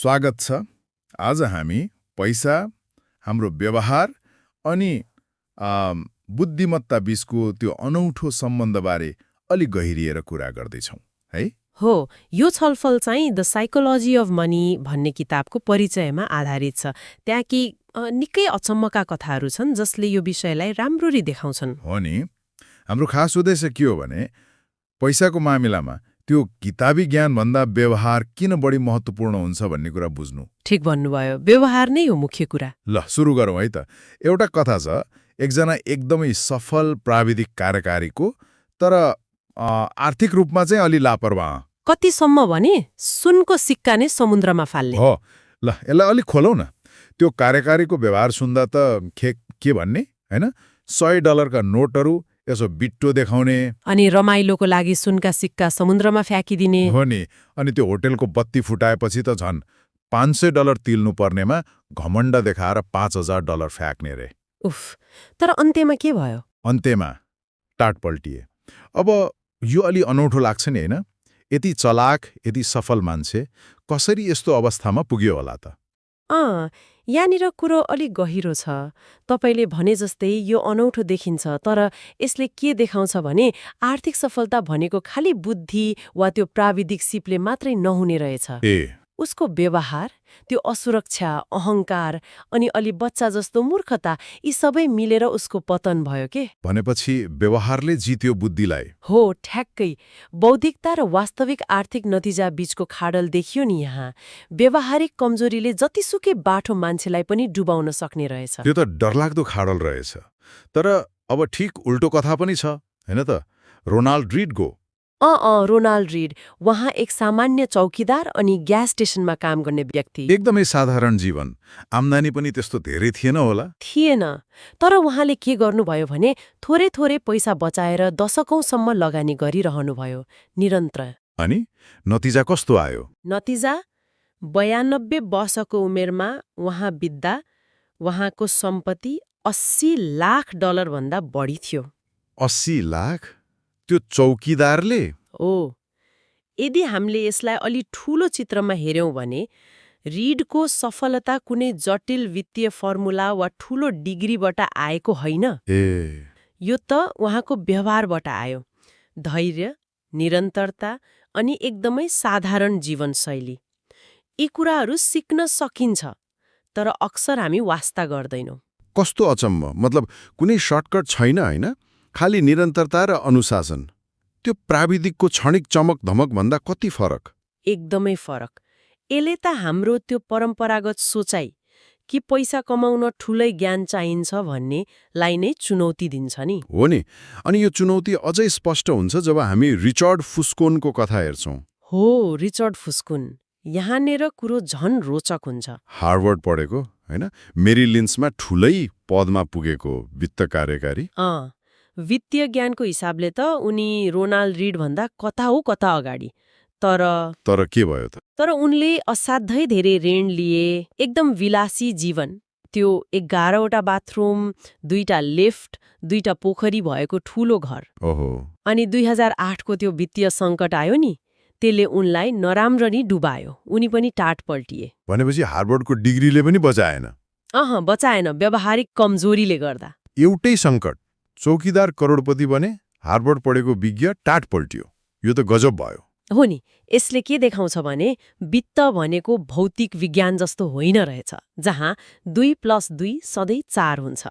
स्वागत छ। आज हामी पैसा, हाम्रो व्यवहार अनि बुद्धिमत्ता बीचको त्यो अनौठो सम्बन्धबारे अलि गहिरिएर कुरा गर्दैछौँ, है? हो, यो छलफल चाहिँ द साइकोलोजी अफ मनी भन्ने किताबको परिचयमा आधारित छ। त्यहाँ कि निकै अचम्मका कथाहरू छन् जसले यो विषयलाई राम्ररी देखाउँछन्। हो नि, हाम्रो खास उद्देश्य के हो भने पैसाको मामिलामा त्यो किताबी ज्ञानभन्दा व्यवहार किन बढी महत्त्वपूर्ण हुन्छ भन्ने कुरा बुझ्नु। ठिक भन्नुभयो, व्यवहार नै हो मुख्य कुरा। ल सुरु गरौँ है त। एउटा कथा छ, एकजना एकदमै सफल प्राविधिक कार्यकारीको तर आर्थिक रूपमा चाहिँ अलि लापरवाह। कतिसम्म भने सुनको सिक्का नै समुद्रमा फाल्ने। हो, ल यसलाई अलिक खोलौँ न। त्यो कार्यकारीको व्यवहार सुन्दा त के भन्ने हैन, $100 का नोटहरू यसो बिट्टो देखाउने अनि रमाइलोको लागि सुनका सिक्का समुद्रमा फ्याँकिदिने। हो नि। अनि त्यो होटेलको बत्ती फुटाएपछि त झन् $500 तिल्नु पर्नेमा घमण्ड देखाएर $5000 फ्याँक्ने रे। उफ, तर अन्त्यमा के भयो? अन्त्यमा टाट पल्टिए। अब यो अलि अनौठो लाग्छ नि होइन? यति चलाक, यति सफल मान्छे कसरी यस्तो अवस्थामा पुग्यो होला त? यहाँनिर कुरो अलिक गहिरो छ। तपाईँले भने जस्तै यो अनौठो देखिन्छ, तर यसले के देखाउँछ भने आर्थिक सफलता भनेको खालि बुद्धि वा त्यो प्राविधिक सिपले मात्रै नहुने रहेछ। उसको व्यवहार, त्यो असुरक्षा, अहङ्कार अनि अलि बच्चा जस्तो मूर्खता, यी सबै मिलेर उसको पतन भयो के? भनेपछि व्यवहारले जित्यो बुद्धिलाई। हो, ठ्याक्कै। बौद्धिकता र वास्तविक आर्थिक नतिजा बीचको खाडल देखियो नि यहाँ। व्यवहारिक कमजोरीले जतिसुकै बाठो मान्छेलाई पनि डुबाउन सक्ने रहेछ। त्यो त डरलाग्दो खाडल रहेछ। तर अब ठिक उल्टो कथा पनि छ, हैन त? रोनाल्ड रिडको। रोनाल्ड रिड, उहाँ एक सामान्य चौकीदार अनि ग्यास स्टेशनमा काम गर्ने व्यक्ति। एकदमै साधारण जीवन, आम्दानी पनि त्यस्तो धेरै थिएन होला। थिएन, तर उहाँले के गर्नुभयो भने थोरै थोरै पैसा बचाएर दशकौंसम्म लगानी गरिरहनुभयो, निरन्तर। अनि नतिजा कस्तो आयो? नतिजा 92 वर्षको उमेरमा उहाँ बित्दा उहाँको सम्पत्ति $80 लाख भन्दा बढी थियो। 80 लाख? त्यो चौकीदारले? यदि हामीले यसलाई अलि ठूलो चित्रमा हेर्यौं भने रिडको सफलता कुनै जटिल वित्तीय फर्मुला वा ठूलो डिग्रीबाट आएको होइन। यो त उहाँको व्यवहारबाट आयो। धैर्य, निरन्तरता अनि एकदमै साधारण जीवनशैली। यी कुराहरू सिक्न सकिन्छ, तर अक्सर हामी वास्ता गर्दैनौं। कस्तो अचम्म, मतलब कुनै सर्टकट छैन हैन? खालि निरन्तरता र अनुशासन। त्यो प्राविधिकको क्षणिक चमक धमक भन्दा कति फरक? एकदमै फरक। यसले त हाम्रो त्यो परम्परागत सोचाइ कि पैसा कमाउन ठूलै ज्ञान चाहिन्छ भन्नेलाई नै चुनौती दिन्छ नि। हो नि। अनि यो चुनौती अझै स्पष्ट हुन्छ जब हामी रिचर्ड फुस्कोनको कथा हेर्छौं। हो, रिचर्ड फुस्कोन। यहाँनिर कुरो झन रोचक हुन्छ। हार्वर्ड पढेको हैन, मेरी लिन्चमा ठूलै पदमा पुगेको वित्त कार्यकारी। वित्तीय ज्ञानको हिसाबले त उनी रोनाल्ड रिड भन्दा कता हो कता अगाडि। तर के भयो त? तर उनले असाध्यै धेरै ऋण लिए, एकदम विलासी जीवन, त्यो 11वटा बाथरूम, 2टा लिफ्ट, 2टा पोखरी भएको ठूलो घर। अनि 2008 को त्यो वित्तीय सङ्कट आयो नि, त्यसले उनलाई नराम्ररी डुबायो। उनी पनि टाट पल्टिए। भनेपछि हार्वर्डको डिग्रीले पनि बचाएन? बचाएन, व्यावहारिक कमजोरीले गर्दा। एउटै सङ्कट, चौकीदार करोडपति बने, हार्वर्ड पढेको विज्ञ टाट पल्टियो। यो त गजब भयो। हो नि। यसले के देखाउँछ भने वित्त भनेको भौतिक विज्ञान जस्तो होइन रहेछ, जहाँ 2+2 सधैँ 4 हुन्छ।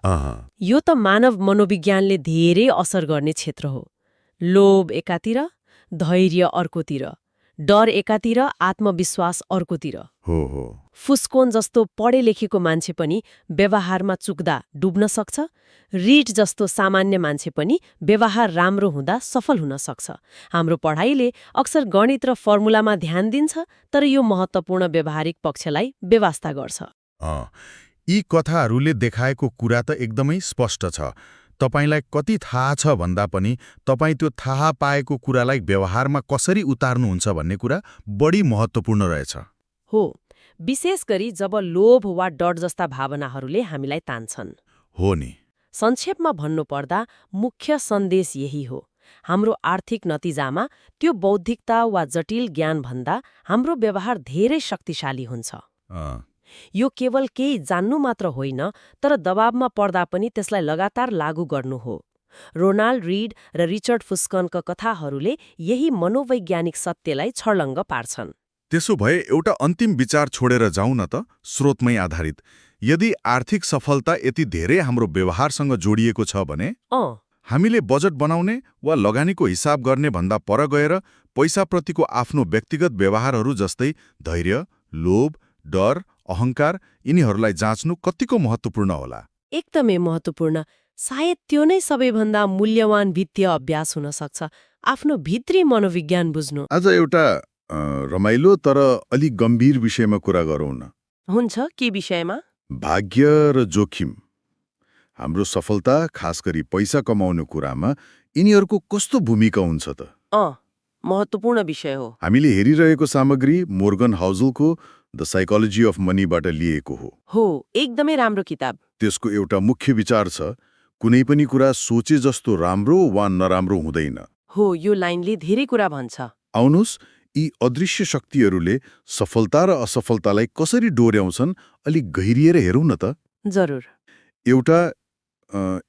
यो त मानव मनोविज्ञानले धेरै असर गर्ने क्षेत्र हो। लोभ एकातिर, धैर्य अर्कोतिर, डर एकातिर, आत्मविश्वास अर्कोतिर। फुस्कोन जस्तो पढे लेखेको मान्छे पनि व्यवहारमा चुक्दा डुब्न सक्छ। रिड जस्तो सामान्य मान्छे पनि व्यवहार राम्रो हुँदा सफल हुन सक्छ। हाम्रो पढाइले अक्सर गणित र फर्मुलामा ध्यान दिन्छ, तर यो महत्त्वपूर्ण व्यवहारिक पक्षलाई बेवास्ता गर्छ। यी कथाहरूले देखाएको कुरा त एकदमै स्पष्ट छ। तपाईलाई कति थाहा छ भन्दा पनि तपाईँ त्यो थाहा पाएको कुरालाई व्यवहारमा कसरी उतार्नुहुन्छ भन्ने कुरा बढी महत्त्वपूर्ण रहेछ। हो, विशेष गरी जब लोभ वा डर जस्ता भावनाहरूले हामीलाई तान्छन्। हो नि। संक्षेपमा भन्नुपर्दा मुख्य सन्देश यही हो, हाम्रो आर्थिक नतिजामा त्यो बौद्धिकता वा जटिल ज्ञानभन्दा हाम्रो व्यवहार धेरै शक्तिशाली हुन्छ। यो केवल केही जान्नु मात्र होइन, तर दबावमा पर्दा पनि त्यसलाई लगातार लागू गर्नु हो। रोनाल्ड रीड र रिचर्ड फुस्कनका कथाहरूले यही मनोवैज्ञानिक सत्यलाई छर्लङ्ग पार्छन्। त्यसो भए एउटा अन्तिम विचार छोडेर जाउँ न त, स्रोतमै आधारित। यदि आर्थिक सफलता यति धेरै हाम्रो व्यवहारसँग जोडिएको छ भने हामीले बजेट बनाउने वा लगानीको हिसाब गर्ने भन्दा पर गएर पैसाप्रतिको आफ्नो व्यक्तिगत व्यवहारहरू जस्तै धैर्य, लोभ, डर, अहंकार यिनीहरूलाई जाँच्नु कतिको महत्त्वपूर्ण होला? एकदमै महत्त्वपूर्ण। सायद त्यो नै सबैभन्दा मूल्यवान वित्तीय अभ्यास हुन सक्छ, आफ्नो भित्री मनोविज्ञान बुझ्नु। आज एउटा रमाइलो तर अलिक गम्भीर विषयमा कुरा गरौँ न। हुन्छ, के विषयमा? भाग्य र जोखिम। हाम्रो सफलता, खास गरी पैसा कमाउने कुरामा यिनीहरूको कस्तो भूमिका हुन्छ त? महत्त्वपूर्ण विषय हो। हामीले हेरिरहेको सामग्री मोर्गन हाउजलको द साइकोलोजी अफ मनीबाट लिएको हो। एकदमै राम्रो किताब। त्यसको एउटा मुख्य विचार छ, कुनै पनि कुरा सोचे जस्तो राम्रो वा नराम्रो हुँदैन। यो लाइनले धेरै कुरा भन्छ। आउनुहोस्, यी अदृश्य शक्तिहरूले सफलता र असफलतालाई कसरी डोर्याउँछन् अलिक गहिरिएर हेरौँ न त। जरुर। एउटा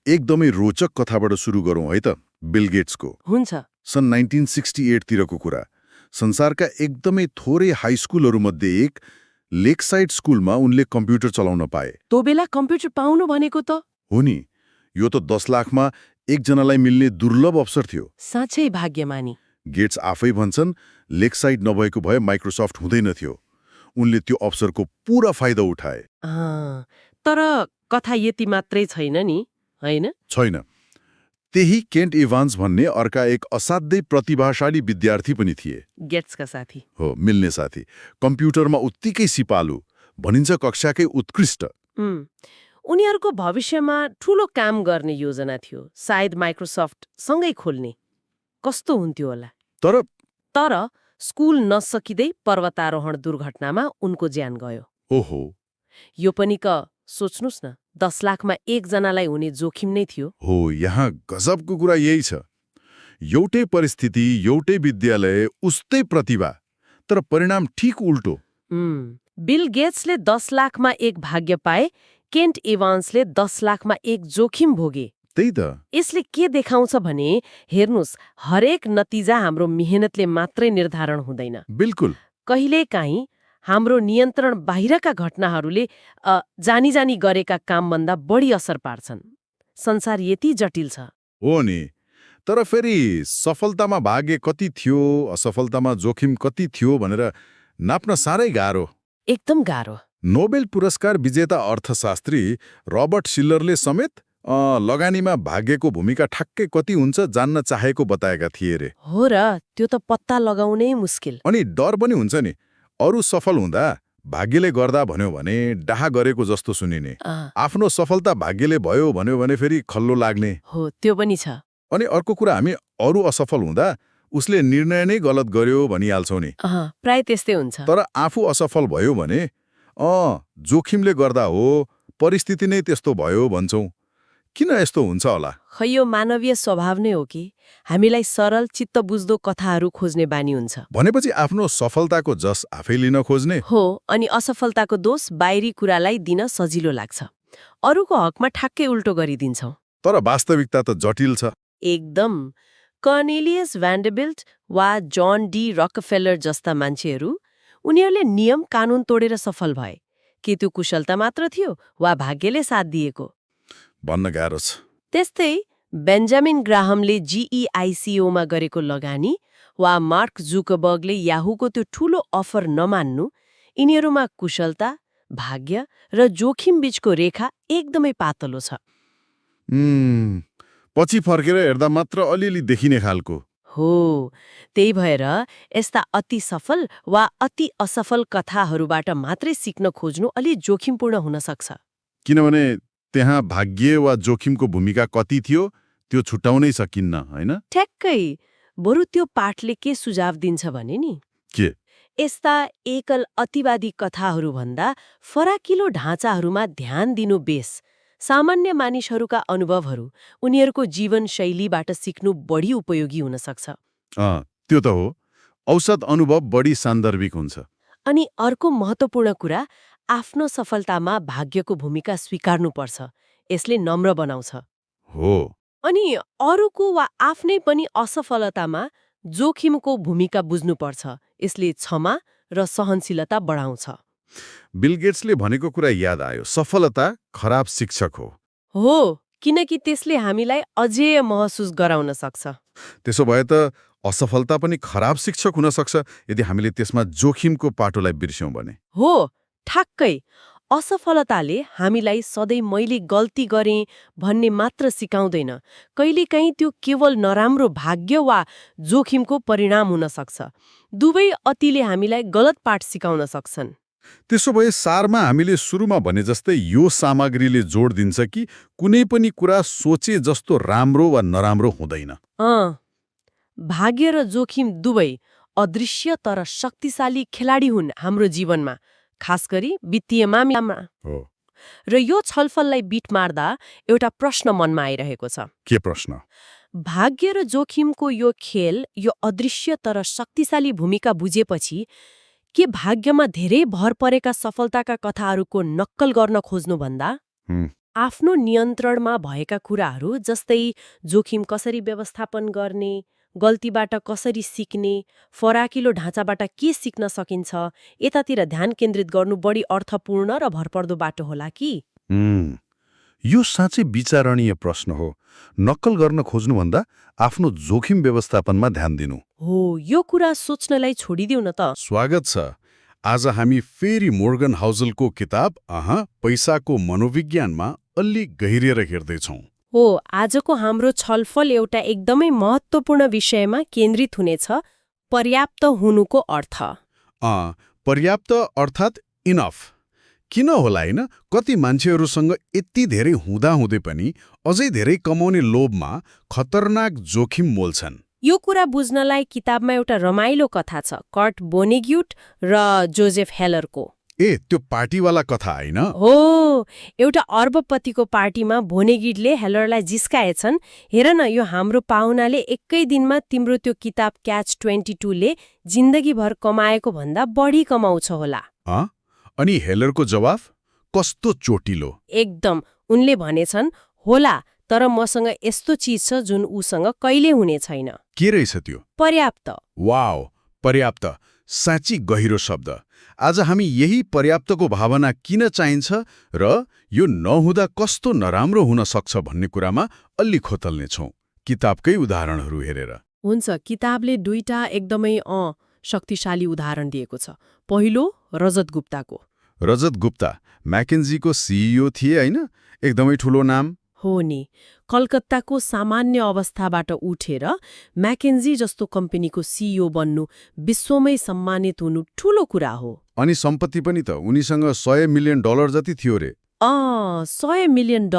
एकदमै रोचक कथाबाट सुरु गरौँ है त, बिल गेट्सको। हुन्छ। सन् 1968 तिरको कुरा। संसारका एकदमै थोरै हाई स्कुलहरूमध्ये एक लेकसाइड स्कुलमा उनले कम्प्युटर चलाउन पाए। त्यो बेला कम्प्युटर पाउनु भनेको त? हो नि, यो त 10 लाखमा एकजनालाई मिल्ने दुर्लभ अवसर थियो। साँच्चै भाग्यमानी। गेट्स आफै भन्छन्, लेकसाइड नभएको भए माइक्रोसफ्ट हुँदैन थियो। उनले त्यो अवसरको पूरा फाइदा उठाए। तर कथा यति मात्रै छैन नि, होइन? छैन। त्यही केन्ट इभान्स भन्ने अर्का एक असाध्यै प्रतिभाशाली विद्यार्थी पनि थिए। गेट्सका साथी। हो, मिल्ने साथी। कम्प्युटरमा उत्तिकै सिपालु, भनिन्छ कक्षाकै उत्कृष्ट। उनीहरूको भविष्यमा ठूलो काम गर्ने योजना थियो, सायद माइक्रोसफ्ट सँगै खोल्ने। कस्तो हुन्थ्यो होला? तर स्कुल नसकिँदै पर्वतारोहण दुर्घटनामा उनको ज्यान गयो। ओहो। यो पनि सोच्नुस् न, 10 लाखमा एकजनालाई हुने जोखिम नै थियो। हो, यहाँ गजबको कुरा यही छ। एउटै परिस्थिति, एउटै विद्यालय, उस्तै प्रतिभा, तर परिणाम ठिक उल्टो। बिल गेट्सले 10 लाखमा एक भाग्य पाए, केन्ट इभान्सले 10 लाखमा एक जोखिम भोगे। त्यही त। यसले के देखाउँछ भने, हेर्नुस्, हरेक नतिजा हाम्रो मेहनतले मात्रै निर्धारण हुँदैन। बिल्कुल। कहिलेकाहीँ हाम्रो नियन्त्रण बाहिरका घटनाहरूले जानी जानी गरेका कामभन्दा बढी असर पार्छन्। संसार यति जटिल छ। हो नि, तर फेरि सफलतामा भाग्य कति थियो, असफलतामा जोखिम कति थियो भनेर नाप्न साह्रै गाह्रो। एकदम गाह्रो। नोबेल पुरस्कार विजेता अर्थशास्त्री रबर्ट शिलरले समेत लगानीमा भाग्यको भूमिका ठ्याक्कै कति हुन्छ जान्न चाहेको बताएका थिए रे। हो र, त्यो त पत्ता लगाउनै मुस्किल। अनि डर पनि हुन्छ नि, अरू सफल हुँदा भाग्यले गर्दा भन्यो भने डाहा गरेको जस्तो सुनिने। आफ्नो सफलता भाग्यले भयो भन्यो भने फेरि खल्लो लाग्ने। हो, त्यो पनि छ। अनि अर्को कुरा, हामी अरू असफल हुँदा उसले निर्णय नै गलत गर्यो भनिहाल्छौँ नि। प्राय त्यस्तै हुन्छ। तर आफू असफल भयो भने जोखिमले गर्दा हो, परिस्थिति नै त्यस्तो भयो भन्छौँ। किन यस्तो हुन्छ होला? खै यो मानवीय स्वभाव नै हो कि हामीलाई सरल चित्त बुझ्दो कथाहरू खोज्ने बानी हुन्छ। भनेपछि आफ्नो सफलताको जस आफै लिन खोज्ने हो, अनि असफलताको दोष बाहिरी कुरालाई दिन सजिलो लाग्छ। अरूको हकमा ठ्याक्कै उल्टो गरिदिन्छौँ। तर वास्तविकता त जटिल छ। एकदम। कर्नेलियस भ्यान्डरबिल्ट वा जन डी रकफेलर जस्ता मान्छेहरू, उनीहरूले नियम कानुन तोडेर सफल भए। के त्यो कुशलता मात्र थियो वा भाग्यले साथ दिएको? भन्न गाह्रो छ। त्यस्तै बेन्जामिन ग्राहमले GEICOमा गरेको लगानी वा मार्क जुकरबर्गले याहूको त्यो ठूलो अफर नमान्नु, यिनीहरूमा कुशलता, भाग्य र जोखिम बीचको रेखा एकदमै पातलो छ। पछि फर्केर हेर्दा मात्र अलिअलि देखिने खालको। हो, त्यही भएर यस्ता अति सफल वा अति असफल कथाहरूबाट मात्रै सिक्न खोज्नु अलि जोखिमपूर्ण हुन सक्छ। किनभने त्यहाँ भाग्य वा जोखिमको भूमिका कति थियो त्यो छुट्याउनै सकिन्न, होइन? ठ्याक्कै। बरु त्यो पाठले के सुझाव दिन्छ भने नि, के यस्ता एकल अतिवादी कथाहरूभन्दा फराकिलो ढाँचाहरूमा ध्यान दिनु बेस, सामान्य मानिसहरूका अनुभवहरू उनीहरूको जीवनशैलीबाट सिक्नु बढी उपयोगी हुन सक्छ। त्यो त हो। औसत अनुभव बढी सान्दर्भिक हुन्छ। अनि अर्को महत्त्वपूर्ण कुरा, आफ्नो सफलतामा भाग्यको भूमिका स्वीकार्नुपर्छ। यसले नम्र बनाउँछ। हो। अनि अरूको वा आफ्नै पनि असफलतामा जोखिमको भूमिका बुझ्नुपर्छ। यसले क्षमा र सहनशीलता बढाउँछ। बिल गेट्सले भनेको कुरा याद आयो, सफलता खराब शिक्षक हो, किनकि त्यसले हामीलाई अझेय महसुस गराउन सक्छ। त्यसो भए त असफलता पनि खराब शिक्षक हुन सक्छ यदि हामीले त्यसमा जोखिमको पाटोलाई बिर्स्यौं भने। हो, ठ्याक्कै। असफलताले हामीलाई सधैँ मैले गल्ती गरेँ भन्ने मात्र सिकाउँदैन। कहिलेकाहीँ त्यो केवल नराम्रो भाग्य वा जोखिमको परिणाम हुन सक्छ। दुवै अतिले हामीलाई गलत पाठ सिकाउन सक्छन्। त्यसो भए सारमा हामीले सुरुमा भने जस्तै यो सामग्रीले जोड दिन्छ कि कुनै पनि कुरा सोचे जस्तो राम्रो वा नराम्रो हुँदैन। भाग्य र जोखिम दुवै अदृश्य तर शक्तिशाली खेलाडी हुन् हाम्रो जीवनमा, खास गरी वित्तीय मामिलामा। र यो छलफललाई बिट मार्दा एउटा प्रश्न मनमा आइरहेको छ। के प्रश्न? भाग्य र जोखिमको यो खेल, यो अदृश्य तर शक्तिशाली भूमिका बुझेपछि के भाग्यमा धेरै भर परेका सफलताका कथाहरूको नक्कल गर्न खोज्नुभन्दा आफ्नो नियन्त्रणमा भएका कुराहरू जस्तै जोखिम कसरी व्यवस्थापन गर्ने, गल्तीबाट कसरी सिक्ने, फराकिलो ढाँचाबाट के सिक्न सकिन्छ, यतातिर ध्यान केन्द्रित गर्नु बढी अर्थपूर्ण र भरपर्दो बाटो होला कि? यो साँच्चै विचारणीय प्रश्न हो। नक्कल गर्न खोज्नुभन्दा आफ्नो जोखिम व्यवस्थापनमा ध्यान दिनु हो। यो कुरा सोच्नलाई छोडिदिउ न त। स्वागत छ। आज हामी फेरि मोर्गन हाउजलको किताब पैसाको मनोविज्ञानमा अलि गहिरिएर हेर्दैछौँ। हो, आजको हाम्रो छलफल एउटा एकदमै महत्त्वपूर्ण विषयमा केन्द्रित हुनेछ, पर्याप्त हुनुको अर्थ। पर्याप्त अर्थात् इनफ किन होला हैन? कति मान्छेहरूसँग यति धेरै हुँदाहुँदै पनि अझै धेरै कमाउने लोभमा खतरनाक जोखिम मोल्छन्। यो कुरा बुझ्नलाई किताबमा एउटा रमाइलो कथा छ, कर्ट बोनेग्युट र जोजेफ हेलरको। त्यो पार्टीवाला कथा हैन? हो, एउटा अर्बपतिको पार्टीमा भोनेगिटले हेलरलाई जिस्काएछन्, हेर न, यो हाम्रो पाहुनाले एकै दिनमा तिम्रो त्यो किताब क्याच 22 ले जिन्दगीभर कमाएको भन्दा बढी कमाउँछ होला। अनि हेलरको जवाफ कस्तो चोटिलो! एकदम। उनले भनेछन्, होला, तर मसँग यस्तो चिज छ जुन उसँग कहिले हुने छैन। के रहेछ त्यो? पर्याप्त। वाउ, पर्याप्त साँच्ची गहिरो शब्द। आज हामी यही पर्याप्तको भावना किन चाहिन्छ र यो नहुँदा कस्तो नराम्रो हुन सक्छ भन्ने कुरामा अलि खोतल्नेछौँ, किताबकै उदाहरणहरू हेरेर। हुन्छ, किताबले दुईटा एकदमै शक्तिशाली उदाहरण दिएको छ। पहिलो, रजत गुप्ताको। रजत गुप्ता मैकेन्जीको सीईओ थिए हैन? एकदमै ठुलो नाम हो नि। कलकत्ताको सामान्य अवस्थाबाट उठेर मैकेन्जी जस्तो कम्पनीको सीईओ बन्नु, विश्वमै सम्मानित हुनु ठूलो कुरा हो। अनि सम्पत्ति पनि त उनीसँग $100 मिलियन जति थियो रे। $100 मिलियन।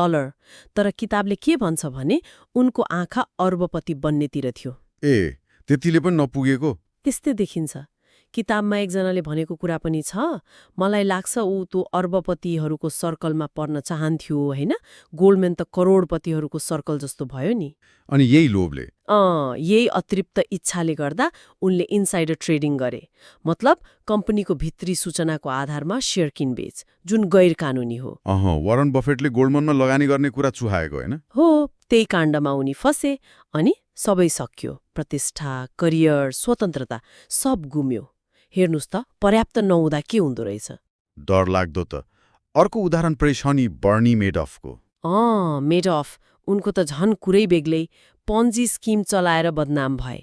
तर किताबले के भन्छ भने उनको आँखा अर्बपति बन्नेतिर थियो। त्यतिले पनि नपुगेको? त्यस्तै देखिन्छ। किताबमा एकजनाले भनेको कुरा पनि छ, मलाई लाग्छ ऊ त्यो अर्बपतिहरूको सर्कलमा पर्न चाहन्थ्यो हैन? गोल्डम्यान त करोडपतिहरूको सर्कल जस्तो भयो नि। अनि यही लोभले यही अतिरिक्त इच्छाले गर्दा उनले इनसाइडर ट्रेडिङ गरे। मतलब कम्पनीको भित्री सूचनाको आधारमा शेयर किनबेच, जुन गैर कानुनी हो। वारन बफेटले गोल्डमनमा लगानी गर्ने कुरा चुहाएको हैन? हो, त्यही काण्डमा उनी फसे अनि सबै सकियो। प्रतिष्ठा, करियर, स्वतन्त्रता सब गुम्यो। हेर्नुस् त, पर्याप्त नहुँदा के हुँदो रहेछ। डर लाग्दो त। अर्को उदाहरण प्रेसनी बर्नी मेडअफको। मेडअफ, उनको त झन कुरै बेग्लै, पन्जी स्किम चलाएर बदनाम भए।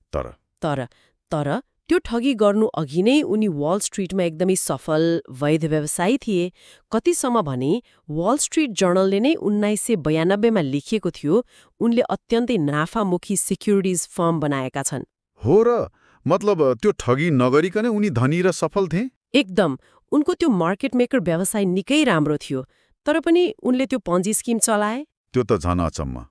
तर त्यो ठगी गर्नु अघि नै उनी वाल स्ट्रिटमा एकदमै सफल वैध व्यवसायी थिए। कतिसम्म भने वाल स्ट्रिट जर्नलले नै 1992 मा लेखिएको थियो उनले अत्यन्तै नाफामुखी सिक्युरिटिज फर्म बनाएका छन्। हो र, मतलब त्यो ठगी नगरिकन उनी धनी र सफल थिए? एकदम। उनको त्यो मार्केट मेकर व्यवसाय निकै राम्रो थियो, तर पनि उनले त्यो पन्जी स्किम चलाए। त्यो त झन अचम्म।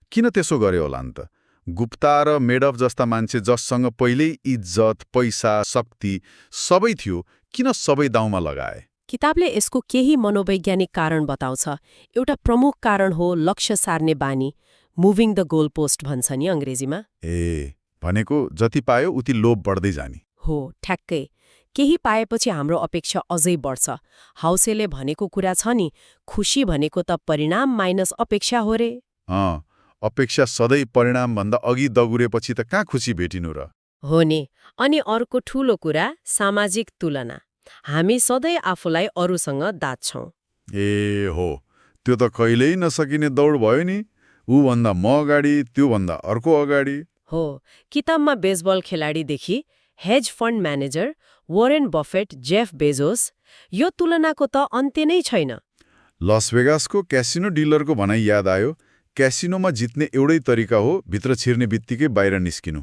किन त्यसो गरे होला नि त? गुप्ता र मेडअफ जस्ता मान्छे जससँग पहिल्यै इज्जत, पैसा, शक्ति सबै थियो, किन सबै दाउमा लगाए? किताबले यसको केही मनोवैज्ञानिक कारण बताउँछ। एउटा प्रमुख कारण हो लक्ष्य सार्ने बानी, मुभिङ द गोल पोस्ट भन्छ नि अङ्ग्रेजीमा। भनेको जति पायो उति लोभ बढ्दै जाने हो, ठ्याक्कै। केही पाएपछि हाम्रो अपेक्षा अझै बढ्छ। हाउसेले भनेको कुरा छ नि, खुसी भनेको त परिणाम माइनस अपेक्षा हो रे। अपेक्षा सधैँ परिणामभन्दा अघि दगुरेपछि त कहाँ खुसी भेटिनु र। हो नि। अनि अर्को ठूलो कुरा सामाजिक तुलना। हामी सधैँ आफूलाई अरूसँग दाज्छौँ। हो, त्यो त कहिल्यै नसकिने दौड भयो नि। ऊभन्दा म अगाडि, त्योभन्दा अर्को अगाडि। हो, किताबमा बेसबल खेलाडीदेखि hedge fund manager Warren Buffett, Jeff Bezos, यो तुलनाको त अन्त्य नै छैन। लस भेगासको क्यासिनो डिलरको भनाइ याद आयो। क्यासिनोमा जित्ने एउटै तरिका हो भित्र छिर्ने बित्तिकै बाहिर निस्किनु।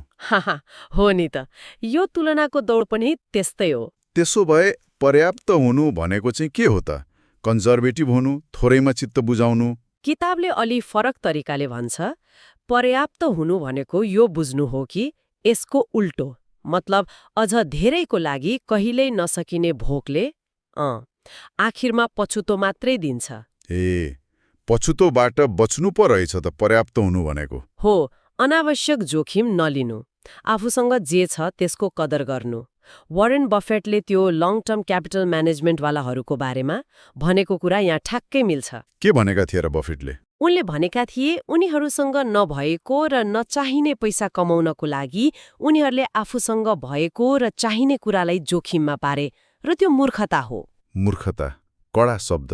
हो नि त, यो तुलनाको दौड पनि त्यस्तै हो। त्यसो भए पर्याप्त हुनु भनेको चाहिँ के हो त? कन्जर्भेटिभ हुनु, थोरैमा चित्त बुझाउनु? किताबले अलि फरक तरिकाले भन्छ, पर्याप्त हुनु भनेको यो बुझ्नु हो कि यसको उल्टो, मतलब अझ धेरैको लागि कहिल्यै नसकिने भोकले आखिरमा पछुतो मात्रै दिन्छ। पछुतोबाट बच्नु पो रहेछ त पर्याप्त हुनु भनेको। हो, अनावश्यक जोखिम नलिनु, आफूसँग जे छ त्यसको कदर गर्नु। वरेन बफेटले त्यो लङ टर्म क्यापिटल म्यानेजमेन्टवालाहरूको बारेमा भनेको कुरा यहाँ ठ्याक्कै मिल्छ। के भनेका थिए र बफेटले? उनले भनेका थिए उनीहरूसँग नभएको र नचाहिने पैसा कमाउनको लागि उनीहरूले आफूसँग भएको र चाहिने कुरालाई जोखिममा पारे र त्यो मूर्खता हो। मूर्खता, कडा शब्द।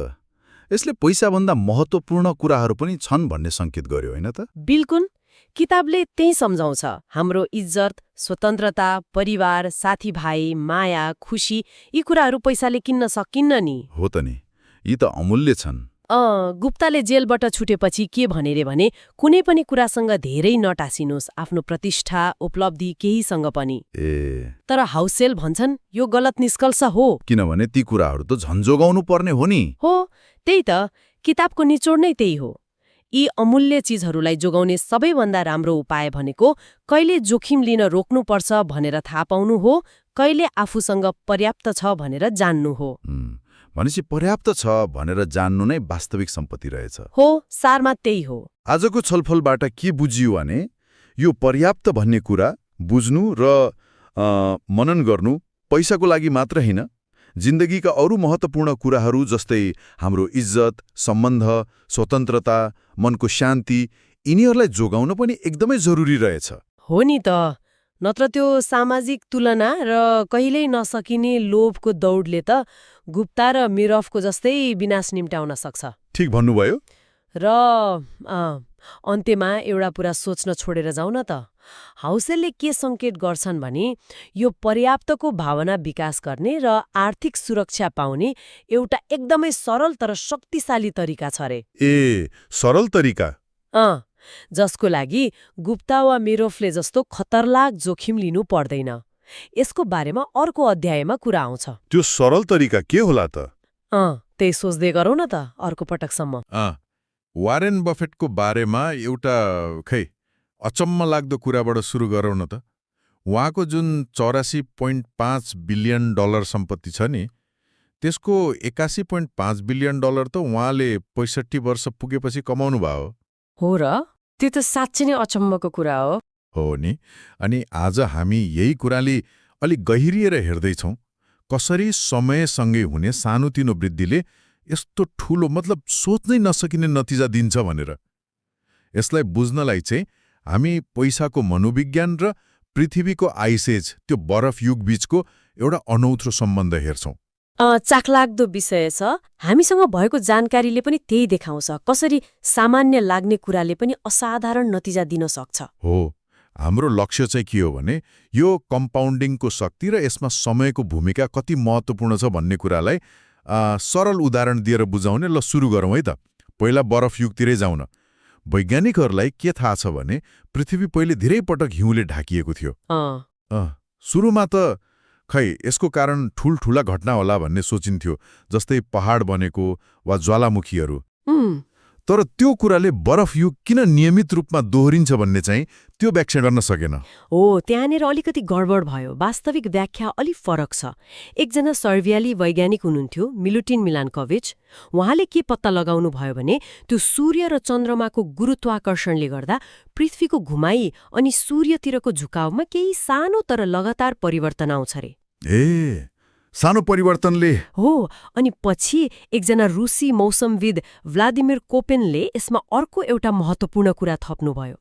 यसले पैसाभन्दा महत्त्वपूर्ण कुराहरू पनि छन् भन्ने सङ्केत गर्यो, होइन त? बिल्कुल। किताबले त्यही सम्झाउँछ। हाम्रो इज्जत, स्वतन्त्रता, परिवार, साथीभाइ, माया, खुसी, यी कुराहरू पैसाले किन्न सकिन्न नि। हो त नि, यी त अमूल्य छन्। गुप्ताले जेलबाट छुटेपछि के भने रे भने, कुनै पनि कुरासँग धेरै नटासिनुहोस्, आफ्नो प्रतिष्ठा, उपलब्धि केहीसँग पनि। तर हाउसेल भन्छन् यो गलत निष्कर्ष हो, किनभने ती कुराहरू त झन्जोगाउनु पर्ने हो नि। हो, त्यही त किताबको निचोड नै त्यही हो। यी अमूल्य चिजहरूलाई जोगाउने सबैभन्दा राम्रो उपाय भनेको कहिले जोखिम लिन रोक्नुपर्छ भनेर थाहा पाउनु हो, कहिले आफूसँग पर्याप्त छ भनेर जान्नु हो। भनेपछि पर्याप्त छ भनेर जान्नु नै वास्तविक सम्पत्ति रहेछ। हो, सारमा त्यही हो। आजको छलफलबाट के बुझियो भने यो पर्याप्त भन्ने कुरा बुझ्नु र मनन गर्नु पैसाको लागि मात्र होइन, जिन्दगीका अरू महत्त्वपूर्ण कुराहरू जस्तै हाम्रो इज्जत, सम्बन्ध, स्वतन्त्रता, मनको शान्ति, यिनीहरूलाई जोगाउन पनि एकदमै जरुरी रहेछ। हो नि त, नत्र त्यो सामाजिक तुलना र कहिल्यै नसकिने लोभको दौडले त गुप्ता र मिरफको जस्तै विनाश निम्त्याउन सक्छ। ठिक भन्नुभयो। र अन्त्यमा एउटा कुरा सोच्न छोडेर जाउँ न त। हाउसेलले के सङ्केत गर्छन् भने यो पर्याप्तको भावना विकास गर्ने र आर्थिक सुरक्षा पाउने एउटा एकदमै सरल तर शक्तिशाली तरिका छ रे। सरल तरिका? जसको लागि गुप्ता वा मिरोफले जस्तो खतरनाक जोखिम लिनु पर्दैन। यसको बारेमा अर्को अध्यायमा कुरा आउँछ। त्यो सरल तरिका के होला त? त्यही सोच्दै गरौँ न त अर्को पटकसम्म। वारेन बफेटको बारेमा एउटा अचम्म लाग्दो कुराबाट सुरु गरौँ न त। उहाँको जुन 84.5 बिलियन डलर सम्पत्ति छ नि, त्यसको 81.5 बिलियन डलर त उहाँले 65 वर्ष पुगेपछि कमाउनु भयो। हो र? त्यो त साँच्चै नै अचम्मको कुरा हो। हो नि। अनि आज हामी यही कुराले अलिक गहिरिएर हेर्दैछौँ, कसरी समयसँगै हुने सानोतिनो वृद्धिले यस्तो ठूलो, मतलब सोच्नै नसकिने नतिजा दिन्छ भनेर। यसलाई बुझ्नलाई चाहिँ हामी पैसाको मनोविज्ञान र पृथ्वीको आइसेज, त्यो बरफ युग बीचको एउटा अनौठो सम्बन्ध हेर्छौँ। चाखलाग्दो विषय छ। हामीसँग भएको जानकारीले पनि त्यही देखाउँछ, कसरी सामान्य लाग्ने कुराले पनि असाधारण नतिजा दिन सक्छ। हो, हाम्रो लक्ष्य चाहिँ के हो भने यो कम्पाउन्डिङको शक्ति र यसमा समयको भूमिका कति महत्त्वपूर्ण छ भन्ने कुरालाई सरल उदाहरण दिएर बुझाउने। ल सुरु गरौँ है त। पहिला बरफ युगतिरै जाउँ न। वैज्ञानिकहरूलाई के थाहा छ भने पृथ्वी पहिले धेरै पटक हिउँले ढाकिएको थियो। सुरुमा त यसको कारण ठूल्ठूला घटना होला भन्ने सोचिन्थ्यो, जस्तै पहाड बनेको वा ज्वालामुखीहरू। तर त्यो कुराले बरफयुग किन नियमित रूपमा दोहोरिन्छ भन्ने चाहिँ त्यो व्याख्या गर्न सकेन। हो, त्यहाँनिर अलिकति गडबड भयो। वास्तविक व्याख्या अलि फरक छ। एकजना सर्बियाली वैज्ञानिक हुनुहुन्थ्यो, मिलुटिन मिलान्कोभिच। उहाँले के पत्ता लगाउनु भयो भने त्यो सूर्य र चन्द्रमाको गुरुत्वाकर्षणले गर्दा पृथ्वीको घुमाइ अनि सूर्यतिरको झुकावमा केही सानो तर लगातार परिवर्तन आउँछ रे। ए, सानो परिवर्तनले? हो, अनि पछि एकजना रुसी मौसमविद भ्लादिमिर कोपेनले यसमा अर्को एउटा महत्त्वपूर्ण कुरा थप्नुभयो।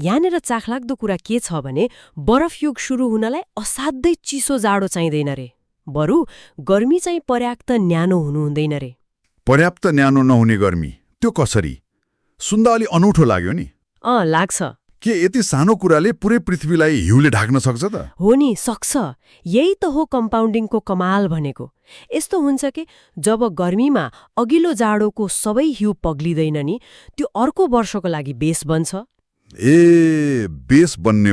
यहाँनिर चाखलाग्दो कुरा के छ भने बरफयुग सुरु हुनलाई असाध्यै चिसो जाडो चाहिँदैन रे, बरु गर्मी चाहिँ पर्याप्त न्यानो हुनु हुँदैन रे। पर्याप्त न्यानो नहुने गर्मी, त्यो कसरी? सुन्दा अलि अनौठो लाग्यो नि। लाग्छ। के यति सानो कुराले पुरै पृथ्वीलाई हिउँले ढाक्न सक्छ त? हो नि, सक्छ। यही त हो कम्पाउन्डिङको कमाल भनेको। यस्तो हुन्छ कि जब गर्मीमा अघिल्लो जाडोको सबै हिउँ पग्लिँदैन नि, त्यो अर्को वर्षको लागि बेस बन्छ। ए, बेस बन्ने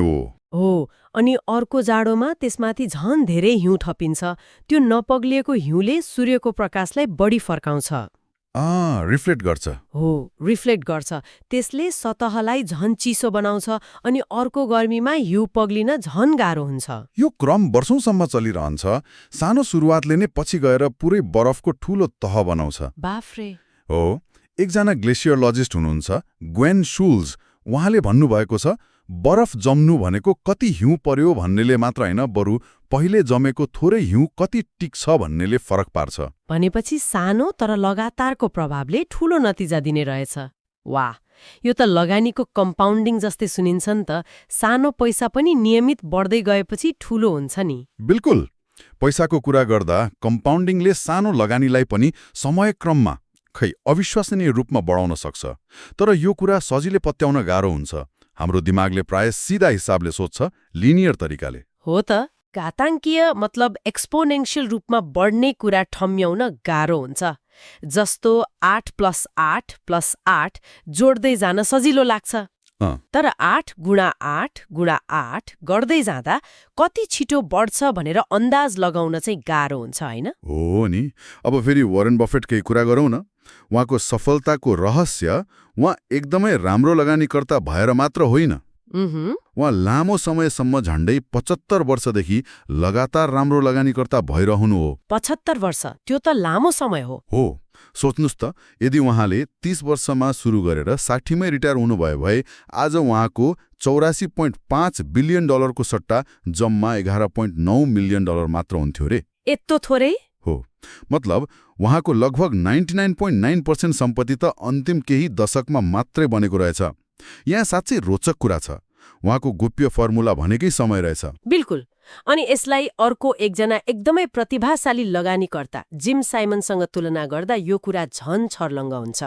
हो, अनि अर्को जाडोमा त्यसमाथि झन धेरै हिउँ थपिन्छ। त्यो नपग्लिएको हिउँले सूर्यको प्रकाशलाई बढी फर्काउँछ। रिफ्लेक्ट गर्छ। हो, रिफ्लेक्ट गर्छ। त्यसले सतहलाई झन चिसो बनाउँछ अनि अर्को गर्मीमा हिउँ पग्लिन झन गाह्रो हुन्छ। यो क्रम वर्षौंसम्म चलिरहन्छ। सानो सुरुवातले नै पछि गएर पुरै बरफको ठूलो तह बनाउँछ। बाफ्रे। हो, एकजना ग्लेसियरोलजिस्ट हुनुहुन्छ ग्वेन शुल्ज। उहाँले भन्नुभएको छ, बरफ जम्नु भनेको कति हिउँ पर्यो भन्नेले मात्र होइन, बरु पहिले जमेको थोरै हिउँ कति टिक्छ भन्नेले फरक पार्छ। भनेपछि सानो तर लगातारको प्रभावले ठूलो नतिजा दिने रहेछ। वाह, यो त लगानीको कम्पाउन्डिङ जस्तै सुनिन्छ नि त। सानो पैसा पनि नियमित बढ्दै गएपछि ठूलो हुन्छ नि। बिल्कुल। पैसाको कुरा गर्दा कम्पाउन्डिङले सानो लगानीलाई पनि समयक्रममा अविश्वसनीय रूपमा बढाउन सक्छ। तर यो कुरा सजिलै पत्याउन गाह्रो हुन्छ। हाम्रो दिमागले प्राय सीधा हिसाबले सोच्छ, लिनियर तरिकाले। हो त, घाताङ्कीय मतलब एक्सपोनेन्शियल रूपमा बढ्ने कुरा ठम्याउन गाह्रो हुन्छ। जस्तो 8 + 8 + 8 जोड्दै जान सजिलो लाग्छ। तर 8 × 8 × 8 गर्दै जाँदा कति छिटो बढ्छ भनेर अन्दाज लगाउन चाहिँ गाह्रो हुन्छ, होइन? हो नि। अब फेरि वरेन बफेटकै कुरा गरौँ न। उहाँको सफलताको रहस्य उहाँ एकदमै राम्रो लगानीकर्ता भएर मात्र होइन। उहाँ लामो समयसम्म झण्डै 75 वर्षदेखि लगातार राम्रो लगानीकर्ता भइरहनु हो। 75 वर्ष, त्यो त लामो समय हो। हो, सोच्नुस् त, यदि उहाँले 30 वर्षमा सुरु गरेर 60मै रिटायर हुनुभयो भए आज उहाँको $84.5 बिलियन को सट्टा जम्मा $11.9 मिलियन मात्र हुन्थ्यो रे। यत्रो थोरै? हो, मतलब उहाँको लगभग 99.9% सम्पत्ति त अन्तिम केही दशकमा मात्रै बनेको रहेछ। यहाँ साँच्चै रोचक कुरा छ। उहाँको गोप्य फर्मुला भनेकै समय रहेछ। बिल्कुल। अनि यसलाई अर्को एकजना एकदमै प्रतिभाशाली लगानीकर्ता जिम साइमन्ससँग तुलना गर्दा यो कुरा झन छर्लङ्ग हुन्छ।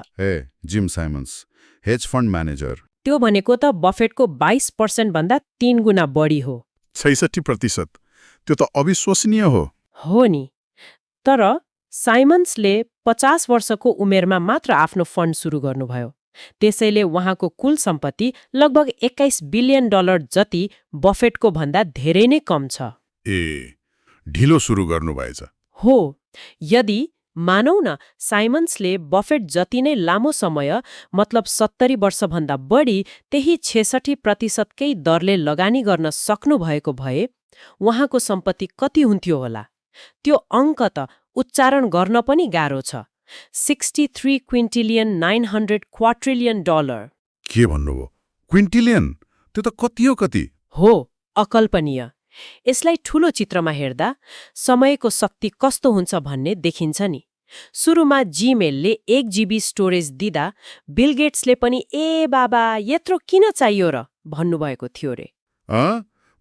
Gym Simons, has fund manager. त्यो भनेको त बफेटको 22% भन्दा 3 गुणा बढी हो। 66%। त्यो त अविश्वसनीय हो। हो नि। तर साइमन्सले 50 वर्षको उमेरमा मात्र आफ्नो फन्ड सुरु गर्नुभयो। त्यसैले उहाँको कुल सम्पत्ति लगभग $21 बिलियन जति बफेटको भन्दा धेरै नै कम छ। ढिलो सुरु गर्नुभएछ। हो, यदि मानौ न साइमन्सले बफेट जति नै लामो समय मतलब 70 वर्षभन्दा बढी त्यही 66%कै दरले लगानी गर्न सक्नु भएको भए उहाँको सम्पत्ति कति हुन्थ्यो होला? त्यो अङ्क त उच्चारण गर्न पनि गाह्रो छ। $63,900,000,000,000। के भन्नुभयो? क्विन्टिलियन? त्यो त कति हो कति? हो, अकल्पनीय। यसलाई ठूलो चित्रमा हेर्दा समयको शक्ति कस्तो हुन्छ भन्ने देखिन्छ नि। सुरुमा जीमेलले 1 GB स्टोरेज दिँदा बिल गेट्सले पनि ए बाबा यत्रो किन चाहियो र भन्नुभएको थियो रे।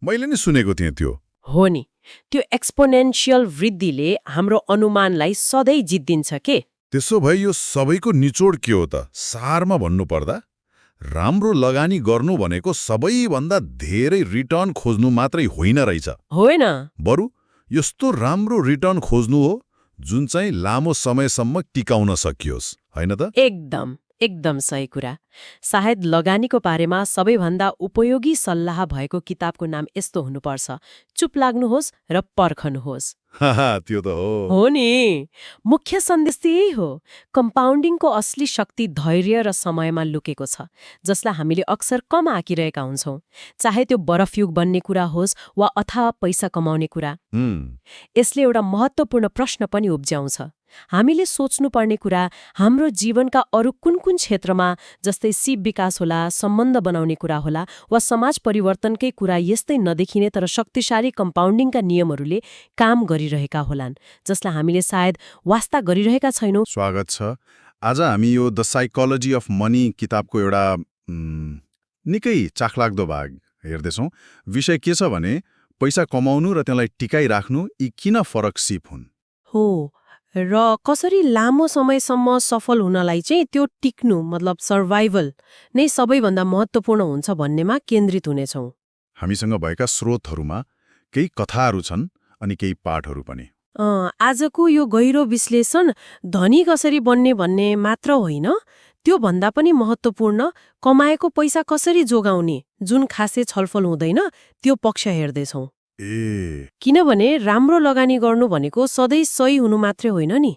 मैले नि सुनेको थिएँ त्यो। हो नि, त्यो एक्सपोनेन्शियल वृद्धिले हाम्रो अनुमानलाई सधैँ जित्दिन्छ के। त्यसो भए यो सबैको निचोड के हो त? सारमा भन्नुपर्दा राम्रो लगानी गर्नु भनेको सबैभन्दा धेरै रिटर्न खोज्नु मात्रै होइन रहेछ। होइन, बरु यस्तो राम्रो रिटर्न खोज्नु हो जुन चाहिँ लामो समयसम्म टिकाउन सकियोस्, होइन त? एकदम सही कुरा। सायद लगानीको बारेमा सबैभन्दा उपयोगी सल्लाह भएको किताबको नाम यस्तो हुनुपर्छ, चुप लाग्नुहोस् र पर्खनुहोस्। त्यो त हो नि मुख्य सन्देश त यही हो कम्पाउन्डिङको असली शक्ति धैर्य र समयमा लुकेको छ जसलाई हामीले अक्सर कम आँकिरहेका हुन्छौं चाहे त्यो बरफयुग बन्ने कुरा होस् वा अथाह पैसा कमाउने कुरा यसले एउटा महत्त्वपूर्ण प्रश्न पनि उब्ज्याउँछ हामीले सोच्नुपर्ने कुरा हाम्रो जीवनका अरू कुन कुन क्षेत्रमा जस्तै सिप विकास होला सम्बन्ध बनाउने कुरा होला वा समाज परिवर्तनकै कुरा यस्तै नदेखिने तर शक्तिशाली कम्पाउन्डिङका नियमहरूले काम गरिरहेका होलान् जसलाई हामीले सायद वास्ता गरिरहेका छैनौं। स्वागत छ। आज हामी यो द साइकोलोजी अफ मनी किताबको एउटा निकै चाखलाग्दो भाग हेर्दैछौँ। विषय के छ भने पैसा कमाउनु र त्यसलाई टिकाइराख्नु यी किन फरक सिप हुन् हो र कसरी लामो समयसम्म सफल हुनलाई चाहिँ त्यो टिक्नु मतलब सर्भाइभल नै सबैभन्दा महत्त्वपूर्ण हुन्छ भन्नेमा केन्द्रित हुनेछौँ। हामीसँग भएका स्रोतहरूमा केही कथाहरू छन् अनि केही पाठहरू पनि। आजको यो गहिरो विश्लेषण धनी कसरी बन्ने भन्ने मात्र होइन त्यो भन्दा पनि महत्त्वपूर्ण कमाएको पैसा कसरी जोगाउने जुन खासै छलफल हुँदैन त्यो पक्ष हेर्दैछौँ। किनभने राम्रो लगानी गर्नु भनेको सधैँ सही हुनु मात्रै होइन नि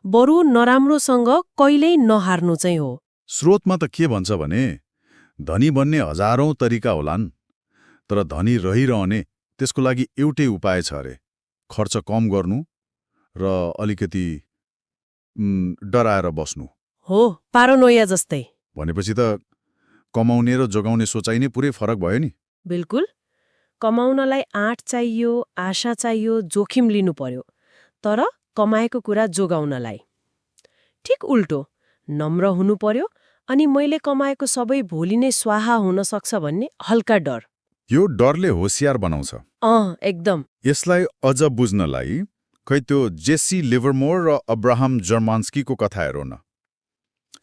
बरु नराम्रोसँग कहिल्यै नहार्नु चाहिँ हो। स्रोतमा त के भन्छ भने धनी बन्ने हजारौं तरिका होलान् तर धनी रहिरहने त्यसको लागि एउटै उपाय छ अरे खर्च कम गर्नु र अलिकति डराएर बस्नु हो पारानोया जस्तै। भनेपछि त कमाउने र जोगाउने सोचाइ नै पुरै फरक भयो नि। बिल्कुल कमाउनलाई आँट चाहियो आशा चाहियो जोखिम लिनु पर्यो तर कमाएको कुरा जोगाउनलाई ठिक उल्टो नम्र हुनु पर्यो अनि मैले कमाएको सबै भोलि नै स्वाहा हुन सक्छ भन्ने हल्का डर। यो डरले होशियार बनाउँछ। एकदम। यसलाई अझ बुझ्नलाई खै त्यो जेसी लिभरमोर र अब्राहम जर्मान्स्कीको कथा हेरौँ न।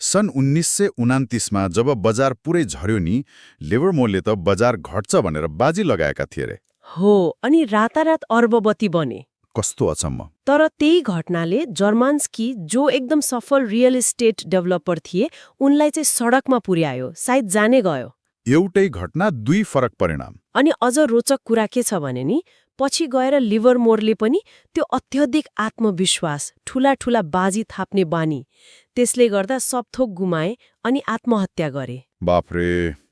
सन् 1929मा जब बजार पुरै झर्यो नि लिभरमोरले त बजार घट्छ भनेर बाजी लगाएका थिए रे। हो अनि रातारात अर्बपति बने। कस्तो अचम्म। तर त्यही घटनाले जर्मान्स्की जो एकदम सफल रियल इस्टेट डेभलपर थिए उनलाई चाहिँ सडकमा पुर्यायो सायद जाने गयो। एउटै घटना दुई फरक परिणाम। अनि अझ रोचक कुरा के छ भने नि पछि गएर लिभरमोरले पनि त्यो अत्यधिक आत्मविश्वास ठूला ठूला बाजी थाप्ने बानी त्यसले गर्दा सब थोक गुमाए अनि आत्महत्या गरे। बाफरे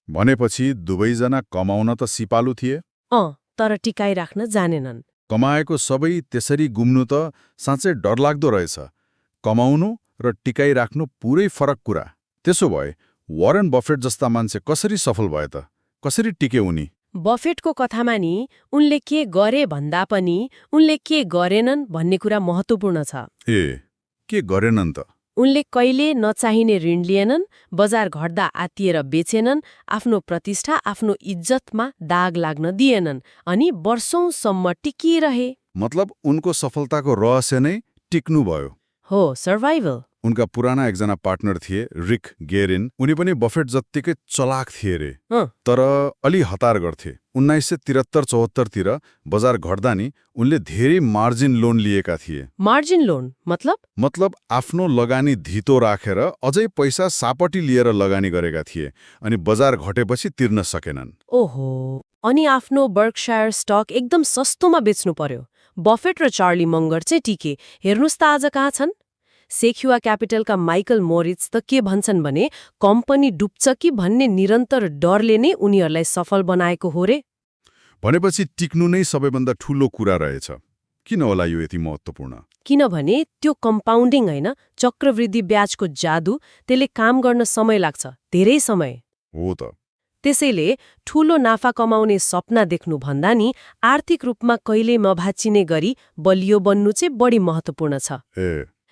भनेपछि दुवैजना कमाउन त सिपालु थिए तर टिकाइराख्न जानेनन्। कमाएको सबै त्यसरी गुम्नु त साँच्चै डरलाग्दो रहेछ। कमाउनु र टिकाइराख्नु पुरै फरक कुरा। त्यसो भए वारेन बफेट जस्ता मान्छे कसरी सफल भए त कसरी टिके उनी? बफेटको कथामा नि उनले के गरे भन्दा पनि उनले के गरेनन् भन्ने कुरा महत्त्वपूर्ण छ। के गरेनन् त? उनले कहिले नचाहिने ऋण लिएनन् बजार घट्दा आत्तिएर बेचेनन् आफ्नो प्रतिष्ठा आफ्नो इज्जतमा दाग लाग्न दिएनन् अनि वर्षौंसम्म टिकिरहे। मतलब उनको सफलताको रहस्य नै टिक्नु भयो। हो सर्भाइभल। उनका पुराना एकजना पार्टनर थिए रिक गेरिन। उनी पनि बफेट जत्तिकै चलाक थिए रे तर अलि हतार गर्थे। 1973-74 तिर बजार घट्दा नि उनले धेरै मार्जिन लोन लिएका थिए। मार्जिन लोन मतलब आफ्नो लगानी धितो राखेर अझै पैसा सापटी लिएर लगानी गरेका थिए अनि बजार घटेपछि तिर्न सकेनन्। ओहो अनि आफ्नो बर्कशायर स्टक एकदम सस्तोमा बेच्नु पर्यो। बफेट र चार्ली मङ्गर चाहिँ टिके। हेर्नुस् त आज कहाँ छन्। सेक्युवा क्यापिटलका माइकल मोरिट्स त के भन्छन् भने कम्पनी डुब्छ कि भन्ने निरन्तर डरले नै उनीहरूलाई सफल बनाएको हो रे। भनेपछि टिक्नु नै सबैभन्दा ठूलो कुरा रहेछ। किन होला यो यति महत्त्वपूर्ण? किनभने त्यो कम्पाउन्डिङ होइन चक्रवृद्धि ब्याजको जादु त्यसले काम गर्न समय लाग्छ धेरै समय। हो त। त्यसैले ठूलो नाफा कमाउने सपना देख्नु भन्दा नि आर्थिक रूपमा कहिल्यै नभाचिने गरी बलियो बन्नु चाहिँ बढी महत्त्वपूर्ण छ।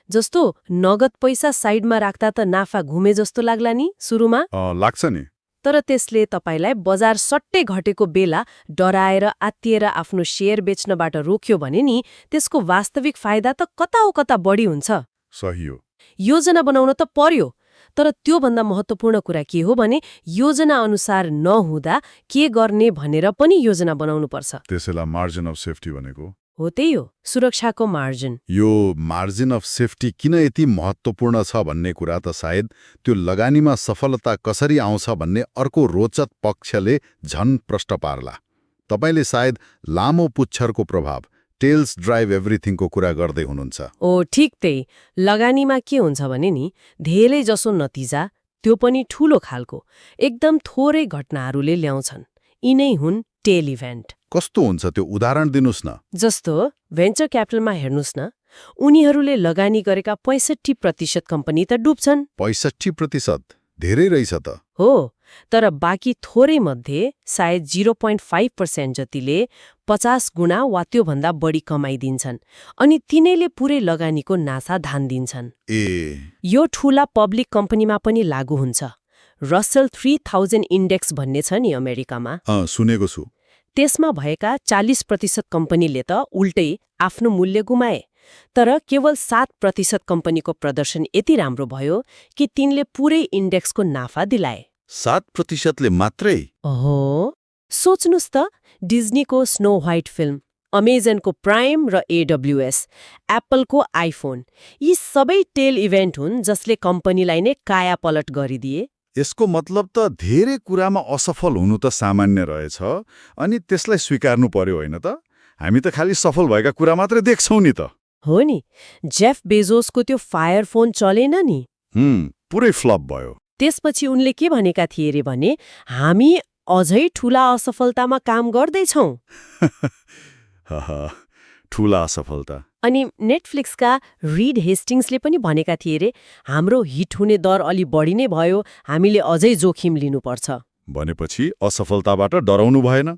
जस्तो नगद पैसा साइडमा राख्दा त नाफा घुमे जस्तो लाग्ला नि सुरुमा लाग्छ नि तर त्यसले तपाईलाई बजार सट्टै घटेको बेला डराएर आत्तिएर आफ्नो शेयर बेच्नबाट रोक्यो भने नि त्यसको वास्तविक फाइदा त कता हो कता बढी हुन्छ। सही हो। योजना बनाउन त पर्यो तर त्योभन्दा महत्त्वपूर्ण कुरा के हो भने योजना अनुसार नहुँदा के गर्ने भनेर पनि योजना बनाउनुपर्छ। त्यसैलाई मार्जिन अफ सेफ्टी भनेको हो त्यही हो सुरक्षाको मार्जिन। यो मार्जिन अफ सेफ्टी किन यति महत्त्वपूर्ण छ भन्ने कुरा त सायद त्यो लगानीमा सफलता कसरी आउँछ भन्ने अर्को रोचक पक्षले झन प्रष्ट पार्ला। तपाईले सायद लामो पुच्छरको प्रभाव टेल्स ड्राइभ एभ्रिथिङको कुरा गर्दै हुनुहुन्छ। ओ ठिक त्यही। लगानीमा के हुन्छ भने नि धेरै जसो नतिजा, त्यो पनि ठूलो खालको, एकदम थोरै घटनाहरूले ल्याउँछन्। यिनै हुन् टेल इभेन्ट। कस्तो हुन्छ त्यो उदाहरण दिनुस् न। जस्तो भेन्चर क्यापिटलमा हेर्नुस् न, उनीहरूले लगानी गरेका 65% कम्पनी त डुब्छन्। 65% धेरै रहेछ त। हो, तर बाँकी थोरै मध्ये सायद 0.5% जतिले 50 गुणा वा त्योभन्दा बढी कमाइदिन्छन्, अनि तिनैले पुरै लगानीको नासा धान्दिन्छन्। यो ठूला पब्लिक कम्पनीमा पनि लागू हुन्छ। रसेल 3000 इन्डेक्स भन्ने छ नि अमेरिकामा, सुनेको छु। त्यसमा भएका 40% कम्पनीले त उल्टै आफ्नो मूल्य गुमाए, तर केवल 7% कम्पनीको प्रदर्शन यति राम्रो भयो कि तिनले पुरै इन्डेक्सको नाफा दिलाए। 7%ले मात्रै? ओहो, सोच्नुस् त, डिज्नीको स्नो व्हाइट फिल्म, अमेजनको प्राइम र AWS, एप्पलको आइफोन, यी सबै टेल इभेन्ट हुन् जसले कम्पनीलाई नै कायापलट गरिदिए। यसको मतलब त धेरै कुरामा असफल हुनु त सामान्य रहेछ, अनि त्यसलाई स्वीकार्नु पर्यो होइन त? हामी त खालि सफल भएका कुरा मात्रै देख्छौँ नि त। हो नि, जेफ बेजोसको त्यो फायर फोन चलेन नि, पुरै फ्लप भयो। त्यसपछि उनले के भनेका थिए रे भने, हामी अझै ठूला असफलतामा काम गर्दैछौँ। ठूला असफलता। अनि नेटफ्लिक्सका रिड हेस्टिङ्सले पनि भनेका थिए रे, हाम्रो हिट हुने दर अलि बढी नै भयो, हामीले अझै जोखिम लिनुपर्छ। भनेपछि असफलताबाट डराउनु भएन?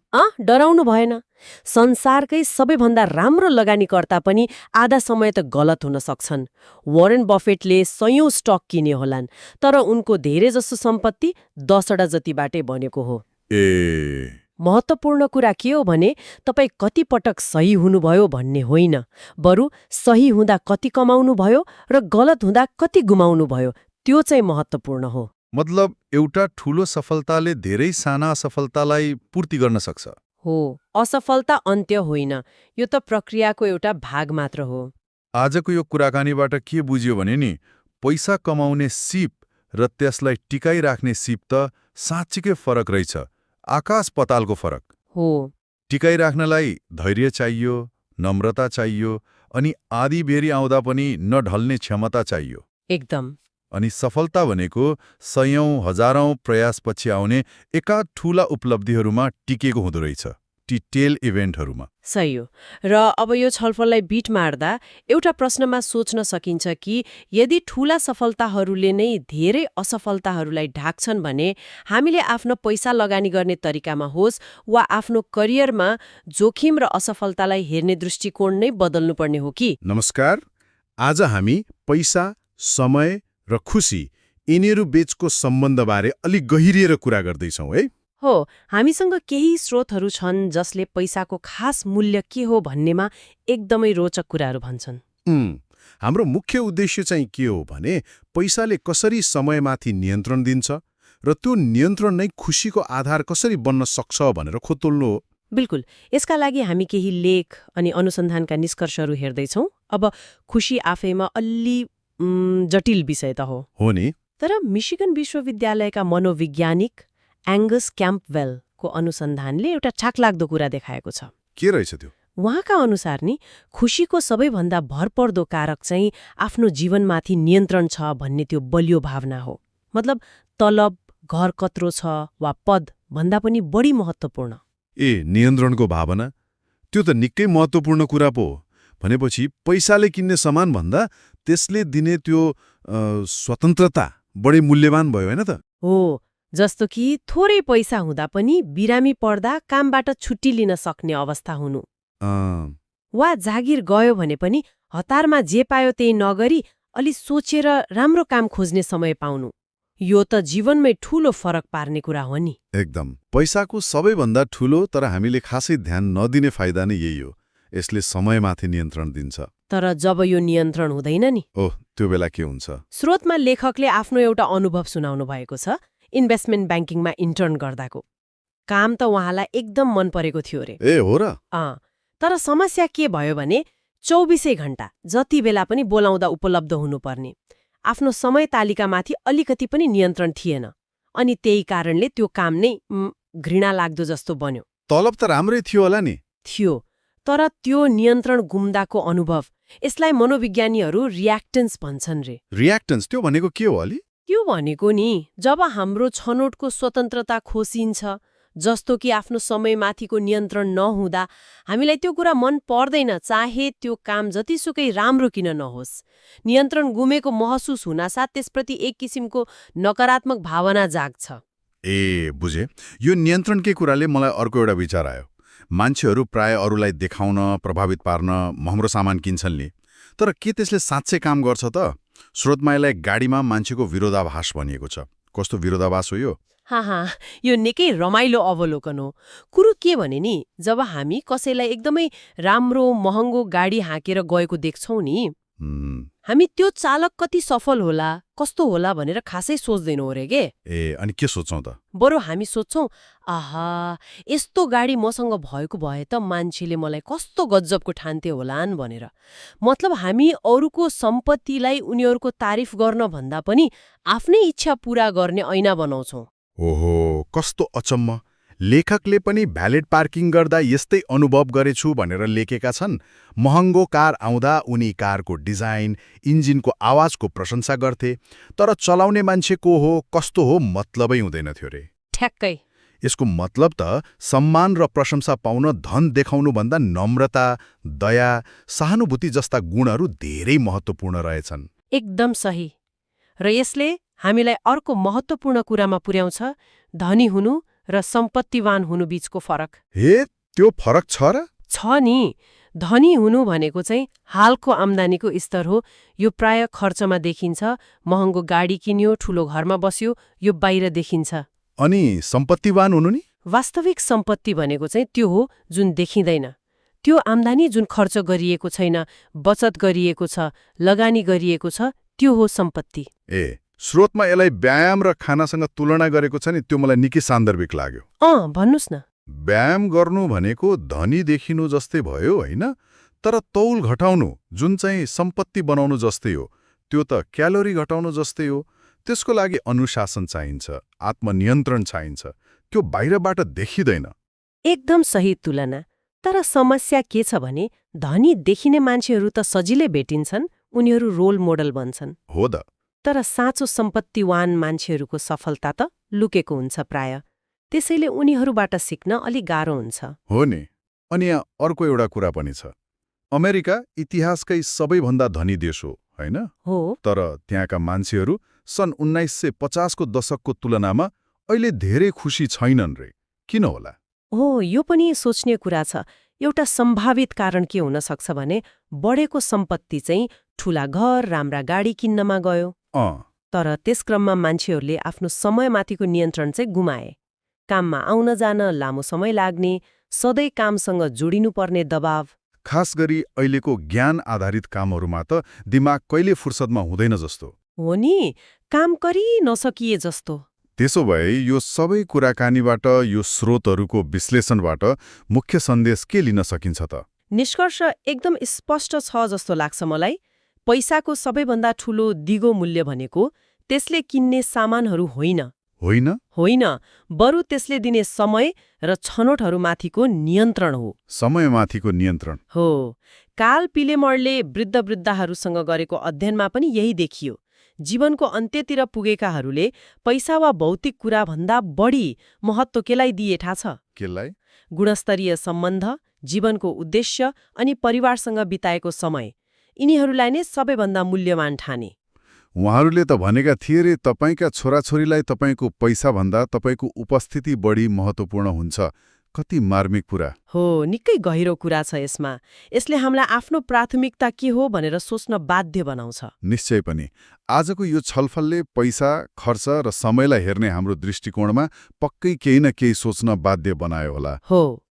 डराउनु भएन। संसारकै सबैभन्दा राम्रो लगानीकर्ता पनि आधा समय त गलत हुन सक्छन्। वारेन बफेटले 100औं स्टक किने होलान्, तर उनको धेरैजसो सम्पत्ति 10वटा जतिबाटै बनेको हो। महत्त्वपूर्ण कुरा के हो भने तपाईँ कति पटक सही हुनुभयो भन्ने होइन, बरु सही हुँदा कति कमाउनु भयो र गलत हुँदा कति गुमाउनु भयो, त्यो चाहिँ महत्त्वपूर्ण हो। मतलब एउटा ठूलो सफलताले धेरै साना असफलतालाई पूर्ति गर्न सक्छ। हो, असफलता अन्त्य होइन, यो त प्रक्रियाको एउटा भाग मात्र हो। आजको यो कुराकानीबाट के बुझ्यो भने नि, पैसा कमाउने सिप र त्यसलाई टिकाइराख्ने सिप त साँच्चीकै फरक रहेछ, आकाश पतालको फरक। हो, टिकाइराख्नलाई धैर्य चाहियो, नम्रता चाहियो, अनि आधी बेरी आउँदा पनि नढल्ने क्षमता चाहियो। एकदम। अनि सफलता भनेको 100औं हजारौं प्रयासपछि आउने एका ठूला उपलब्धिहरूमा टिकेको हुँदो रहेछ, ती टेल इभेन्टहरूमा। सही हो। र अब यो छलफललाई बिट मार्दा एउटा प्रश्नमा सोच्न सकिन्छ कि यदि ठूला सफलताहरूले नै धेरै असफलताहरूलाई ढाक्छन् भने हामीले आफ्नो पैसा लगानी गर्ने तरिकामा होस् वा आफ्नो करियरमा जोखिम र असफलतालाई हेर्ने दृष्टिकोण नै बदल्नुपर्ने हो कि? नमस्कार, आज हामी पैसा, समय र खुसी यिनीहरू बीचको सम्बन्धबारे अलिक गहिरिएर कुरा गर्दैछौँ है। हो, हामीसँग केही स्रोतहरू छन् जसले पैसाको खास मूल्य के हो भन्नेमा एकदमै रोचक कुराहरू भन्छन्। हाम्रो मुख्य उद्देश्य चाहिँ के हो भने पैसाले कसरी समयमाथि नियन्त्रण दिन्छ र त्यो नियन्त्रण नै खुसीको आधार कसरी बन्न सक्छ भनेर खोतल्नु हो। बिल्कुल, यसका लागि हामी केही लेख अनि अनुसन्धानका निष्कर्षहरू हेर्दैछौँ। अब खुसी आफैमा अलि जटिल विषय त हो नि, तर मिशिगन विश्वविद्यालयका मनोवैज्ञानिक एङ्गस क्याम्पवेलको अनुसन्धानले एउटा छाकलाग्दो कुरा देखाएको छ। के रहेछ त्यो? उहाँका अनुसार नि खुसीको सबैभन्दा भरपर्दो कारक चाहिँ आफ्नो जीवनमाथि नियन्त्रण छ भन्ने त्यो बलियो भावना हो। मतलब तलब, घर कत्रो छ वा पद भन्दा पनि बढी महत्त्वपूर्ण। नियन्त्रणको भावना, त्यो त निकै महत्त्वपूर्ण कुरा पो हो। भनेपछि पैसाले किन्ने सामान भन्दा त्यसले दिने त्यो स्वतन्त्रता बढी मूल्यवान भयो होइन त? हो, जस्तो कि थोरै पैसा हुँदा पनि बिरामी पर्दा कामबाट छुट्टी लिन सक्ने अवस्था हुनु, वा जागिर गयो भने पनि हतारमा जे पायो त्यही नगरी अलि सोचेर राम्रो काम खोज्ने समय पाउनु, यो त जीवनमै ठूलो फरक पार्ने कुरा हो नि। एकदम। पैसाको सबैभन्दा ठूलो तर हामीले खासै ध्यान नदिने फाइदा नै यही हो, यसले समयमाथि नियन्त्रण दिन्छ। तर जब यो नियन्त्रण हुँदैन नि, त्यो बेला के हुन्छ? स्रोतमा लेखकले आफ्नो एउटा अनुभव सुनाउनु भएको छ। इन्भेस्टमेन्ट ब्याङ्किङमा इन्टर्न गर्दाको काम त उहाँलाई एकदम मन परेको थियो रे। हो र? तर समस्या के भयो भने 24 घण्टा जति बेला पनि बोलाउँदा उपलब्ध हुनुपर्ने, आफ्नो समय तालिकामाथि अलिकति पनि नियन्त्रण थिएन, अनि त्यही कारणले त्यो काम नै घृणा लाग्दो जस्तो बन्यो। तलब त राम्रै थियो होला नि? थियो, तर त्यो नियन्त्रण गुम्दाको अनुभव, यसलाई मनोविज्ञानीहरू रियाक्टेन्स भन्छन् रे। रियाक्टेन्स त्यो भनेको के हो अलि? त्यो भनेको नि, जब हाम्रो छनौटको स्वतन्त्रता खोसिन्छ, जस्तो कि आफ्नो समयमाथिको नियन्त्रण नहुँदा हामीलाई त्यो कुरा मन पर्दैन, चाहे त्यो काम जतिसुकै राम्रो किन नहोस्। नियन्त्रण गुमेको महसुस हुनासाथ त्यसप्रति एक किसिमको नकारात्मक भावना जाग्छ। ए बुझे। यो नियन्त्रणकै कुराले मलाई अर्को एउटा विचार आयो। मान्छेहरू प्राय अरूलाई देखाउन, प्रभावित पार्न महँगो सामान किन्छन् नि, तर के त्यसले साँच्चै काम गर्छ त? स्रोतमायालाई गाडीमा मान्छेको विरोधाभास भनिएको छ। कस्तो विरोधाभास हो यो? यो निकै रमाइलो अवलोकन हो। कुरो के भने नि, जब हामी कसैलाई एकदमै राम्रो महँगो गाडी हाँकेर गएको देख्छौँ नि, हामी त्यो चालक कति सफल होला, कस्तो होला भनेर खासै सोच्दैनौँ रे के। ए अनि के सोच्छौँ त? बरु हामी सोच्छौँ, आहा यस्तो गाडी मसँग भएको भए त मान्छेले मलाई कस्तो गजबको ठान्थे होलान् भनेर। मतलब हामी अरूको सम्पत्तिलाई उनीहरूको तारिफ गर्न भन्दा पनि आफ्नै इच्छा पूरा गर्ने ऐना बनाउँछौँ। ओहो, कस्तो अचम्म! लेखकले पनि भ्यालेट पार्किङ गर्दा यस्तै अनुभव गरेछु भनेर लेखेका छन्। महँगो कार आउँदा उनी कारको डिजाइन, इन्जिनको आवाजको प्रशंसा गर्थे, तर चलाउने मान्छे को हो, कस्तो हो मतलबै हुँदैन थियो रे। ठ्याक्कै। यसको मतलब त सम्मान र प्रशंसा पाउन धन देखाउनुभन्दा नम्रता, दया, सहानुभूति जस्ता गुणहरू धेरै महत्त्वपूर्ण रहेछन्। एकदम सही। र यसले हामीलाई अर्को महत्त्वपूर्ण कुरामा पुर्याउँछ, धनी हुनु र सम्पत्तिवान हुनु बीचको फरक। हे, त्यो फरक छ र? छ नि। धनी हुनु भनेको चाहिँ हालको आम्दानीको स्तर हो। यो प्राय खर्चमा देखिन्छ। महँगो गाडी किन्यो, ठूलो घरमा बस्यो, यो बाहिर देखिन्छ। अनि सम्पत्तिवान हुनु नि? वास्तविक सम्पत्ति भनेको चाहिँ त्यो हो जुन देखिँदैन। त्यो आम्दानी जुन खर्च गरिएको छैन, बचत गरिएको छ, लगानी गरिएको छ, त्यो हो सम्पत्ति। ए, स्रोतमा यसलाई व्यायाम र खानासँग तुलना गरेको छ नि, त्यो मलाई निकै सान्दर्भिक लाग्यो। भन्नुस् न। व्यायाम गर्नु भनेको धनी देखिनु जस्तै भयो होइन? तर तौल घटाउनु, जुन चाहिँ सम्पत्ति बनाउनु जस्तै हो, त्यो त क्यालोरी घटाउनु जस्तै हो। त्यसको लागि अनुशासन चाहिन्छ, आत्मनियन्त्रण चाहिन्छ। त्यो बाहिरबाट देखिँदैन। एकदम सही तुलना। तर समस्या के छ भने, धनी देखिने मान्छेहरू त सजिलै भेटिन्छन्, उनीहरू रोल मोडल बन्छन्। हो त। तर साँचो सम्पत्तिवान मान्छेहरूको सफलता त लुकेको हुन्छ प्राय। त्यसैले उनीहरूबाट सिक्न अलि गाह्रो हुन्छ। हो नि। अनि यहाँ अर्को एउटा कुरा पनि छ। अमेरिका इतिहासकै सबैभन्दा धनी देश हो, होइन? हो। तर त्यहाँका मान्छेहरू सन् 1950 को दशकको तुलनामा अहिले धेरै खुसी छैनन् रे। किन होला? हो, यो पनि सोच्ने कुरा छ। एउटा सम्भावित कारण के हुन सक्छ भने, बढेको सम्पत्ति चाहिँ ठूला घर, राम्रा गाडी किन्नमा गयो। तर त्यस क्रममा मान्छेहरूले आफ्नो समयमाथिको नियन्त्रण चाहिँ गुमाए। काममा आउन जान लामो समय लाग्ने, सधैँ कामसँग जोडिनुपर्ने दबाव। खास गरी अहिलेको ज्ञान आधारित कामहरूमा त दिमाग कहिले फुर्सदमा हुँदैन जस्तो हो नि, काम गरी नसकिए जस्तो। त्यसो भए यो सबै कुराकानीबाट, यो स्रोतहरूको विश्लेषणबाट मुख्य सन्देश के लिन सकिन्छ त? निष्कर्ष एकदम स्पष्ट छ जस्तो लाग्छ मलाई। पैसाको सबैभन्दा ठूलो दिगो मूल्य भनेको त्यसले किन्ने सामानहरू होइन, बरु त्यसले दिने समय र छनौटहरूमाथिको नियन्त्रण हो। समयमाथिको नियन्त्रण हो। कार्ल पिलेमरले वृद्धहरूसँग गरेको अध्ययनमा पनि यही देखियो। जीवनको अन्त्यतिर पुगेकाहरूले पैसा वा भौतिक कुरा भन्दा बढी महत्त्व केलाई दिए थाहा छ? केलाई? गुणस्तरीय सम्बन्ध, जीवनको उद्देश्य अनि परिवारसँग बिताएको समय, यिनीहरूलाई नै सबैभन्दा मूल्यवान ठाने। उहाँहरूले त भनेका थिए रे, तपाईका छोराछोरीलाई तपाईको पैसाभन्दा तपाईको उपस्थिति बढी महत्त्वपूर्ण हुन्छ। कति मार्मिक कुरा हो। निकै गहिरो कुरा छ यसमा। यसले हामीलाई आफ्नो प्राथमिकता के हो भनेर सोच्न बाध्य बनाउँछ। निश्चय पनि। आजको यो छलफलले पैसा, खर्च र समयलाई हेर्ने हाम्रो दृष्टिकोणमा पक्कै केही न केही सोच्न बाध्य बनायो होला। हो।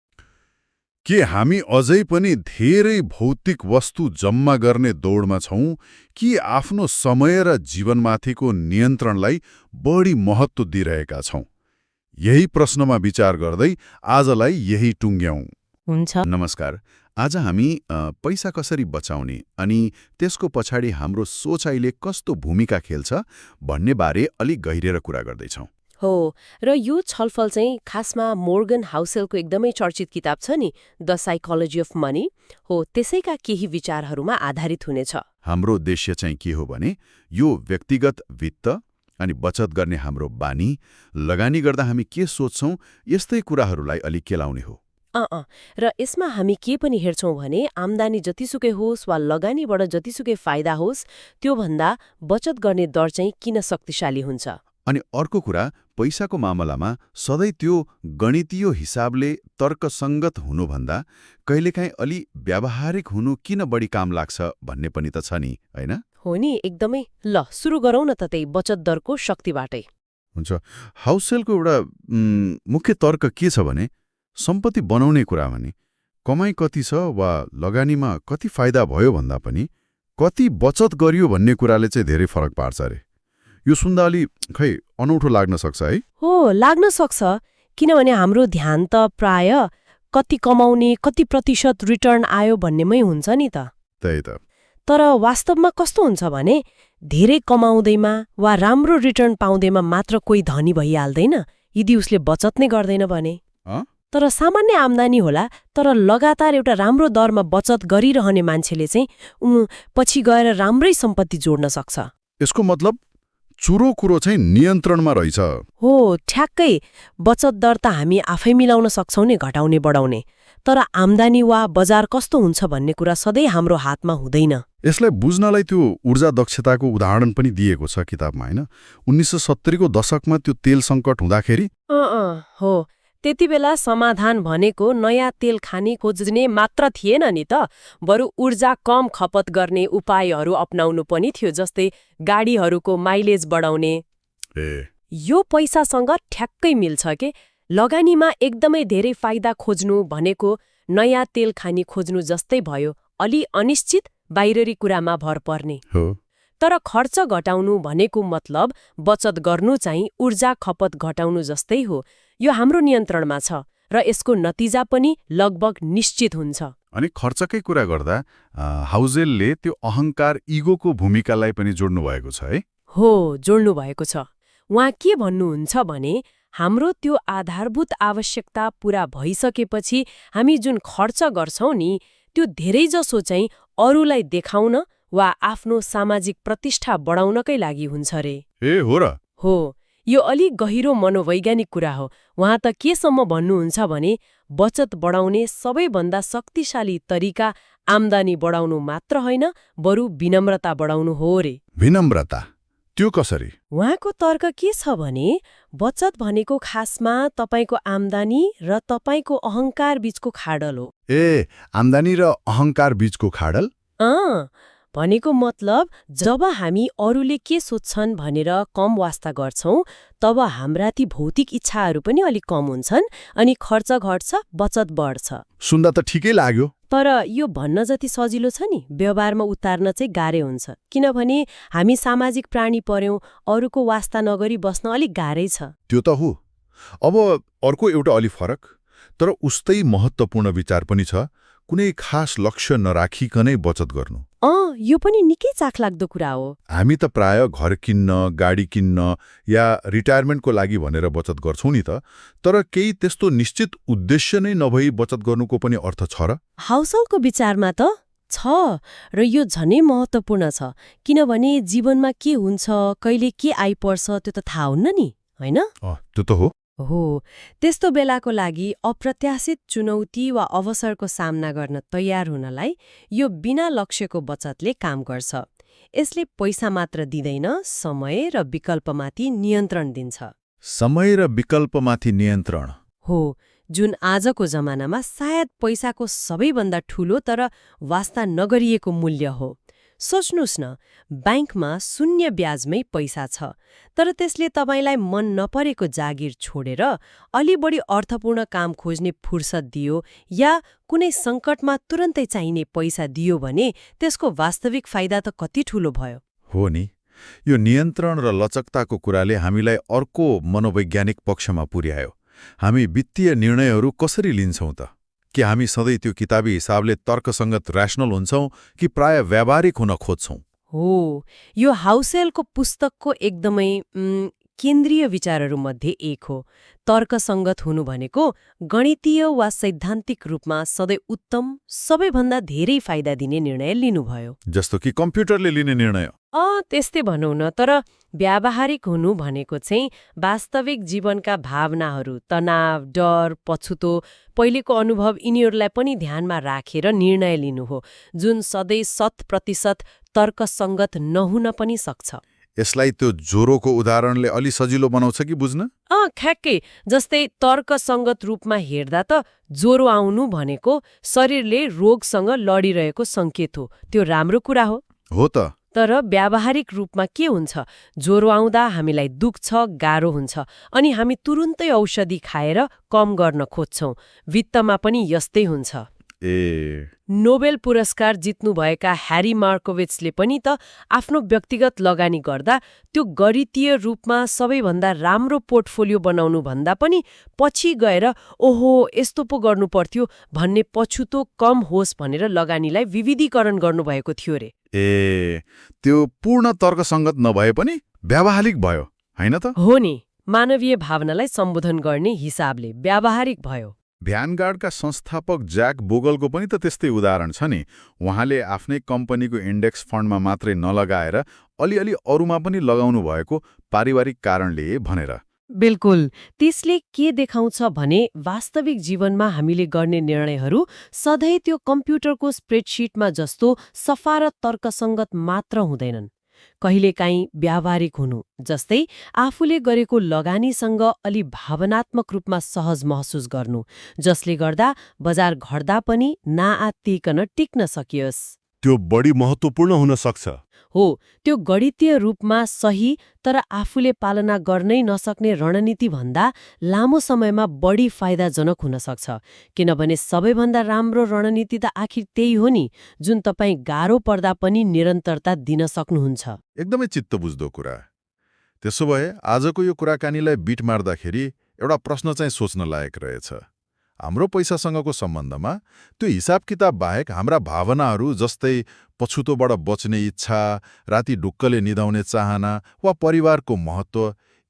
के हामी अझै पनि धेरै भौतिक वस्तु जम्मा गर्ने दौडमा छौं, कि आफ्नो समय र जीवनमाथिको नियन्त्रणलाई बढी महत्त्व दिइरहेका छौं? यही प्रश्नमा विचार गर्दै आजलाई यही टुङ्ग्यौं। हुन्छ। नमस्कार। आज हामी पैसा कसरी बचाउने अनि त्यसको पछाडि हाम्रो सोचाइले कस्तो भूमिका खेल्छ भन्ने बारे अलि गहिरेर कुरा गर्दैछौं। हो र यो छलफल चाहिँ खासमा मोर्गन हाउसेलको एकदमै चर्चित किताब छ नि द साइकोलोजी अफ मनी हो त्यसैका केही विचारहरूमा आधारित हुनेछ। हाम्रो उद्देश्य चाहिँ के हो भने यो व्यक्तिगत वित्त अनि बचत गर्ने हाम्रो बानी, लगानी गर्दा हामी के सोच्छौं यस्तै कुराहरूलाई अलि केलाउने हो। र यसमा हामी के पनि हेर्छौं भने आम्दानी जतिसुकै होस् वा लगानीबाट जतिसुकै फाइदा होस् त्योभन्दा बचत गर्ने दर चाहिँ किन शक्तिशाली हुन्छ। अनि अर्को कुरा, पैसाको मामलामा सधैँ त्यो गणितीय हिसाबले तर्कसङ्गत हुनुभन्दा कहिलेकाहीँ अलि व्यावहारिक हुनु किन बढी काम लाग्छ भन्ने पनि त छ नि, होइन? हो नि, एकदमै। ल सुरु गरौँ न त त्यही बचत दरको शक्तिबाटै। हुन्छ। हाउसेलको एउटा मुख्य तर्क के छ भने सम्पत्ति बनाउने कुरा भने कमाई कति छ वा लगानीमा कति फाइदा भयो भन्दा पनि कति बचत गरियो भन्ने कुराले चाहिँ धेरै फरक पार्छ अरे। यो सुन्दा अलि खै अनौठो लाग्न सक्छ है? हो, लाग्न सक्छ, किनभने हाम्रो ध्यान त प्राय कति कमाउने, कति प्रतिशत रिटर्न आयो भन्नेमै हुन्छ नि त। त्यही त। तर वास्तवमा कस्तो हुन्छ भने धेरै कमाउँदैमा वा राम्रो रिटर्न पाउँदैमा मात्र कोही धनी भइहाल्दैन यदि उसले बचत नै गर्दैन भने। तर सामान्य आम्दानी होला तर लगातार एउटा राम्रो दरमा बचत गरिरहने मान्छेले चाहिँ पछि गएर राम्रै सम्पत्ति जोड्न सक्छ। यसको मतलब चुरो कुरो चाहिँ नियन्त्रणमा रहेछ। हो, ठ्याक्कै। बचत दर त हामी आफै मिलाउन सक्छौं नि घटाउने बढाउने, तर आम्दानी वा बजार कस्तो हुन्छ भन्ने कुरा सधैँ हाम्रो हातमा हुँदैन। यसलाई बुझ्नलाई त्यो ऊर्जा दक्षताको उदाहरण पनि दिएको छ किताबमा, होइन? 1970 को दशकमा त्यो तेल सङ्कट हुँदाखेरि हो, त्यति बेला समाधान भनेको नयाँ तेल खानी खोज्ने मात्र थिएन नि त, बरु ऊर्जा कम खपत गर्ने उपायहरू अपनाउनु पनि थियो, जस्तै गाडीहरूको माइलेज बढाउने। यो पैसासँग ठ्याक्कै मिल्छ के। लगानीमा एकदमै धेरै फाइदा खोज्नु भनेको नयाँ तेल खानी खोज्नु जस्तै भयो, अलि अनिश्चित बाहिरी कुरामा भर पर्ने हो। तर खर्च घटाउनु भनेको मतलब बचत गर्नु चाहिँ ऊर्जा खपत घटाउनु जस्तै हो। यो हाम्रो नियन्त्रणमा छ र यसको नतिजा पनि लगभग निश्चित हुन्छ। अनि खर्चकै कुरा गर्दा हाउसेलले त्यो अहङ्कार इगोको भूमिकालाई पनि जोड्नु भएको छ है? हो, जोड्नु भएको छ। उहाँ के भन्नुहुन्छ भने हाम्रो त्यो आधारभूत आवश्यकता पूरा भइसकेपछि हामी जुन खर्च गर्छौं नि त्यो धेरैजसो चाहिँ अरूलाई देखाउन वा आफ्नो सामाजिक प्रतिष्ठा बढाउनकै लागि हुन्छ रे। हो र? हो, यो अलि गहिरो मनोवैज्ञानिक कुरा हो। उहाँ त केसम्म भन्नुहुन्छ भने बचत बढाउने सबैभन्दा शक्तिशाली तरिका आम्दानी बढाउनु मात्र होइन, बरु विनम्रता बढाउनु हो रे। विनम्रता? त्यो कसरी? उहाँको तर्क के छ भने बचत भनेको खासमा तपाईको आम्दानी र तपाईको अहङ्कार बीचको खाडल हो। आम्दानी र अहङ्कार बीचको खाडल? भनेको मतलब जब हामी अरूले के सोच्छन् भनेर कम वास्ता गर्छौं तब हाम्रा ती भौतिक इच्छाहरू पनि अलिक कम हुन्छन् अनि खर्च घट्छ, बचत बढ्छ। सुन्दा त ठिकै लाग्यो। तर यो भन्न जति सजिलो छ नि व्यवहारमा उतार्न चाहिँ गाह्रै हुन्छ, किनभने हामी सामाजिक प्राणी पर्यौं, अरूको वास्ता नगरी बस्न अलिक गाह्रै छ। त्यो त हो। अब अर्को एउटा अलि फरक तर उस्तै महत्त्वपूर्ण विचार पनि छ, कुनै खास लक्ष्य नराखिकनै बचत गर्नु। यो पनि निकै चाखलाग्दो कुरा हो। हामी त प्राय घर किन्न, गाडी किन्न या रिटायरमेन्टको लागि भनेर बचत गर्छौं नि त, तर केही त्यस्तो निश्चित उद्देश्य नै नभई बचत गर्नुको पनि अर्थ छ र? हाउसेलको विचारमा त छ, र यो झनै महत्त्वपूर्ण छ, किनभने जीवनमा के हुन्छ, कहिले के आइपर्छ त्यो त थाहा हुन्न नि, होइन? त्यो त हो। हो, त्यस्तो बेलाको लागि अप्रत्याशित चुनौती वा अवसरको सामना गर्न तयार हुनलाई यो बिना लक्ष्यको बचतले काम गर्छ। यसले पैसा मात्र दिँदैन, समय र विकल्पमाथि नियन्त्रण दिन्छ। समय र विकल्पमाथि नियन्त्रण? हो, जुन आजको जमानामा सायद पैसाको सबैभन्दा ठूलो तर वास्ता नगरिएको मूल्य हो। सोच्नुस् न, ब्याङ्कमा 0 ब्याजमै पैसा छ, तर त्यसले तपाईलाई मन नपरेको जागिर छोडेर अलि बढी अर्थपूर्ण काम खोज्ने फुर्सद दियो या कुनै सङ्कटमा तुरन्तै चाहिने पैसा दियो भने त्यसको वास्तविक फाइदा त कति ठूलो भयो। हो नि, यो नियन्त्रण र लचकताको कुराले हामीलाई अर्को मनोवैज्ञानिक पक्षमा पुर्यायो। हामी वित्तीय निर्णयहरू कसरी लिन्छौं त? कि हामी सधैँ त्यो किताबी हिसाबले तर्कसङ्गत ऱ्यासनल हुन्छौं कि प्राय व्यावहारिक हुन खोज्छौं? हो, यो हाउसेलको पुस्तकको एकदमै केन्द्रीय विचारहरूमध्ये एक हो। तर्कसङ्गत हुनु भनेको गणितीय वा सैद्धान्तिक रूपमा सधैँ उत्तम, सबैभन्दा धेरै फाइदा दिने निर्णय लिनुभयो। जस्तो कि कम्प्युटरले लिने निर्णय। त्यस्तै भनौँ न। तर व्यावहारिक हुनु भनेको चाहिँ वास्तविक जीवनका भावनाहरू, तनाव, डर, पछुतो, पहिलेको अनुभव यिनीहरूलाई पनि ध्यानमा राखेर निर्णय लिनु हो, जुन सधैँ 100% तर्कसङ्गत नहुन पनि सक्छ। यसलाई त्यो ज्वरोको उदाहरणले अलि सजिलो बनाउँछ कि बुझ्न? ठ्याक्कै। जस्तै तर्कसङ्गत रूपमा हेर्दा त ज्वरो आउनु भनेको शरीरले रोगसँग लडिरहेको सङ्केत हो। त्यो राम्रो कुरा हो। हो त। तर व्यावहारिक रूपमा के हुन्छ? ज्वरो आउँदा हामीलाई दुख्छ, गाह्रो हुन्छ, अनि हामी तुरुन्तै औषधि खाएर कम गर्न खोज्छौँ। वित्तमा पनि यस्तै हुन्छ। नोबेल पुरस्कार जित्नुभएका ह्यारी मार्कोविट्सले पनि त आफ्नो व्यक्तिगत लगानी गर्दा त्यो गणितीय रूपमा सबैभन्दा राम्रो पोर्टफोलियो बनाउनु भन्दा पनि पछि गएर ओहो यस्तो पो गर्नु पर्थ्यो भन्ने पछुतो कम होस् भनेर लगानीलाई विविधीकरण गर्नुभएको थियो रे। त्यो पूर्ण तर्कसङ्गत नभए पनि व्यावहारिक भयो, हैन त? हो नि, मानवीय भावनालाई सम्बोधन गर्ने हिसाबले व्यावहारिक भयो। भ्यानगार्डका संस्थापक ज्याक बोगलको पनि त त्यस्तै उदाहरण छ नि। उहाँले आफ्नै कम्पनीको इन्डेक्स फन्डमा मात्रै नलगाएर अलिअलि अरूमा पनि लगाउनु भएको पारिवारिक कारणले भनेर। बिल्कुल। त्यसले के देखाउँछ भने वास्तविक जीवनमा हामीले गर्ने निर्णयहरू सधैँ त्यो कम्प्युटरको स्प्रेडसिटमा जस्तो सफा र तर्कसङ्गत मात्र हुँदैनन्। कहिलेकाहीँ व्यावहारिक हुनु, जस्तै आफूले गरेको लगानीसँग अलि भावनात्मक रूपमा सहज महसुस गर्नु, जसले गर्दा बजार घट्दा पनि नआत्तिकन टिक्न सकियोस्। त्यो बढी महत्त्वपूर्ण हुन सक्छ। हो, त्यो गणितीय रूपमा सही तर आफूले पालना गर्नै नसक्ने रणनीति भन्दा लामो समयमा बढी फाइदाजनक हुन सक्छ। किनभने सबैभन्दा राम्रो रणनीति त आखिर त्यही हो नि, जुन तपाईँ गाह्रो पर्दा पनि निरन्तरता दिन सक्नुहुन्छ। एकदमै चित्त बुझ्दो कुरा। त्यसो भए आजको यो कुराकानीलाई बिट मार्दाखेरि एउटा प्रश्न चाहिँ सोच्न लायक रहेछ। हाम्रो पैसासँगको सम्बन्धमा त्यो हिसाब किताब बाहेक हाम्रा भावनाहरू जस्तै पछुतोबाट बच्ने इच्छा, राति ढुक्कले निदाउने चाहना वा परिवारको महत्त्व,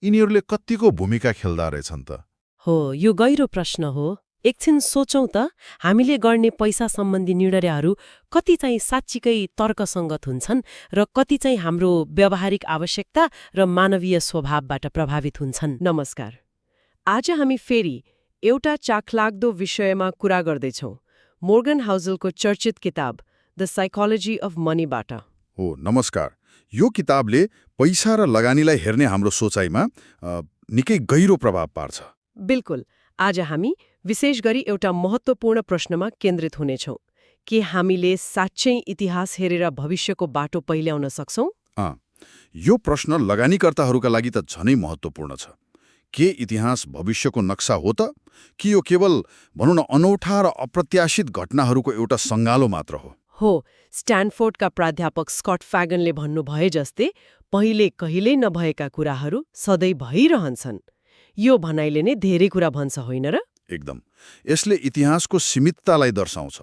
यिनीहरूले कतिको भूमिका खेल्दा रहेछन् त? हो, यो गहिरो प्रश्न हो। एकछिन सोचौँ त, हामीले गर्ने पैसा सम्बन्धी निर्णयहरू कति चाहिँ साँच्चीकै तर्कसङ्गत हुन्छन् र कति चाहिँ हाम्रो व्यावहारिक आवश्यकता र मानवीय स्वभावबाट प्रभावित हुन्छन्। नमस्कार। आज हामी फेरि एउटा चाखलाग्दो विषयमा कुरा गर्दैछौँ, मोर्गन हाउजलको चर्चित किताब द साइकोलोजी अफ मनीबाट। हो, नमस्कार। यो किताबले पैसा र लगानीलाई हेर्ने हाम्रो सोचाइमा निकै गहिरो प्रभाव पार्छ। बिल्कुल। आज हामी विशेष गरी एउटा महत्त्वपूर्ण प्रश्नमा केन्द्रित हुनेछौँ। के हामीले साँच्चै इतिहास हेरेर भविष्यको बाटो पहिल्याउन सक्छौँ? यो प्रश्न लगानीकर्ताहरूका लागि त झनै महत्त्वपूर्ण छ। के इतिहास भविष्यको नक्सा हो त, कि यो केवल भनौँ न अनौठा र अप्रत्याशित घटनाहरूको एउटा सङ्गालो मात्र हो? हो, स्ट्यानफोर्डका प्राध्यापक स्कट फ्यागनले भन्नुभए जस्तै पहिले कहिल्यै नभएका कुराहरू सधैँ भइरहन्छन्। यो भनाइले नै धेरै कुरा भन्छ, होइन र? एकदम। यसले इतिहासको सीमिततालाई दर्शाउँछ।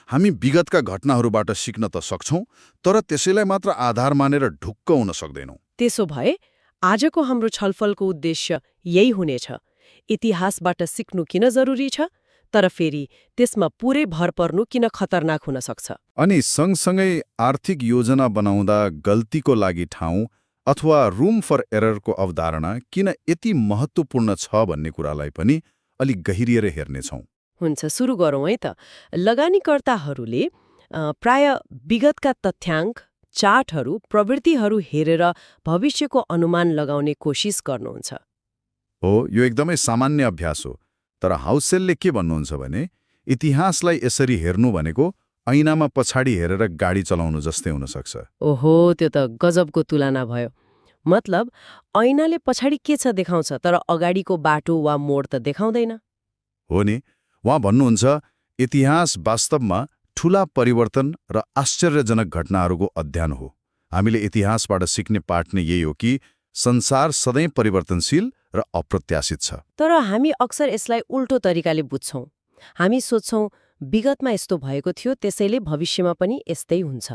हामी विगतका घटनाहरूबाट सिक्न त सक्छौँ, तर त्यसैलाई मात्र आधार मानेर ढुक्क हुन सक्दैनौँ। त्यसो भए आजको हाम्रो छलफलको उद्देश्य यही हुनेछ। इतिहासबाट सिक्नु किन जरुरी छ, तर फेरि त्यसमा पुरै भर पर्नु किन खतरनाक हुन सक्छ। अनि सँगसँगै आर्थिक योजना बनाउँदा गल्तीको लागि ठाउँ अथवा रुम फर एररको अवधारणा किन यति महत्त्वपूर्ण छ भन्ने कुरालाई पनि अलिक गहिरिएर हेर्नेछौँ। हुन्छ, सुरु गरौँ है त। लगानीकर्ताहरूले प्राय विगतका तथ्याङ्क, चार्टहरू, प्रवृत्तिहरू हेरेर भविष्यको अनुमान लगाउने कोसिस गर्नुहुन्छ। हो, यो एकदमै सामान्य अभ्यास हो। तर हाउसेलले के भन्नुहुन्छ भने इतिहासलाई यसरी हेर्नु भनेको ऐनामा पछाडि हेरेर गाडी चलाउनु जस्तै हुन सक्छ। ओहो, त्यो त गजबको तुलना भयो। मतलब ऐनाले पछाडि के छ देखाउँछ, तर अगाडिको बाटो वा मोड त देखाउँदैन। हो नि, उहाँ भन्नुहुन्छ इतिहास वास्तवमा ठूला परिवर्तन र आश्चर्यजनक घटनाहरूको अध्ययन हो। हामीले इतिहासबाट सिक्ने पाठ नै यही हो कि संसार सधैँ परिवर्तनशील र अप्रत्याशित छ। तर हामी अक्सर यसलाई उल्टो तरिकाले बुझ्छौँ। हामी सोच्छौँ विगतमा यस्तो भएको थियो, त्यसैले भविष्यमा पनि यस्तै हुन्छ।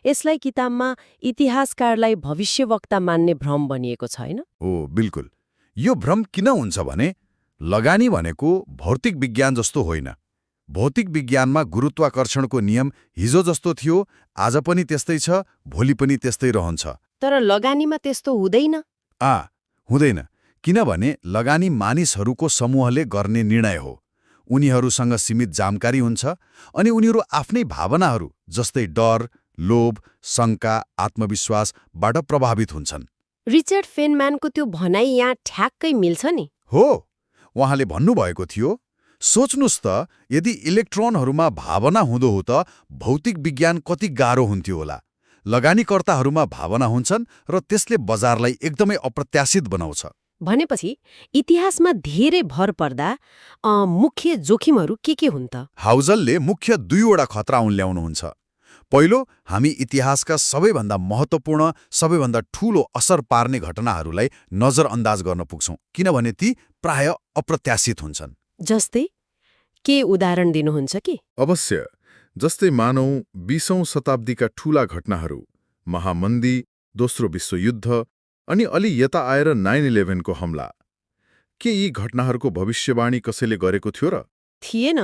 यसलाई किताबमा इतिहासकारलाई भविष्यवक्ता मान्ने भ्रम बनिएको छ हैन? ओ बिल्कुल। यो भ्रम किन हुन्छ भने लगानी भनेको भौतिक विज्ञान जस्तो होइन। भौतिक विज्ञानमा गुरुत्वाकर्षणको नियम हिजो जस्तो थियो, आज पनि त्यस्तै छ, भोलि पनि त्यस्तै रहन्छ। तर लगानीमा त्यस्तो हुँदैन। हुँदैन, किनभने लगानी मानिसहरूको समूहले गर्ने निर्णय हो। उनीहरूसँग सीमित जानकारी हुन्छ अनि उनीहरू आफ्नै भावनाहरू जस्तै डर, लोभ, शङ्का, आत्मविश्वासबाट प्रभावित हुन्छन्। रिचर्ड फेनम्यानको त्यो भनाइ यहाँ ठ्याक्कै मिल्छ नि। हो, उहाँले भन्नुभएको थियो, सोच्नुस् त यदि इलेक्ट्रोनहरूमा भावना हुँदो हो त भौतिक विज्ञान कति गाह्रो हुन्थ्यो होला। लगानीकर्ताहरूमा भावना हुन्छन् र त्यसले बजारलाई एकदमै अप्रत्याशित बनाउँछ। भनेपछि इतिहासमा धेरै भर पर्दा मुख्य जोखिमहरू के हुन् त? हाउजलले मुख्य दुईवटा खतरा उनल्याउनुहुन्छ। पहिलो, हामी इतिहासका सबैभन्दा महत्त्वपूर्ण, सबैभन्दा ठूलो असर पार्ने घटनाहरूलाई नजरअन्दाज गर्न पुग्छौं, किनभने ती प्राय अप्रत्याशित हुन्छन्। जस्तै के उदाहरण दिनुहुन्छ कि? अवश्य। जस्तै मानौं 20औं शताब्दीका ठूला घटनाहरू, महामन्दी, दोस्रो विश्वयुद्ध अनि अलि यता आएर 9/11 को हमला। के यी घटनाहरूको भविष्यवाणी कसैले गरेको थियो र? थिएन,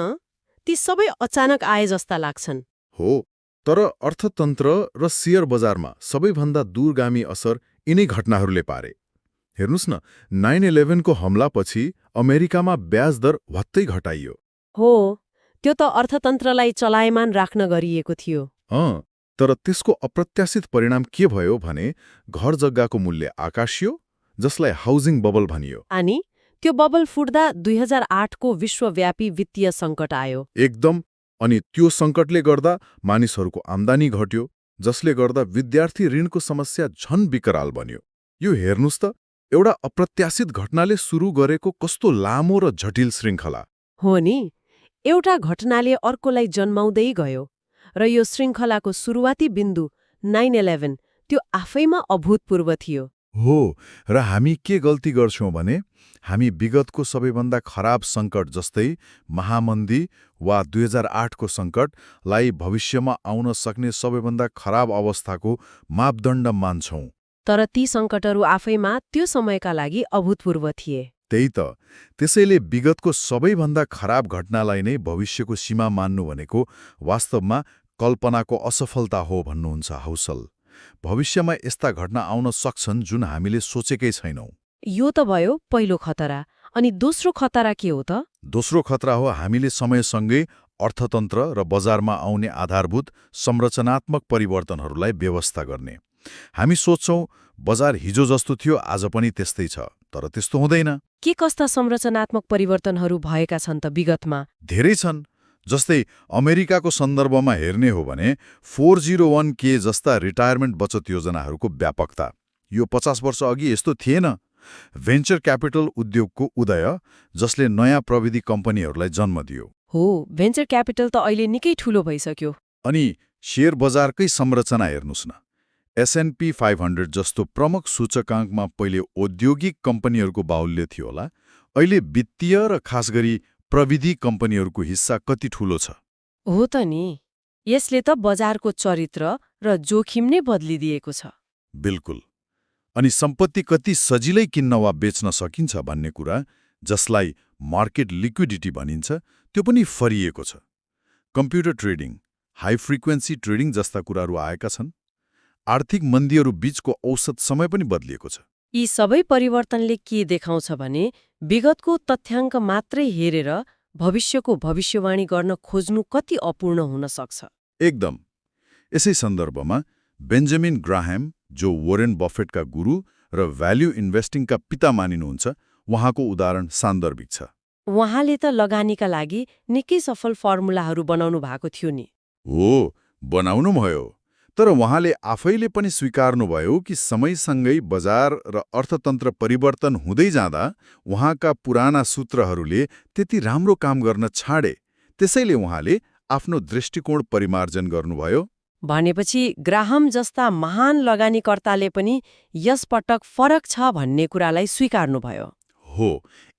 ती सबै अचानक आए जस्ता लाग्छन्। हो, तर अर्थतन्त्र र शेयर बजारमा सबैभन्दा दूरगामी असर यिनै घटनाहरूले पारे। हेर्नुस् न, 9/11 को हमलापछि अमेरिकामा ब्याज दर भत्तै घटाइयो। हो, त्यो त अर्थतन्त्रलाई चलायमान राख्न गरिएको थियो। तर त्यसको अप्रत्याशित परिणाम के भयो भने घर जग्गाको मूल्य आकाशियो, जसलाई हाउसिङ बबल भनियो। अनि त्यो बबल फुट्दा 2008 को विश्वव्यापी वित्तीय सङ्कट आयो। एकदम। अनि त्यो सङ्कटले गर्दा मानिसहरूको आम्दानी घट्यो, जसले गर्दा विद्यार्थी ऋणको समस्या झन विकराल बन्यो। यो हेर्नुस् त, एउटा अप्रत्याशित घटनाले सुरु गरेको कस्तो लामो र जटिल श्रृङ्खला हो नि। एउटा घटनाले अर्कोलाई जन्माउँदै गयो र यो श्रृङ्खलाको सुरुवाती बिन्दु 9/11 त्यो आफैमा अभूतपूर्व थियो। हो, र हामी के गल्ती गर्छौं भने हामी विगतको सबैभन्दा खराब सङ्कट जस्तै महामन्दी वा 2008 को सङ्कटलाई भविष्यमा आउन सक्ने सबैभन्दा खराब अवस्थाको मापदण्ड मान्छौं। तर ती सङ्कटहरू आफैमा त्यो समयका लागि अभूतपूर्व थिए। त्यही त, त्यसैले विगतको सबैभन्दा खराब घटनालाई नै भविष्यको सीमा मान्नु भनेको वास्तवमा कल्पनाको असफलता हो भन्नुहुन्छ हाउसल। भविष्यमा यस्ता घटना आउन सक्छन् जुन हामीले सोचेकै छैनौं। यो त भयो पहिलो खतरा। अनि दोस्रो खतरा के हो त? दोस्रो खतरा हो हामीले समयसँगै अर्थतन्त्र र बजारमा आउने आधारभूत संरचनात्मक परिवर्तनहरूलाई व्यवस्था गर्ने। हामी सोच्छौं बजार हिजो जस्तो थियो, आज पनि त्यस्तै छ, तर त्यस्तो हुँदैन। के कस्ता संरचनात्मक परिवर्तनहरू भएका छन् त विगतमा? धेरै छन्। जस्तै अमेरिकाको सन्दर्भमा हेर्ने हो भने 401k जस्ता रिटायरमेन्ट बचत योजनाहरूको व्यापकता। यो 50 वर्ष अघि यस्तो थिएन। भेन्चर क्यापिटल उद्योगको उदय, जसले नयाँ प्रविधि कम्पनीहरूलाई जन्म दियो। हो, भेन्चर क्यापिटल त अहिले निकै ठूलो भइसक्यो। अनि शेयर बजारकै संरचना हेर्नुस् न। S&P 500 जस्तो प्रमुख सूचकाङ्कमा पहिले औद्योगिक कम्पनीहरूको बाहुल्य थियो होला, अहिले वित्तीय र खास गरी प्रविधि कम्पनीहरूको हिस्सा कति ठूलो छ। हो त नि। यसले त बजारको चरित्र र जोखिम नै बदलिदिएको छ। बिल्कुल। अनि सम्पत्ति कति सजिलै किन्न वा बेच्न सकिन्छ भन्ने कुरा, जसलाई मार्केट लिक्विडिटी भनिन्छ, त्यो पनि फरिएको छ। Computer trading, high frequency trading जस्ता कुराहरू आएका छन्। आर्थिक मन्दीहरू बीचको औसत समय पनि बदलिएको छ। यी सबै परिवर्तनले के देखाउँछ भने विगतको तथ्याङ्क मात्रै हेरेर भविष्यको भविष्यवाणी गर्न खोज्नु कति अपूर्ण हुन सक्छ। एकदम। यसै सन्दर्भमा बेन्जामिन ग्राहम, जो वोरेन बफेटका गुरु र भ्याल्यु इन्भेस्टिङका पिता मानिनुहुन्छ, उहाँको उदाहरण सान्दर्भिक छ। उहाँले त लगानीका लागि निकै सफल फर्मुलाहरू बनाउनु भएको थियो नि। हो, बनाउनु भयो। तर उहाँले आफैले पनि स्वीकार्नुभयो कि समयसँगै बजार र अर्थतन्त्र परिवर्तन हुँदै जाँदा उहाँका पुराना सूत्रहरूले त्यति राम्रो काम गर्न छाडे। त्यसैले उहाँले आफ्नो दृष्टिकोण परिमार्जन गर्नुभयो। भनेपछि ग्राहम जस्ता महान लगानीकर्ताले पनि यसपटक फरक छ भन्ने कुरालाई स्वीकार्नुभयो। हो,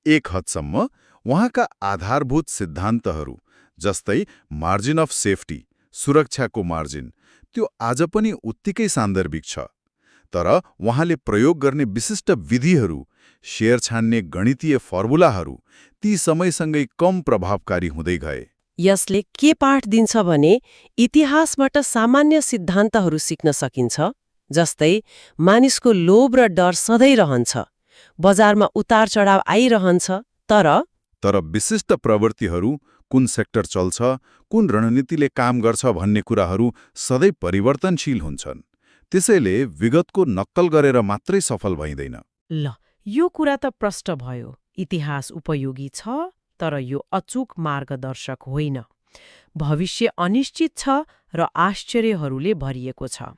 एक हदसम्म उहाँका आधारभूत सिद्धान्तहरू, जस्तै मार्जिन अफ सेफ्टी, सुरक्षाको मार्जिन, त्यो आज पनि उत्तिकै सान्दर्भिक छ। तर उहाँले प्रयोग गर्ने विशिष्ट विधिहरू, शेयर छान्ने गणितीय फर्मुलाहरू ती समयसँगै कम प्रभावकारी हुँदै गए। यसले के पाठ दिन्छ भने इतिहासबाट सामान्य सिद्धान्तहरू सिक्न सकिन्छ। जस्तै मानिसको लोभ र डर सधैँ रहन्छ, बजारमा उतार चढाव आइरहन्छ, तर विशिष्ट प्रवृत्तिहरू, कुन सेक्टर चल्छ, कुन रणनीतिले काम गर्छ भन्ने कुराहरू सधैँ परिवर्तनशील हुन्छन्। त्यसैले विगतको नक्कल गरेर मात्रै सफल भइँदैन। ल, यो कुरा त प्रष्ट भयो। इतिहास उपयोगी छ, तर यो अचूक मार्गदर्शक होइन। भविष्य अनिश्चित छ र आश्चर्यहरूले भरिएको छ।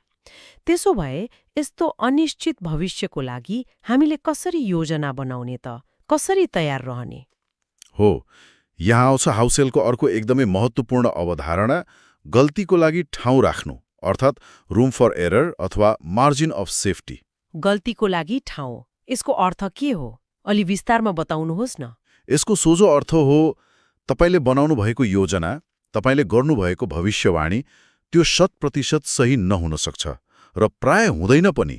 त्यसो भए यस्तो अनिश्चित भविष्यको लागि हामीले कसरी योजना बनाउने त? कसरी तयार रहने? हो, यहाँ आउँछ हाउसेलको अर्को एकदमै महत्त्वपूर्ण अवधारणा, गल्तीको लागि ठाउँ राख्नु, अर्थात् रुम फर एरर अथवा मार्जिन अफ सेफ्टी। गल्तीको लागि ठाउँ, यसको अर्थ के हो? अलि विस्तारमा बताउनुहोस् न। यसको सोझो अर्थ हो, तपाईले बनाउनु भएको योजना, तपाईले गर्नुभएको भविष्यवाणी त्यो 100% सही नहुन सक्छ र प्राय हुँदैन पनि।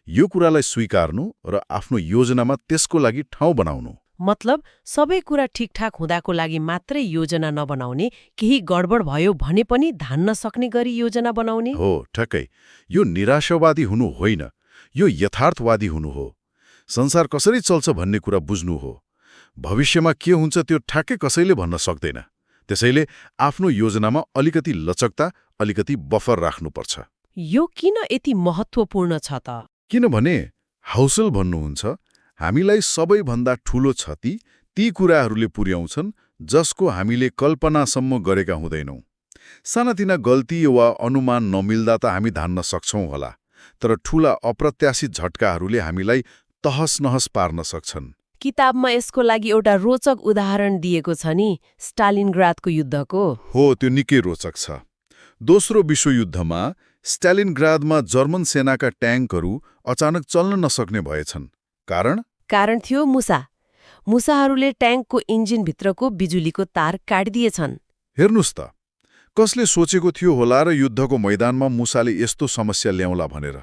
यो कुरालाई स्वीकार्नु र आफ्नो योजनामा त्यसको लागि ठाउँ बनाउनु। मतलब सबै कुरा ठिकठाक हुँदाको लागि मात्रै योजना नबनाउने, केही गडबड भयो भने पनि धान्न सक्ने गरी योजना बनाउने। हो, ठक्कै। यो निराशावादी हुनु होइन, यो यथार्थवादी हुनु हो। संसार कसरी चल्छ भन्ने कुरा बुझ्नु हो। भविष्यमा के हुन्छ त्यो ठ्याक्कै कसैले भन्न सक्दैन। त्यसैले आफ्नो योजनामा अलिकति लचकता, अलिकति बफर राख्नुपर्छ। यो किन यति महत्त्वपूर्ण छ त? किनभने हाउसेल भन्नुहुन्छ, हामीलाई सबैभन्दा ठूलो क्षति ती कुराहरूले पुर्याउँछन् जसको हामीले कल्पनासम्म गरेका हुँदैनौँ। सानातिना गल्ती वा अनुमान नमिल्दा त हामी धान्न सक्छौँ होला, तर ठूला अप्रत्याशित झट्काहरूले हामीलाई तहस नहस पार्न सक्छन्। किताबमा यसको लागि एउटा रोचक उदाहरण दिएको छ नि, स्टालिनग्रादको युद्धको। हो, त्यो निकै रोचक छ। दोस्रो विश्वयुद्धमा स्टालिनग्रादमा जर्मन सेनाका ट्याङ्कहरू अचानक चल्न नसक्ने भएछन्। कारण थियो मुसा। मुसाहरूले ट्याङ्कको इन्जिनभित्रको बिजुलीको तार काटिदिएछन्। हेर्नुस् त, कसले सोचेको थियो होला र युद्धको मैदानमा मुसाले यस्तो समस्या ल्याउला भनेर।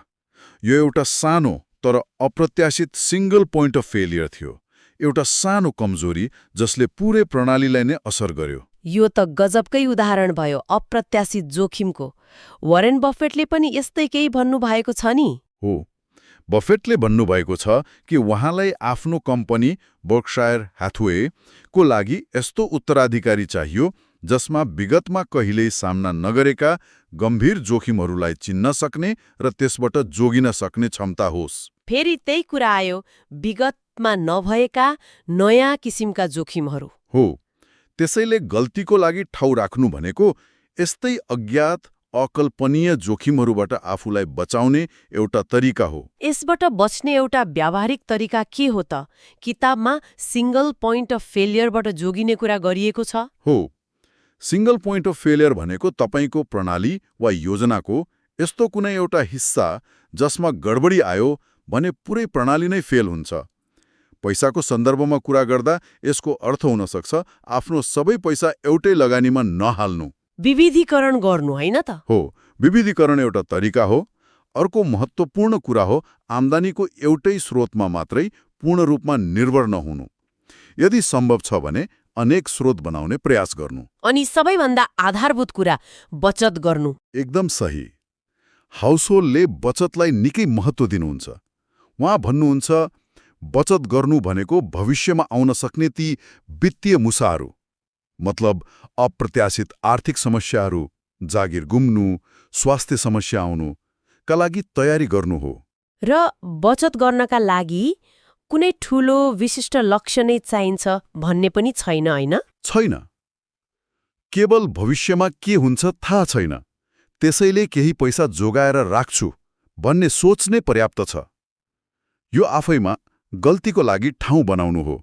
यो एउटा सानो तर अप्रत्याशित सिंगल पोइन्ट अफ फेलियर थियो, एउटा सानो कमजोरी जसले पूरै प्रणालीलाई नै असर गर्यो। यो त गजबकै उदाहरण भयो अप्रत्याशित जोखिमको। वरेन बफेटले पनि यस्तै केही भन्नुभएको छ नि। हो, बफेटले भन्नुभएको छ कि उहाँलाई आफ्नो कम्पनी बर्कशायर ह्याथवे को लागि यस्तो उत्तराधिकारी चाहियो जसमा विगतमा कहिल्यै सामना नगरेका गम्भीर जोखिमहरूलाई चिन्न सक्ने र त्यसबाट जोगिन सक्ने क्षमता होस्। फेरि त्यही कुरा आयो, विगतमा नभएका नयाँ किसिमका जोखिमहरू। हो, त्यसैले गल्तीको लागि ठाउँ राख्नु भनेको यस्तै अज्ञात, अकल्पनीय जोखिमहरूबाट आफूलाई बचाउने एउटा तरिका हो। यसबाट बच्ने एउटा व्यावहारिक तरिका के हो त? किताबमा सिंगल पोइन्ट अफ फेलियरबाट जोगिने कुरा गरिएको छ। हो, सिंगल पोइन्ट अफ फेलियर भनेको तपाईको प्रणाली वा योजनाको यस्तो कुनै एउटा हिस्सा जसमा गडबडी आयो भने पुरै प्रणाली नै फेल हुन्छ। पैसाको सन्दर्भमा कुरा गर्दा यसको अर्थ हुन सक्छ आफ्नो सबै पैसा एउटै लगानीमा नहाल्नु। विविधीकरण गर्नु होइन त? हो, विविधीकरण एउटा तरिका हो। अर्को महत्त्वपूर्ण कुरा हो आम्दानीको एउटै स्रोतमा मात्रै पूर्ण रूपमा निर्भर नहुनु। यदि सम्भव छ भने अनेक स्रोत बनाउने प्रयास गर्नु। अनि सबैभन्दा आधारभूत कुरा, बचत गर्नु। एकदम सही। हाउसहोल्डले बचतलाई निकै महत्त्व दिनुहुन्छ। उहाँ भन्नुहुन्छ, बचत गर्नु भनेको भविष्यमा आउन सक्ने ती वित्तीय मुसाहरू, मतलब अप्रत्याशित आर्थिक समस्याहरू, जागिर गुम्नु, स्वास्थ्य समस्या आउनुका लागि तयारी गर्नु हो। र बचत गर्नका लागि कुनै ठूलो विशिष्ट लक्ष्य नै चाहिन्छ भन्ने पनि छैन, होइन? छैन। केवल भविष्यमा के हुन्छ थाहा छैन, त्यसैले केही पैसा जोगाएर राख्छु भन्ने सोच नै पर्याप्त छ। यो आफैमा गल्तीको लागि ठाउँ बनाउनु हो।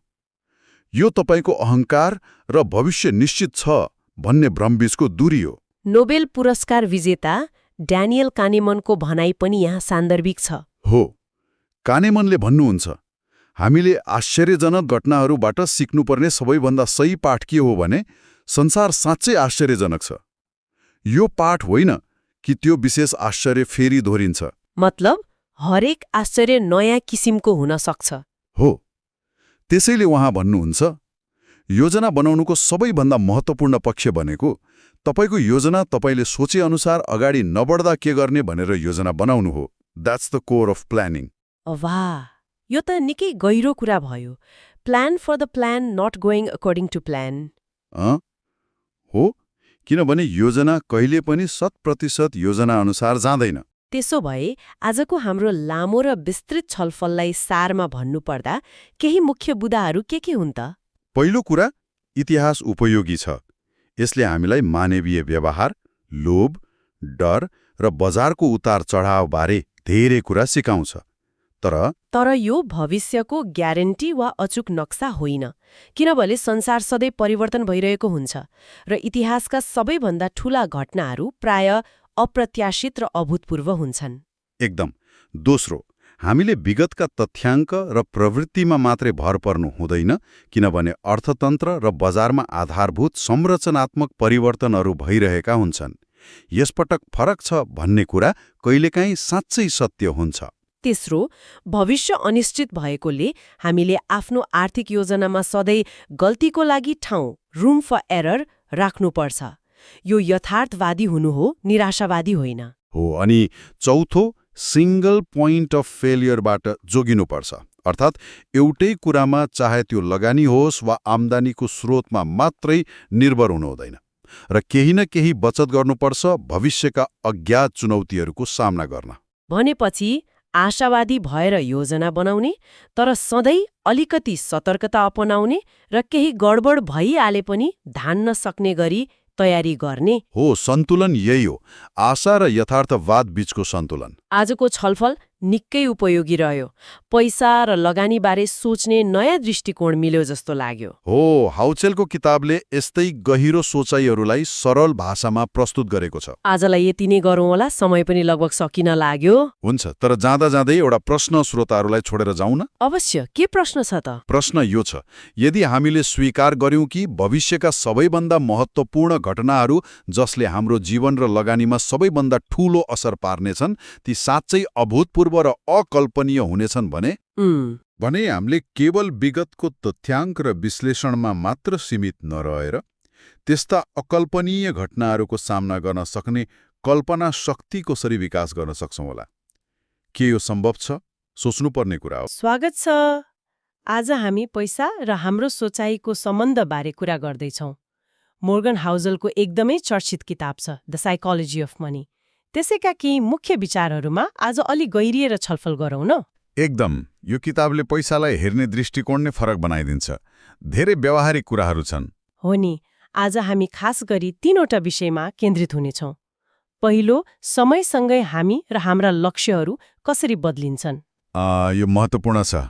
यो तपाईको अहङ्कार र भविष्य निश्चित छ भन्ने भ्रमबीचको दूरी हो। नोबेल पुरस्कार विजेता ड्यानियल कानेमनको भनाइ पनि यहाँ सान्दर्भिक छ। हो, कानेमनले भन्नुहुन्छ, हामीले आश्चर्यजनक घटनाहरूबाट सिक्नुपर्ने सबैभन्दा सही पाठ के हो भने संसार साँच्चै आश्चर्यजनक छ। यो पाठ होइन कि त्यो विशेष आश्चर्य फेरि दोहोरिन्छ? मतलब हरेक आश्चर्य नयाँ किसिमको हुन सक्छ। हो। त्यसैले उहाँ भन्नुहुन्छ, योजना बनाउनुको सबैभन्दा महत्त्वपूर्ण पक्ष भनेको तपाईको योजना तपाईँले सोचेअनुसार अगाडि नबढ्दा के गर्ने भनेर योजना बनाउनु हो। That's the core of planning. वाह, यो त निकै गहिरो कुरा भयो। Plan for the plan, not going according to plan. हो, किनभने योजना कहिले पनि 100% योजना अनुसार जाँदैन। त्यसो भए आजको हाम्रो लामो र विस्तृत छलफललाई सारमा भन्नुपर्दा केही मुख्य बुदाहरू के हुन् त? पहिलो कुरा, इतिहास उपयोगी छ। यसले हामीलाई मानवीय व्यवहार, लोभ, डर र बजारको उतार चढावबारे धेरै कुरा सिकाउँछ। तर यो भविष्यको ग्यारेन्टी वा अचूक नक्सा होइन, किनभने संसार सधैँ परिवर्तन भइरहेको हुन्छ र इतिहासका सबैभन्दा ठूला घटनाहरू प्राय अप्रत्याशित र अभूतपूर्व हुन्छन्। एकदम। दोस्रो, हामीले विगतका तथ्याङ्क र प्रवृत्तिमा मात्रै भर पर्नु हुँदैन, किनभने अर्थतन्त्र र बजारमा आधारभूत संरचनात्मक परिवर्तनहरू भइरहेका हुन्छन्। यसपटक फरक छ भन्ने कुरा कहिलेकाहीँ साँच्चै सत्य हुन्छ। तेस्रो, भविष्य अनिश्चित भएकोले हामीले आफ्नो आर्थिक योजनामा सधैँ गल्तीको लागि ठाउँ, रुम फर एरर राख्नुपर्छ। यो यथार्थवादी हुनु हो, निराशावादी होइन। हो। अनि चौथो, सिंगल पोइन्ट अफ फेलियरबाट जोगिनुपर्छ। अर्थात् एउटै कुरामा, चाहे त्यो लगानी होस् वा आम्दानीको स्रोतमा मात्रै निर्भर हुनु हुँदैन र केही न केही बचत गर्नुपर्छ भविष्यका अज्ञात चुनौतीहरूको सामना गर्न। भनेपछि आशावादी भएर योजना बनाउने, तर सधैँ अलिकति सतर्कता अपनाउने र केही गडबड भइहाले पनि धान्न सक्ने गरी तयारी गर्ने। हो, सन्तुलन यही हो, आशा र यथार्थवाद बीचको सन्तुलन। आजको छलफल निकै उपयोगी रह्यो। पैसा र लगानीबारे सोच्ने नयाँ दृष्टिकोण मिल्यो जस्तो लाग्यो। हो, हाउचेलको किताबले यस्तै गहिरो सोचाइहरूलाई सरल भाषामा प्रस्तुत गरेको छ। आजलाई यति नै गरौँ होला, समय पनि लगभग सकिन लाग्यो। हुन्छ, तर जाँदा जाँदै एउटा प्रश्न श्रोताहरूलाई छोडेर जाउँ न। अवश्य, के प्रश्न छ त? प्रश्न यो छ, यदि हामीले स्वीकार गर्यौं कि भविष्यका सबैभन्दा महत्त्वपूर्ण घटनाहरू जसले हाम्रो जीवन र लगानीमा सबैभन्दा ठूलो असर पार्नेछन् ती साँच्चै अभूतपूर्व र अकल्पनीय हुनेछन् भने हामीले केवल विगतको तथ्याङ्क र विश्लेषणमा मात्र सीमित नरहेर त्यस्ता अकल्पनीय घटनाहरूको सामना गर्न सक्ने कल्पना शक्ति कसरी विकास गर्न सक्छौं होला? के यो सम्भव छ? सोच्नुपर्ने कुरा हो। स्वागत छ। आज हामी पैसा र हाम्रो सोचाइको सम्बन्धबारे कुरा गर्दैछौँ। मोर्गन हाउजलको एकदमै चर्चित किताब छ, द साइकोलोजी अफ मनी। त्यसैका केही मुख्य विचारहरूमा आज अलि गहिरिएर छलफल गरौँ न। एकदम। यो किताबले पैसालाई हेर्ने दृष्टिकोण नै फरक बनाइदिन्छ। धेरै व्यावहारिक कुराहरू छन्। हो नि, आज हामी खास गरी 3वटा विषयमा केन्द्रित हुनेछौँ। पहिलो, समयसँगै हामी र हाम्रा लक्ष्यहरू कसरी बदलिन्छन्। यो महत्त्वपूर्ण छ।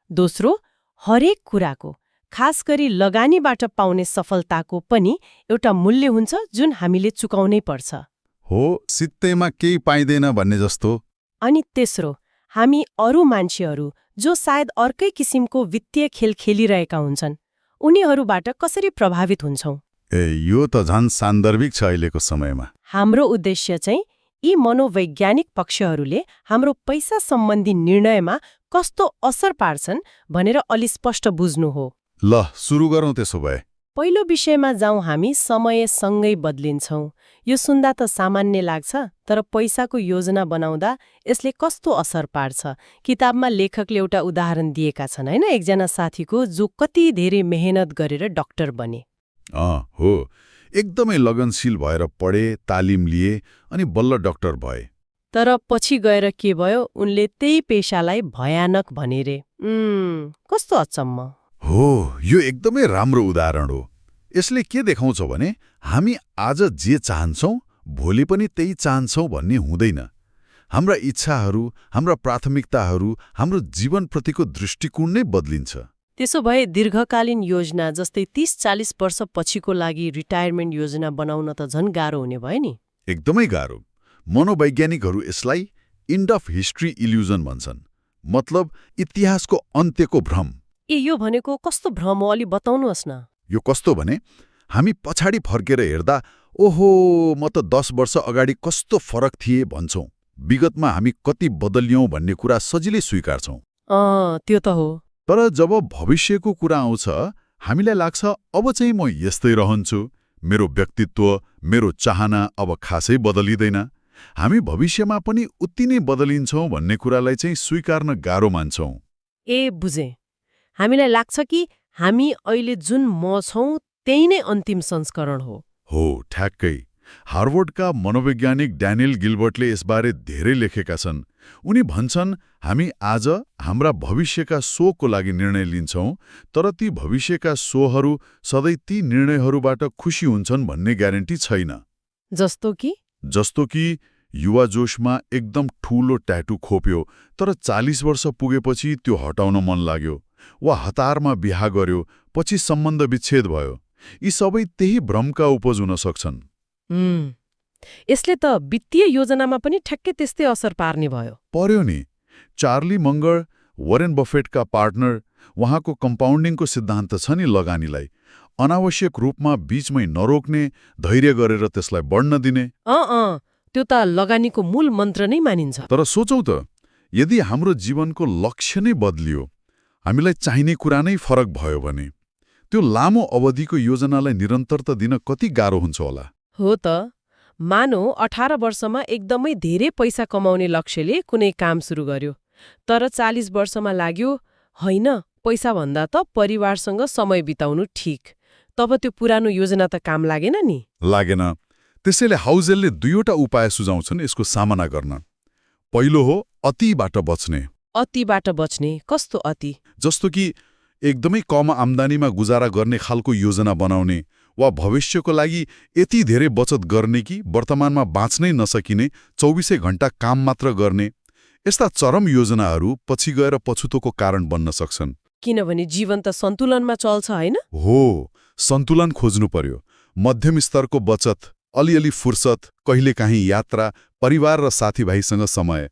दोस्रो, हरेक कुराको, खास गरी लगानीबाट पाउने सफलताको पनि एउटा मूल्य हुन्छ जुन हामीले चुकाउनै पर्छ। हो, सित्तैमा केही पाइँदैन भन्ने जस्तो। अनि तेस्रो, हामी अरू मान्छेहरू जो सायद अर्कै किसिमको वित्तीय खेल खेलिरहेका हुन्छन्, उनीहरूबाट कसरी प्रभावित हुन्छौँ। यो त झन् सान्दर्भिक छ अहिलेको समयमा। हाम्रो उद्देश्य चाहिँ यी मनोवैज्ञानिक पक्षहरूले हाम्रो पैसा सम्बन्धी निर्णयमा कस्तो असर पार्छन् भनेर अलि स्पष्ट बुझ्नु हो। ल, सुरु गरौँ त्यसो भए। पहिलो विषयमा जाउँ, हामी समयसँगै बदलिन्छौँ। यो सुन्दा त सामान्य लाग्छ, तर पैसाको योजना बनाउँदा यसले कस्तो असर पार्छ? किताबमा लेखकले एउटा उदाहरण दिएका छन्, होइन? एकजना साथीको जो कति धेरै मेहनत गरेर डाक्टर बने। हो, एकदमै लगनशील भएर पढे, तालिम लिए अनि बल्ल डाक्टर भए। तर पछि गएर के भयो, उनले त्यही पेशालाई भयानक भने रे। कस्तो अचम्म। हो, यो एकदमै राम्रो उदाहरण हो। यसले के देखाउँछ भने हामी आज जे चाहन्छौँ भोलि पनि त्यही चाहन्छौँ भन्ने हुँदैन। हाम्रा इच्छाहरू, हाम्रा प्राथमिकताहरू, हाम्रो जीवनप्रतिको दृष्टिकोण नै बदलिन्छ। त्यसो भए दीर्घकालीन योजना जस्तै 30-40 वर्ष पछिको लागि रिटायरमेन्ट योजना बनाउन त झन् गाह्रो हुने भयो नि। एकदमै गाह्रो। मनोवैज्ञानिकहरू यसलाई इन्ड अफ हिस्ट्री इल्युजन भन्छन्, मतलब इतिहासको अन्त्यको भ्रम। यो भनेको कस्तो भ्रम हो, अलि बताउनुहोस् न। यो कस्तो भने हामी पछाडि फर्केर हेर्दा ओहो म त 10 वर्ष अगाडि कस्तो फरक थिए भन्छौँ। विगतमा हामी कति बदलियौँ भन्ने कुरा सजिलै स्वीकार्छौँ। त्यो त हो। तर जब भविष्यको कुरा आउँछ हामीलाई लाग्छ अब चाहिँ म यस्तै रहन्छु, मेरो व्यक्तित्व, मेरो चाहना अब खासै बदलिँदैन। हामी भविष्यमा पनि उति नै बदलिन्छौँ भन्ने कुरालाई चाहिँ स्वीकार्न गाह्रो मान्छौँ। ए बुझेँ। हामीलाई लाग्छ कि हामी अहिले जुन म छौँ त्यही नै अन्तिम संस्करण हो। हो, ठ्याक्कै। हार्वर्डका मनोवैज्ञानिक ड्यानियल गिल्बर्टले यसबारे धेरै लेखेका छन्। उनी भन्छन् हामी आज हाम्रा भविष्यका सोको लागि निर्णय लिन्छौँ, तर ती भविष्यका सोहरू सधैँ ती निर्णयहरूबाट खुसी हुन्छन् भन्ने ग्यारेन्टी छैन। जस्तो कि युवा जोशमा एकदम ठूलो ट्याटु खोप्यो, तर 40 वर्ष पुगेपछि त्यो हटाउन मन लाग्यो, वा हतारमा बिहा गर्यो, पछि सम्बन्ध विच्छेद भयो। यी सबै त्यही भ्रमका उपज हुन सक्छन्। यसले त वित्तीय योजनामा पनि ठ्याक्कै त्यस्तै असर पार्ने भयो। पर्यो नि। चार्ली मङ्गर, वरेन बफेटका पार्टनर, उहाँको कम्पाउन्डिङको सिद्धान्त छ नि लगानीलाई अनावश्यक रूपमा बीचमै नरोक्ने, धैर्य गरेर त्यसलाई बढ्न दिने। त्यो त लगानीको मूल मन्त्र नै मानिन्छ। तर सोचौँ त, यदि हाम्रो जीवनको लक्ष्य नै बदलियो, हामीलाई चाहिने कुरा नै फरक भयो भने त्यो लामो अवधिको योजनालाई निरन्तरता दिन कति गाह्रो हुन्छ होला। हो त। मानौ 18 वर्षमा एकदमै धेरै पैसा कमाउने लक्ष्यले कुनै काम सुरु गर्यो, तर 40 वर्षमा लाग्यो होइन, पैसाभन्दा त परिवारसँग समय बिताउनु ठिक। तब त्यो पुरानो योजना त काम लागेन नि। लागेन। त्यसैले हाउजेलले दुईवटा उपाय सुझाउँछन् यसको सामना गर्न। पहिलो हो अतिबाट बच्ने। अतिबाट बच्ने? कस्तो अति? जस्तो कि एकदमै कम आम्दानीमा गुजारा गर्ने खालको योजना बनाउने, वा भविष्यको लागि यति धेरै बचत गर्ने कि वर्तमानमा बाँच्नै नसकिने 24 घण्टा काम मात्र गर्ने। यस्ता चरम योजनाहरू पछि गएर पछुतोको कारण बन्न सक्छन्। किनभने जीवन त सन्तुलनमा चल्छ होइन? हो, सन्तुलन खोज्नु पर्यो। मध्यम स्तरको बचत, अलिअलि फुर्सद, कहिलेकाहीँ यात्रा, परिवार र साथीभाइसँग समय।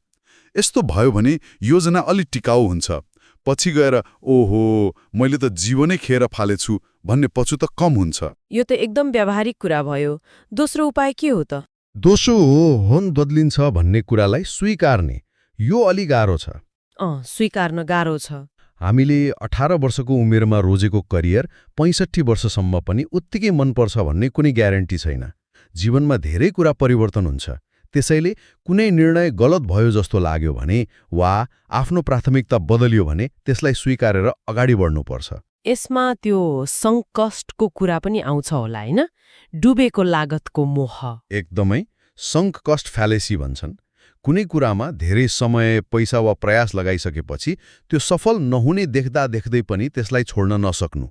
यस्तो भयो भने योजना अलि टिकाउ हुन्छ। पछि गएर ओहो मैले त जीवनै खेर फालेछु भन्ने पछुतो कम हुन्छ। यो त एकदम व्यावहारिक कुरा भयो। दोस्रो उपाय के हो त? दोस्रो हो होन बदलिन्छ भन्ने कुरालाई स्वीकार्ने। यो अलि गाह्रो छ। स्वीकार्न गाह्रो छ। हामीले 18 वर्षको उमेरमा रोजेको करियर 65 वर्षसम्म पनि उत्तिकै मनपर्छ भन्ने कुनै ग्यारेन्टी छैन। जीवनमा धेरै कुरा परिवर्तन हुन्छ। त्यसैले कुनै निर्णय गलत भयो जस्तो लाग्यो भने वा आफ्नो प्राथमिकता बदलियो भने त्यसलाई स्वीकारेर अगाडि बढ्नुपर्छ। यसमा त्यो सङ्कष्टको कुरा पनि आउँछ होला होइन? डुबेको लागतको मोह। एकदमै। सङ्क कस्ट फ्यालेसी भन्छन्। कुनै कुरामा धेरै समय, पैसा वा प्रयास लगाइसकेपछि त्यो सफल नहुने देख्दा देख्दै पनि त्यसलाई छोड्न नसक्नु।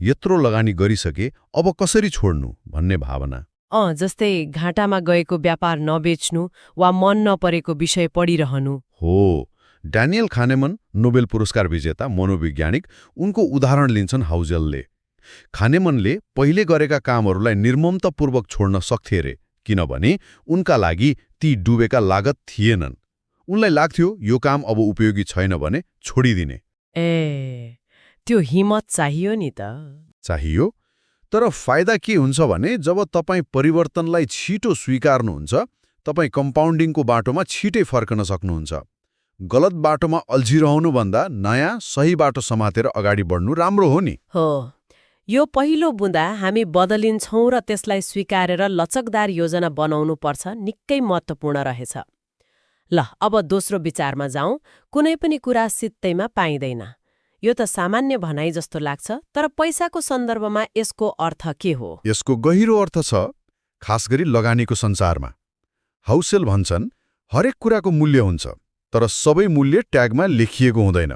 यत्रो लगानी गरिसके अब कसरी छोड्नु भन्ने भावना। जस्तै घाटामा गएको व्यापार नबेच्नु वा मन नपरेको विषय पढिरहनु। हो। ड्यानियल खानेमन, नोबेल पुरस्कार विजेता मनोवैज्ञानिक, उनको उदाहरण लिन्छन् हाउजेलले। खानेमनले पहिले गरेका कामहरूलाई निर्ममतापूर्वक छोड्न सक्थे रे, किनभने उनका लागि ती डुबेका लागत थिएनन्। उनलाई लाग्थ्यो यो काम अब उपयोगी छैन भने छोडिदिने। त्यो हिम्मत चाहियो नि त। चाहियो। तर फाइदा के हुन्छ भने जब तपाईँ परिवर्तनलाई छिटो स्वीकार्नुहुन्छ, तपाईँ कम्पाउन्डिङको बाटोमा छिटै फर्कन सक्नुहुन्छ। गलत बाटोमा अल्झिरहनुभन्दा नयाँ सही बाटो समातेर अगाडि बढ्नु राम्रो हो नि। हो। यो पहिलो बुँदा हामी बदलिन्छौँ र त्यसलाई स्वीकारेर लचकदार योजना बनाउनु पर्छ निकै महत्त्वपूर्ण रहेछ। ल अब दोस्रो विचारमा जाउँ। कुनै पनि कुरा सित्तैमा पाइँदैन। यो त सामान्य भनाइ जस्तो लाग्छ, तर पैसाको सन्दर्भमा यसको अर्थ के हो? यसको गहिरो अर्थ छ, खास गरी लगानीको संसारमा। हाउसेल भन्छन् हरेक कुराको मूल्य हुन्छ, तर सबै मूल्य ट्यागमा लेखिएको हुँदैन।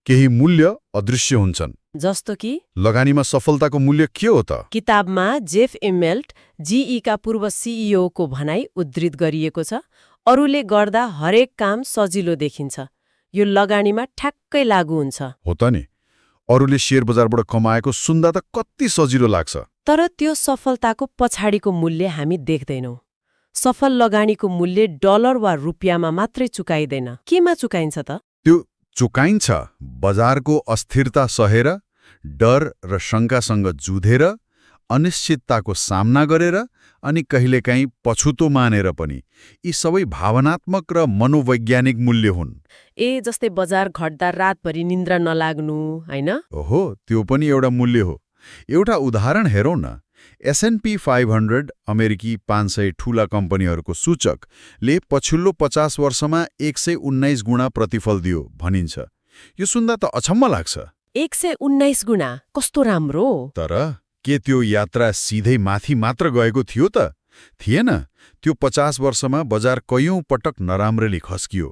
केही मूल्य अदृश्य हुन्छन्। जस्तो कि लगानीमा सफलताको मूल्य के हो त? किताबमा जेफ इमेल्ट, जीईका पूर्व सीईओ को भनाइ उद्धृत गरिएको छ, अरूले गर्दा हरेक काम सजिलो देखिन्छ। यो लगानीमा ठ्याक्कै लागू हुन्छ। हो त नि। अरूले शेयर बजारबाट कमाएको सुन्दा त कति सजिलो लाग्छ। तर त्यो सफलताको पछाडिको मूल्य हामी देख्दैनौँ। सफल लगानीको मूल्य डलर वा रुपियाँमा मात्रै चुकाइँदैन। केमा चुकाइन्छ त? त्यो चुकाइन्छ बजारको अस्थिरता सहेर, डर र शङ्कासँग जुधेर, अनिश्चितताको सामना गरेर अनि कहिलेकाहीँ पछुतो मानेर पनि। यी सबै भावनात्मक र मनोवैज्ञानिक मूल्य हुन्। जस्तै बजार घट्दा रातभरि निन्द्रा नलाग्नु, होइन? ओहो, त्यो पनि एउटा मूल्य हो। एउटा उदाहरण हेरौँ न। S&P 500 अमेरिकी 500 ठूला कम्पनीहरूको सूचकले पछिल्लो 50 वर्षमा 119 गुणा प्रतिफल दियो भनिन्छ। यो सुन्दा त अचम्म लाग्छ। 119 गुणा, कस्तो राम्रो! तर के त्यो यात्रा सिधै माथि मात्र गएको थियो त? थिएन। त्यो 50 वर्षमा बजार कैयौं पटक नराम्ररी खस्कियो।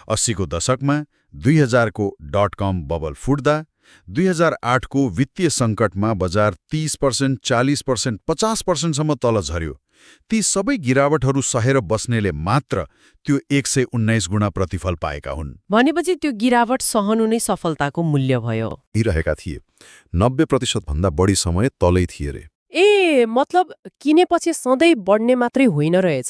80 को दशकमा 2000 को .com बबल फुट्दा, 2008 को वित्तीय सङ्कटमा बजार 30%, 40%, 50% सम्म तल झर्यो। ती सबै गिरावटहरू सहेर बस्नेले मात्र त्यो 119 गुणा प्रतिफल पाएका हुन्। भनेपछि त्यो गिरावट सहनु नै सफलताको मूल्य भयो। रहेका थिए 90% भन्दा बढी समय तलै थिए रे। मतलब किनेपछि सधैँ बढ्ने मात्रै होइन रहेछ,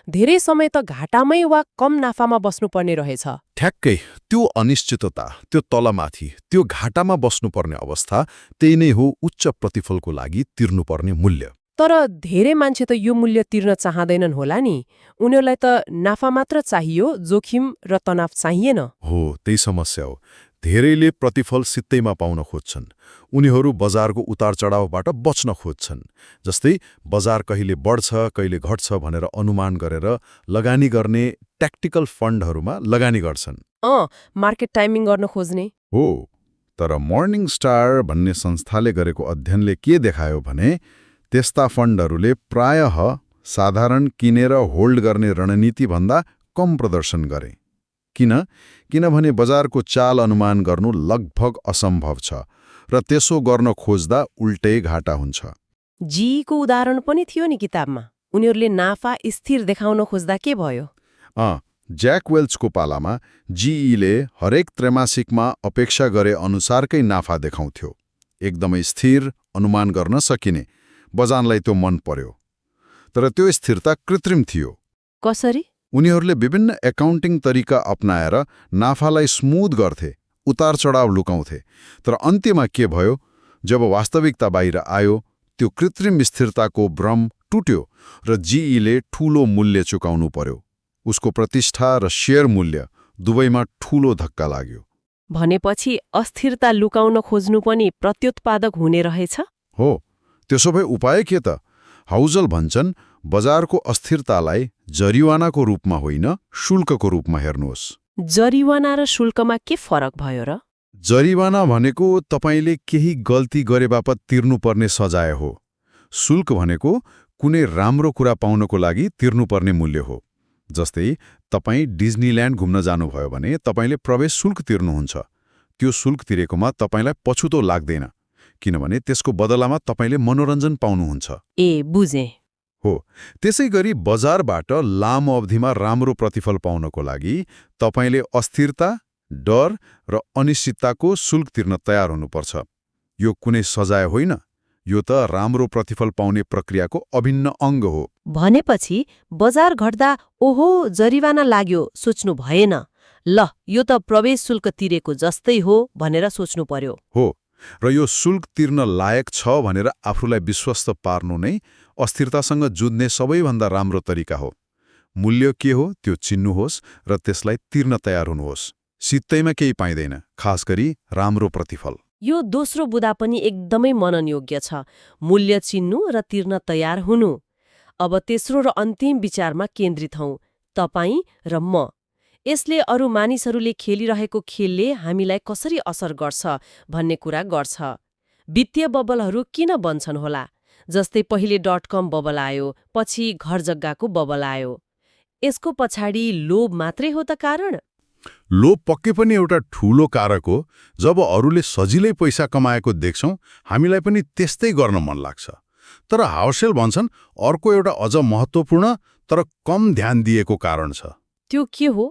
धेरै समय त घाटामै वा कम नाफामा बस्नुपर्ने रहेछ। ठ्याक्कै त्यो अनिश्चितता, त्यो तलमाथि, त्यो घाटामा बस्नुपर्ने अवस्था, त्यही नै हो उच्च प्रतिफलको लागि तिर्नुपर्ने मूल्य। तर धेरै मान्छे त यो मूल्य तिर्न चाहँदैनन् होला नि। उनीहरूलाई त नाफा मात्र चाहियो, जोखिम र तनाव चाहिएन। हो, त्यही समस्या हो। धेरैले प्रतिफल सित्तैमा पाउन खोज्छन्। उनीहरू बजारको उतार चढावबाट बच्न खोज्छन्। जस्तै बजार कहिले बढ्छ कहिले घट्छ भनेर अनुमान गरेर लगानी गर्ने ट्याक्टिकल फन्डहरूमा लगानी गर्छन्। मार्केट टाइमिङ गर्न खोज्ने हो। तर मर्निङ स्टार भन्ने संस्थाले गरेको अध्ययनले के देखायो भने त्यस्ता फन्डहरूले प्रायः साधारण किनेर होल्ड गर्ने रणनीतिभन्दा कम प्रदर्शन गरे। किनभने बजारको चाल अनुमान गर्नु लगभग असम्भव छ र त्यसो गर्न खोज्दा उल्टै घाटा हुन्छ। जीको उदाहरण पनि थियो नि किताबमा। उनीहरूले नाफा स्थिर देखाउन खोज्दा के भयो? ज्याक वेल्चको पालामा जीईले हरेक त्रैमासिकमा अपेक्षा गरे अनुसारकै नाफा देखाउँथ्यो। एकदमै स्थिर, अनुमान गर्न सकिने। बजारलाई त्यो मन पर्यो। तर त्यो स्थिरता कृत्रिम थियो। कसरी? उनीहरूले विभिन्न एकाउन्टिङ तरिका अपनाएर नाफालाई स्मुथ गर्थे, उतार चढाव लुकाउँथे। तर अन्त्यमा के भयो? जब वास्तविकता बाहिर आयो, त्यो कृत्रिम स्थिरताको भ्रम टुट्यो र जीईले ठूलो मूल्य चुकाउनु पर्यो। उसको प्रतिष्ठा र शेयर मूल्य दुवैमा ठूलो धक्का लाग्यो। भनेपछि अस्थिरता लुकाउन खोज्नु पनि प्रत्युत्पादक हुने रहेछ? हो। त्यसो भए उपाय के त? हाउजल भन्छन्, बजारको अस्थिरतालाई जरिवानाको रूपमा होइन, शुल्कको रूपमा हेर्नुहोस्। जरिवाना र शुल्कमा के फरक भयो र? जरिवाना भनेको तपाईले केही गल्ती गरे बापत तिर्नुपर्ने सजाय हो। शुल्क भनेको कुनै राम्रो कुरा पाउनको लागि तिर्नुपर्ने मूल्य हो। जस्तै तपाईँ डिज्नील्यान्ड घुम्न जानुभयो भने तपाईले प्रवेश शुल्क तिर्नुहुन्छ। त्यो शुल्क तिरेकोमा तपाईलाई पछुतो लाग्दैन, किनभने त्यसको बदलामा तपाईले मनोरञ्जन पाउनुहुन्छ। बुझेँ। हो। त्यसै गरी बजारबाट लामो अवधिमा राम्रो प्रतिफल पाउनको लागि तपाईले अस्थिरता, डर र अनिश्चितताको शुल्क तिर्न तयार हुनुपर्छ। यो कुनै सजाय होइन, यो त राम्रो प्रतिफल पाउने प्रक्रियाको अभिन्न अङ्ग हो। भनेपछि बजार घट्दा ओहो जरिवाना लाग्यो सोच्नु भएन। ल यो त प्रवेश शुल्क तिरेको जस्तै हो भनेर सोच्नु पर्यो। हो। र यो शुल्क तिर्न लायक छ भनेर आफूलाई विश्वस्त पार्नु नै अस्थिरतासँग जुझ्ने सबैभन्दा राम्रो तरिका हो। मूल्य के हो त्यो चिन्नुहोस् र त्यसलाई तिर्न तयार हुनुहोस्। सित्तैमा केही पाइँदैन, खास गरी राम्रो प्रतिफल। यो दोस्रो बुदा पनि एकदमै मननयोग्य छ। मूल्य चिन्नु र तिर्न तयार हुनु। अब तेस्रो र अन्तिम विचारमा केन्द्रित हौं, तपाईँ र म। यसले अरू मानिसहरूले खेलिरहेको खेलले हामीलाई कसरी असर गर्छ भन्ने कुरा गर्छ। वित्तीय बबलहरू किन बन्छन् होला? जस्तै पहिले .com बबल आयो, पछि घर जग्गाको बबल आयो। यसको पछाडि लोभ मात्रै हो त कारण? लोभ पक्कै पनि एउटा ठूलो कारक हो। जब अरूले सजिलै पैसा कमाएको देख्छौं, हामीलाई पनि त्यस्तै गर्न मन लाग्छ। तर हाउसेल भन्छन् अर्को एउटा अझ महत्त्वपूर्ण तर कम ध्यान दिएको कारण छ। त्यो के हो?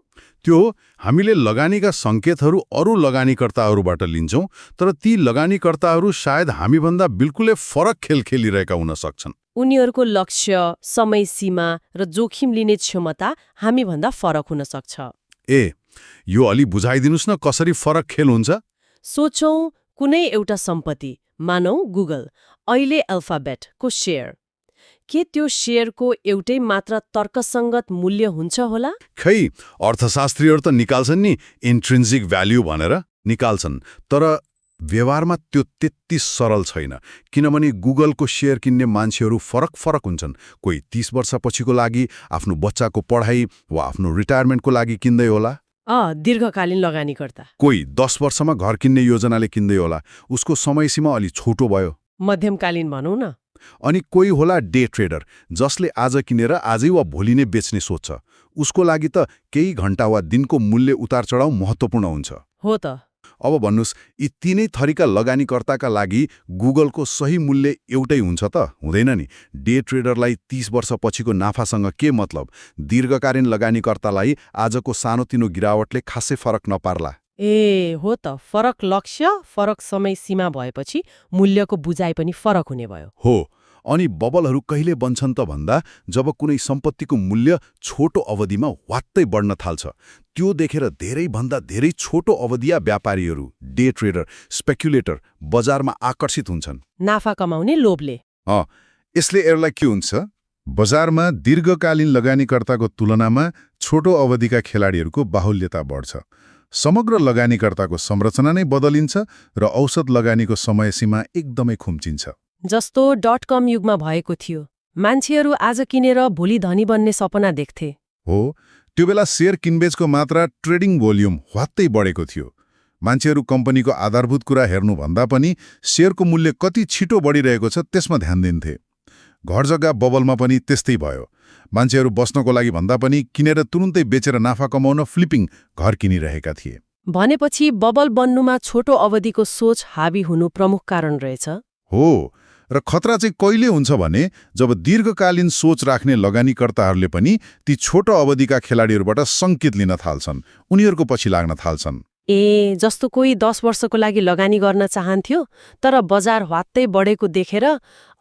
त्यो हामीले लगानीका सङ्केतहरू अरू लगानीकर्ताहरूबाट लिन्छौं, तर ती लगानीकर्ताहरू सायद हामीभन्दा बिल्कुलै फरक खेल खेलिरहेका हुन सक्छन्। उनीहरूको लक्ष्य, समय सीमा र जोखिम लिने क्षमता हामीभन्दा फरक हुन सक्छ। यो अलि बुझाइदिनुस् न कसरी फरक खेल हुन्छ? सोचौं कुनै एउटा सम्पत्ति, मानौ गुगल, अहिले अल्फाबेटको शेयर, के त्यो शेयरको एउटै मात्र तर्कसङ्गत मूल्य हुन्छ होला? खै अर्थशास्त्रीहरू त निकाल्छन् नि इन्ट्रिन्सिक भ्याल्यू भनेर निकाल्छन्, तर व्यवहारमा त्यो त्यति सरल छैन। किनभने गुगलको शेयर किन्ने मान्छेहरू फरक फरक हुन्छन्। कोही 30 वर्षपछिको लागि, आफ्नो बच्चाको पढाइ वा आफ्नो रिटायरमेन्टको लागि किन्दै होला। दीर्घकालीन लगानीकर्ता। कोही 10 वर्षमा घर किन्ने योजनाले किन्दै होला, उसको समयसीमा अलि छोटो भयो। मध्यमकालीन भनौँ न। अनि कोही होला डे ट्रेडर, जसले आज किनेर आजै वा भोलि नै बेच्ने सोच्छ। उसको लागि त केही घण्टा वा दिनको मूल्य उतार चढाउ महत्त्वपूर्ण हुन्छ। हो त। अब भन्नुस्, यी तीनै थरीका लगानीकर्ताका लागि गुगलको सही मूल्य एउटै हुन्छ त? हुँदैन नि। डे ट्रेडरलाई 30 वर्षपछिको नाफासँग के मतलब? दीर्घकालीन लगानीकर्तालाई आजको सानोतिनो गिरावटले खासै फरक नपार्ला। हो त। फरक लक्ष्य, फरक समय सीमा भएपछि मूल्यको बुझाइ पनि फरक हुने भयो। हो। अनि बबलहरू कहिले बन्छन् त भन्दा, जब कुनै सम्पत्तिको मूल्य छोटो अवधिमा वात्तै बढ्न थाल्छ। त्यो देखेर धेरैभन्दा धेरै छोटो अवधिया व्यापारीहरू, डे ट्रेडर, स्पेक्युलेटर बजारमा आकर्षित हुन्छन्। नाफा कमाउने लोभले। यसले यसलाई के हुन्छ? बजारमा दीर्घकालीन लगानीकर्ताको तुलनामा छोटो अवधिका खेलाडीहरूको बाहुल्यता बढ्छ। समग्र लगानीकर्ताको संरचना नै बदलिन्छ र औसत लगानीको समय सीमा एकदमै खुम्चिन्छ। जस्तो .com युगमा भएको थियो। मान्छेहरू आज किनेर भोलि धनी बन्ने सपना देख्थे। हो, त्यो बेला शेयर किनबेचको मात्रा, ट्रेडिङ भोल्युम ह्वात्तै बढेको थियो। मान्छेहरू कम्पनीको आधारभूत कुरा हेर्नुभन्दा पनि शेयरको मूल्य कति छिटो बढिरहेको छ त्यसमा ध्यान दिन्थे। घर जग्गा बबलमा पनि त्यस्तै भयो। मान्छेहरू बस्नको लागि भन्दा पनि किनेर तुरुन्तै बेचेर नाफा कमाउन फ्लिपिङ घर किनिरहेका थिए। भनेपछि बबल बन्नुमा छोटो अवधिको सोच हावी हुनु प्रमुख कारण रहेछ। हो, र खतरा चाहिँ कहिले हुन्छ भने जब दीर्घकालीन सोच राख्ने लगानीकर्ताहरूले पनि ती छोटो अवधिका खेलाडीहरूबाट सङ्केत लिन थाल्छन्, उनीहरूको पछि लाग्न थाल्छन्। जस्तो कोही 10 वर्षको लागि लगानी गर्न चाहन्थ्यो, तर बजार ह्वात्तै बढेको देखेर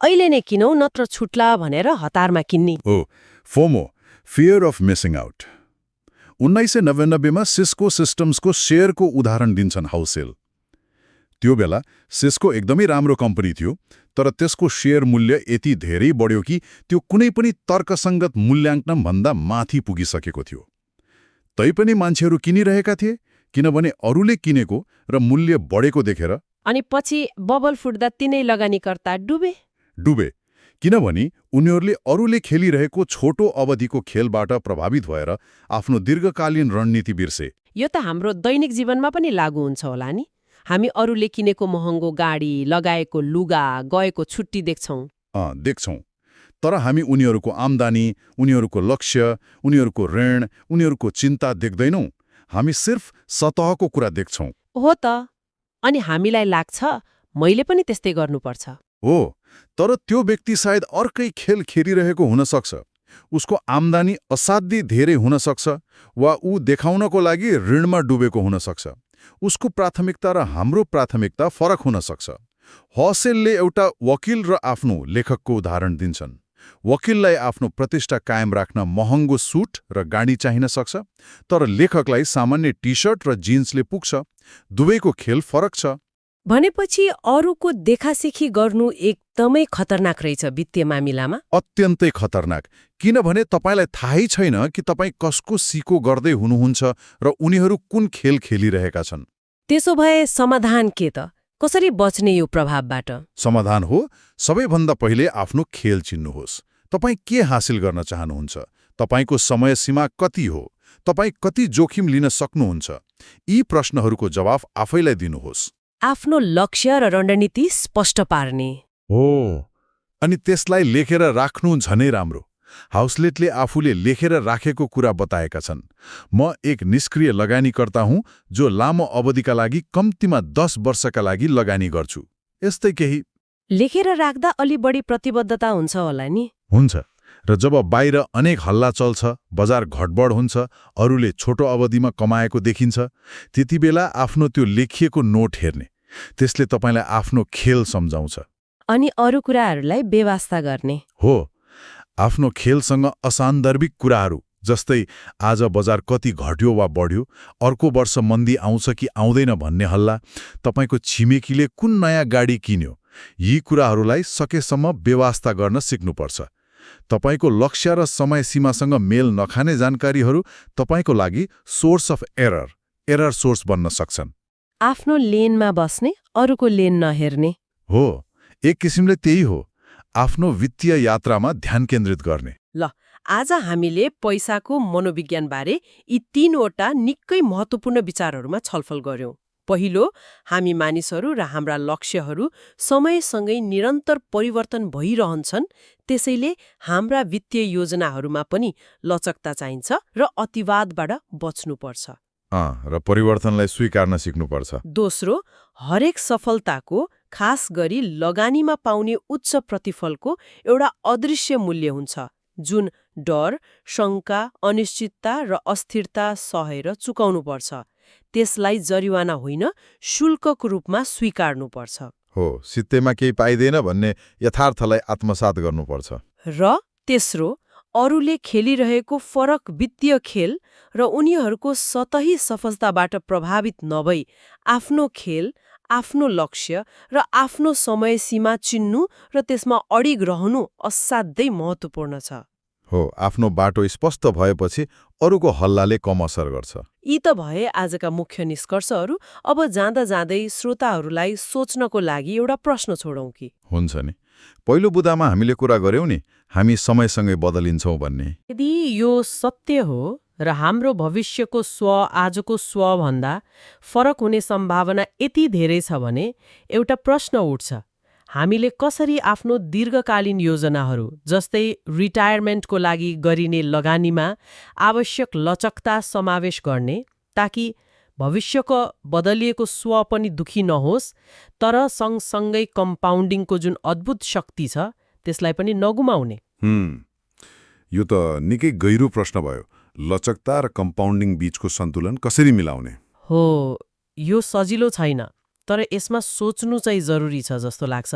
अहिले नै किनौँ नत्र छुट्ला भनेर हतारमा किन्ने। हो, FOMO, fear of missing out. 1999 मा सिस्को सिस्टम्सको शेयरको उदाहरण दिन्छन् हाउसेल। त्यो बेला सिस्को एकदमै राम्रो कम्पनी थियो, तर त्यसको शेयर मूल्य यति धेरै बढ्यो कि त्यो कुनै पनि तर्कसङ्गत मूल्याङ्कनभन्दा माथि पुगिसकेको थियो। तैपनि मान्छेहरू किनिरहेका थिए, किनभने अरूले किनेको र मूल्य बढेको देखेर। अनि पछि बबल फुट्दा तिनै लगानीकर्ता डुबे, किनभने उनीहरूले अरूले खेलिरहेको छोटो अवधिको खेलबाट प्रभावित भएर आफ्नो दीर्घकालीन रणनीति बिर्से। यो त हाम्रो दैनिक जीवनमा पनि लागू हुन्छ होला नि। हामी अरूले किनेको महँगो गाडी, लगाएको लुगा, गएको छुट्टी देख्छौं, तर हामी उनीहरूको आम्दानी, उनीहरूको लक्ष्य, उनीहरूको ऋण, उनीहरूको चिन्ता देख्दैनौं। हामी सिर्फ सतहको कुरा देख्छौं। हो त। अनि हामीलाई लाग्छ मैले पनि त्यस्तै गर्नुपर्छ। हो, तर त्यो व्यक्ति सायद अर्कै खेल खेलिरहेको हुन सक्छ। उसको आम्दानी असाध्यै धेरै हुन सक्छ, वा ऊ देखाउनको लागि ऋणमा डुबेको हुन सक्छ। उसको प्राथमिकता र हाम्रो प्राथमिकता फरक हुन सक्छ। हसेलले एउटा वकिल र आफ्नो लेखकको उदाहरण दिन्छन्। वकिललाई आफ्नो प्रतिष्ठा कायम राख्न महँगो सुट र गाडी चाहिन सक्छ, तर लेखकलाई सामान्य टी-शर्ट र जिन्सले पुग्छ। दुवैको खेल फरक छ। भनेपछि अरूको देखासेखी गर्नु एकदमै खतरनाक रहेछ वित्तीय मामिलामा। अत्यन्तै खतरनाक, किनभने तपाईलाई थाहै छैन कि तपाईँ कसको सिको गर्दै हुनुहुन्छ र उनीहरू कुन खेल खेलिरहेका छन्। त्यसो भए समाधान के त? कसरी बच्ने यो प्रभावबाट? समाधान हो, सबैभन्दा पहिले आफ्नो खेल चिन्नुहोस्। तपाईँ के हासिल गर्न चाहनुहुन्छ? तपाईँको समय सीमा कति हो? तपाईँ कति जोखिम लिन सक्नुहुन्छ? यी प्रश्नहरूको जवाफ आफैलाई दिनुहोस्। आफ्नो लक्ष्य र रणनीति स्पष्ट पार्ने हो, अनि त्यसलाई लेखेर राख्नु झनै राम्रो। हाउसलेटले आफूले लेखेर राखेको कुरा बताएका छन्। म एक निष्क्रिय लगानीकर्ता हुँ जो लामो अवधिका लागि कम्तीमा 10 वर्षका लागि लगानी गर्छु। यस्तै केही लेखेर राख्दा अलि बढी प्रतिबद्धता हुन्छ होला नि। हुन्छ, र जब बाहिर अनेक हल्ला चल्छ, बजार घटबड हुन्छ, अरूले छोटो अवधिमा कमाएको देखिन्छ, त्यति बेला आफ्नो त्यो लेखिएको नोट हेर्ने, त्यसले तपाईँलाई आफ्नो खेल सम्झाउँछ। अनि अरू कुराहरूलाई बेवास्ता गर्ने। हो, आफ्नो खेलसँग असान्दर्भिक कुराहरू जस्तै आज बजार कति घट्यो वा बढ्यो, अर्को वर्ष मन्दी आउँछ कि आउँदैन भन्ने हल्ला, तपाईँको छिमेकीले कुन नयाँ गाडी किन्यो, यी कुराहरूलाई सकेसम्म बेवास्ता गर्न सिक्नुपर्छ। तपाईँको लक्ष्य र समय सीमासँग मेल नखाने जानकारीहरू तपाईँको लागि सोर्स अफ एरर सोर्स बन्न सक्छन्। आफ्नो लेनमा बस्ने, अरूको लेन नहेर्ने। हो, एक किसिमले त्यही हो, आफ्नो वित्तीय यात्रामा ध्यान केन्द्रित गर्ने। ल, आज हामीले पैसाको मनोविज्ञानबारे यी 3वटा निकै महत्त्वपूर्ण विचारहरूमा छलफल गर्यौं। पहिलो, हामी मानिसहरू र हाम्रा लक्ष्यहरू समयसँगै निरन्तर परिवर्तन भइरहन्छन्, त्यसैले हाम्रा वित्तीय योजनाहरूमा पनि लचकता चाहिन्छ र अतिवादबाट बच्नुपर्छ। र परिवर्तनलाई स्वीकार्न सिक्नुपर्छ। दोस्रो, हरेक सफलताको, खास गरी लगानीमा पाउने उच्च प्रतिफलको एउटा अदृश्य मूल्य हुन्छ, जुन डर, शङ्का, अनिश्चितता र अस्थिरता सहेर चुकाउनुपर्छ। त्यसलाई जरिवाना होइन, शुल्कको रूपमा स्वीकार्नुपर्छ। हो, सित्तैमा केही पाइँदैन भन्ने यथार्थलाई आत्मसात गर्नुपर्छ। र तेस्रो, अरूले खेलिरहेको फरक वित्तीय खेल र उनीहरूको सतही सफलताबाट प्रभावित नभई आफ्नो खेल, आफ्नो लक्ष्य र आफ्नो समय सीमा चिन्नु र त्यसमा अडिग रहनु असाध्यै महत्त्वपूर्ण छ। हो, आफ्नो बाटो स्पष्ट भएपछि अरूको हल्लाले कम असर गर्छ। यी त भए आजका मुख्य निष्कर्षहरू। अब जाँदा जाँदै श्रोताहरूलाई सोच्नको लागि एउटा प्रश्न छोडौं कि। हुन्छ नि, पहिलो बुदामा हामीले कुरा गर्यौं नि, हामी समयसँगै बदलिन्छौं भन्ने। यदि यो सत्य हो र हाम्रो भविष्यको स्व आजको स्वभन्दा फरक हुने सम्भावना यति धेरै छ भने एउटा प्रश्न उठ्छ, हामीले कसरी आफ्नो दीर्घकालीन योजनाहरू जस्तै रिटायरमेन्टको लागि गरिने लगानीमा आवश्यक लचकता समावेश गर्ने, ताकि भविष्यको बदलिएको स्व पनि दुखी नहोस् तर सँगसँगै कम्पाउन्डिङको जुन अद्भुत शक्ति छ त्यसलाई पनि नगुमाउने। यो त निकै गहिरो प्रश्न भयो। लचकता र कम्पाउन्डिङ बीचको सन्तुलन कसरी मिलाउने? हो, यो सजिलो छैन, तर यसमा सोच्नु चाहिँ जरुरी छ जस्तो लाग्छ।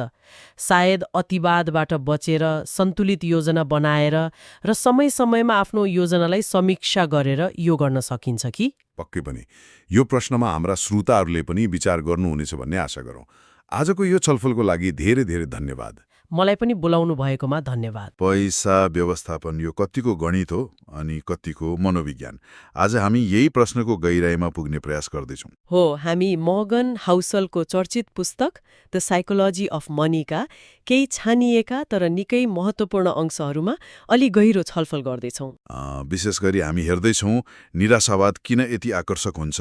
सायद अतिवादबाट बचेर सन्तुलित योजना बनाएर र समय समयमा आफ्नो योजनालाई समीक्षा गरेर यो गर्न सकिन्छ कि? पक्कै पनि। यो प्रश्नमा हाम्रा श्रोताहरूले पनि विचार गर्नुहुनेछ भन्ने आशा गरौँ। आजको यो छलफलको लागि धेरै धेरै धन्यवाद। मलाई पनि बोलाउनु भएकोमा धन्यवाद। पैसा व्यवस्थापन यो कतिको गणित हो अनि कतिको मनोविज्ञान, आज हामी यही प्रश्नको गहिराईमा पुग्ने प्रयास गर्दैछौँ। हो, हामी मर्गन हाउसलको चर्चित पुस्तक द साइकोलोजी अफ मनीका केही छानिएका तर निकै महत्त्वपूर्ण अंशहरूमा अलि गहिरो छलफल गर्दैछौँ। विशेष गरी हामी हेर्दैछौँ निराशावाद किन यति आकर्षक हुन्छ,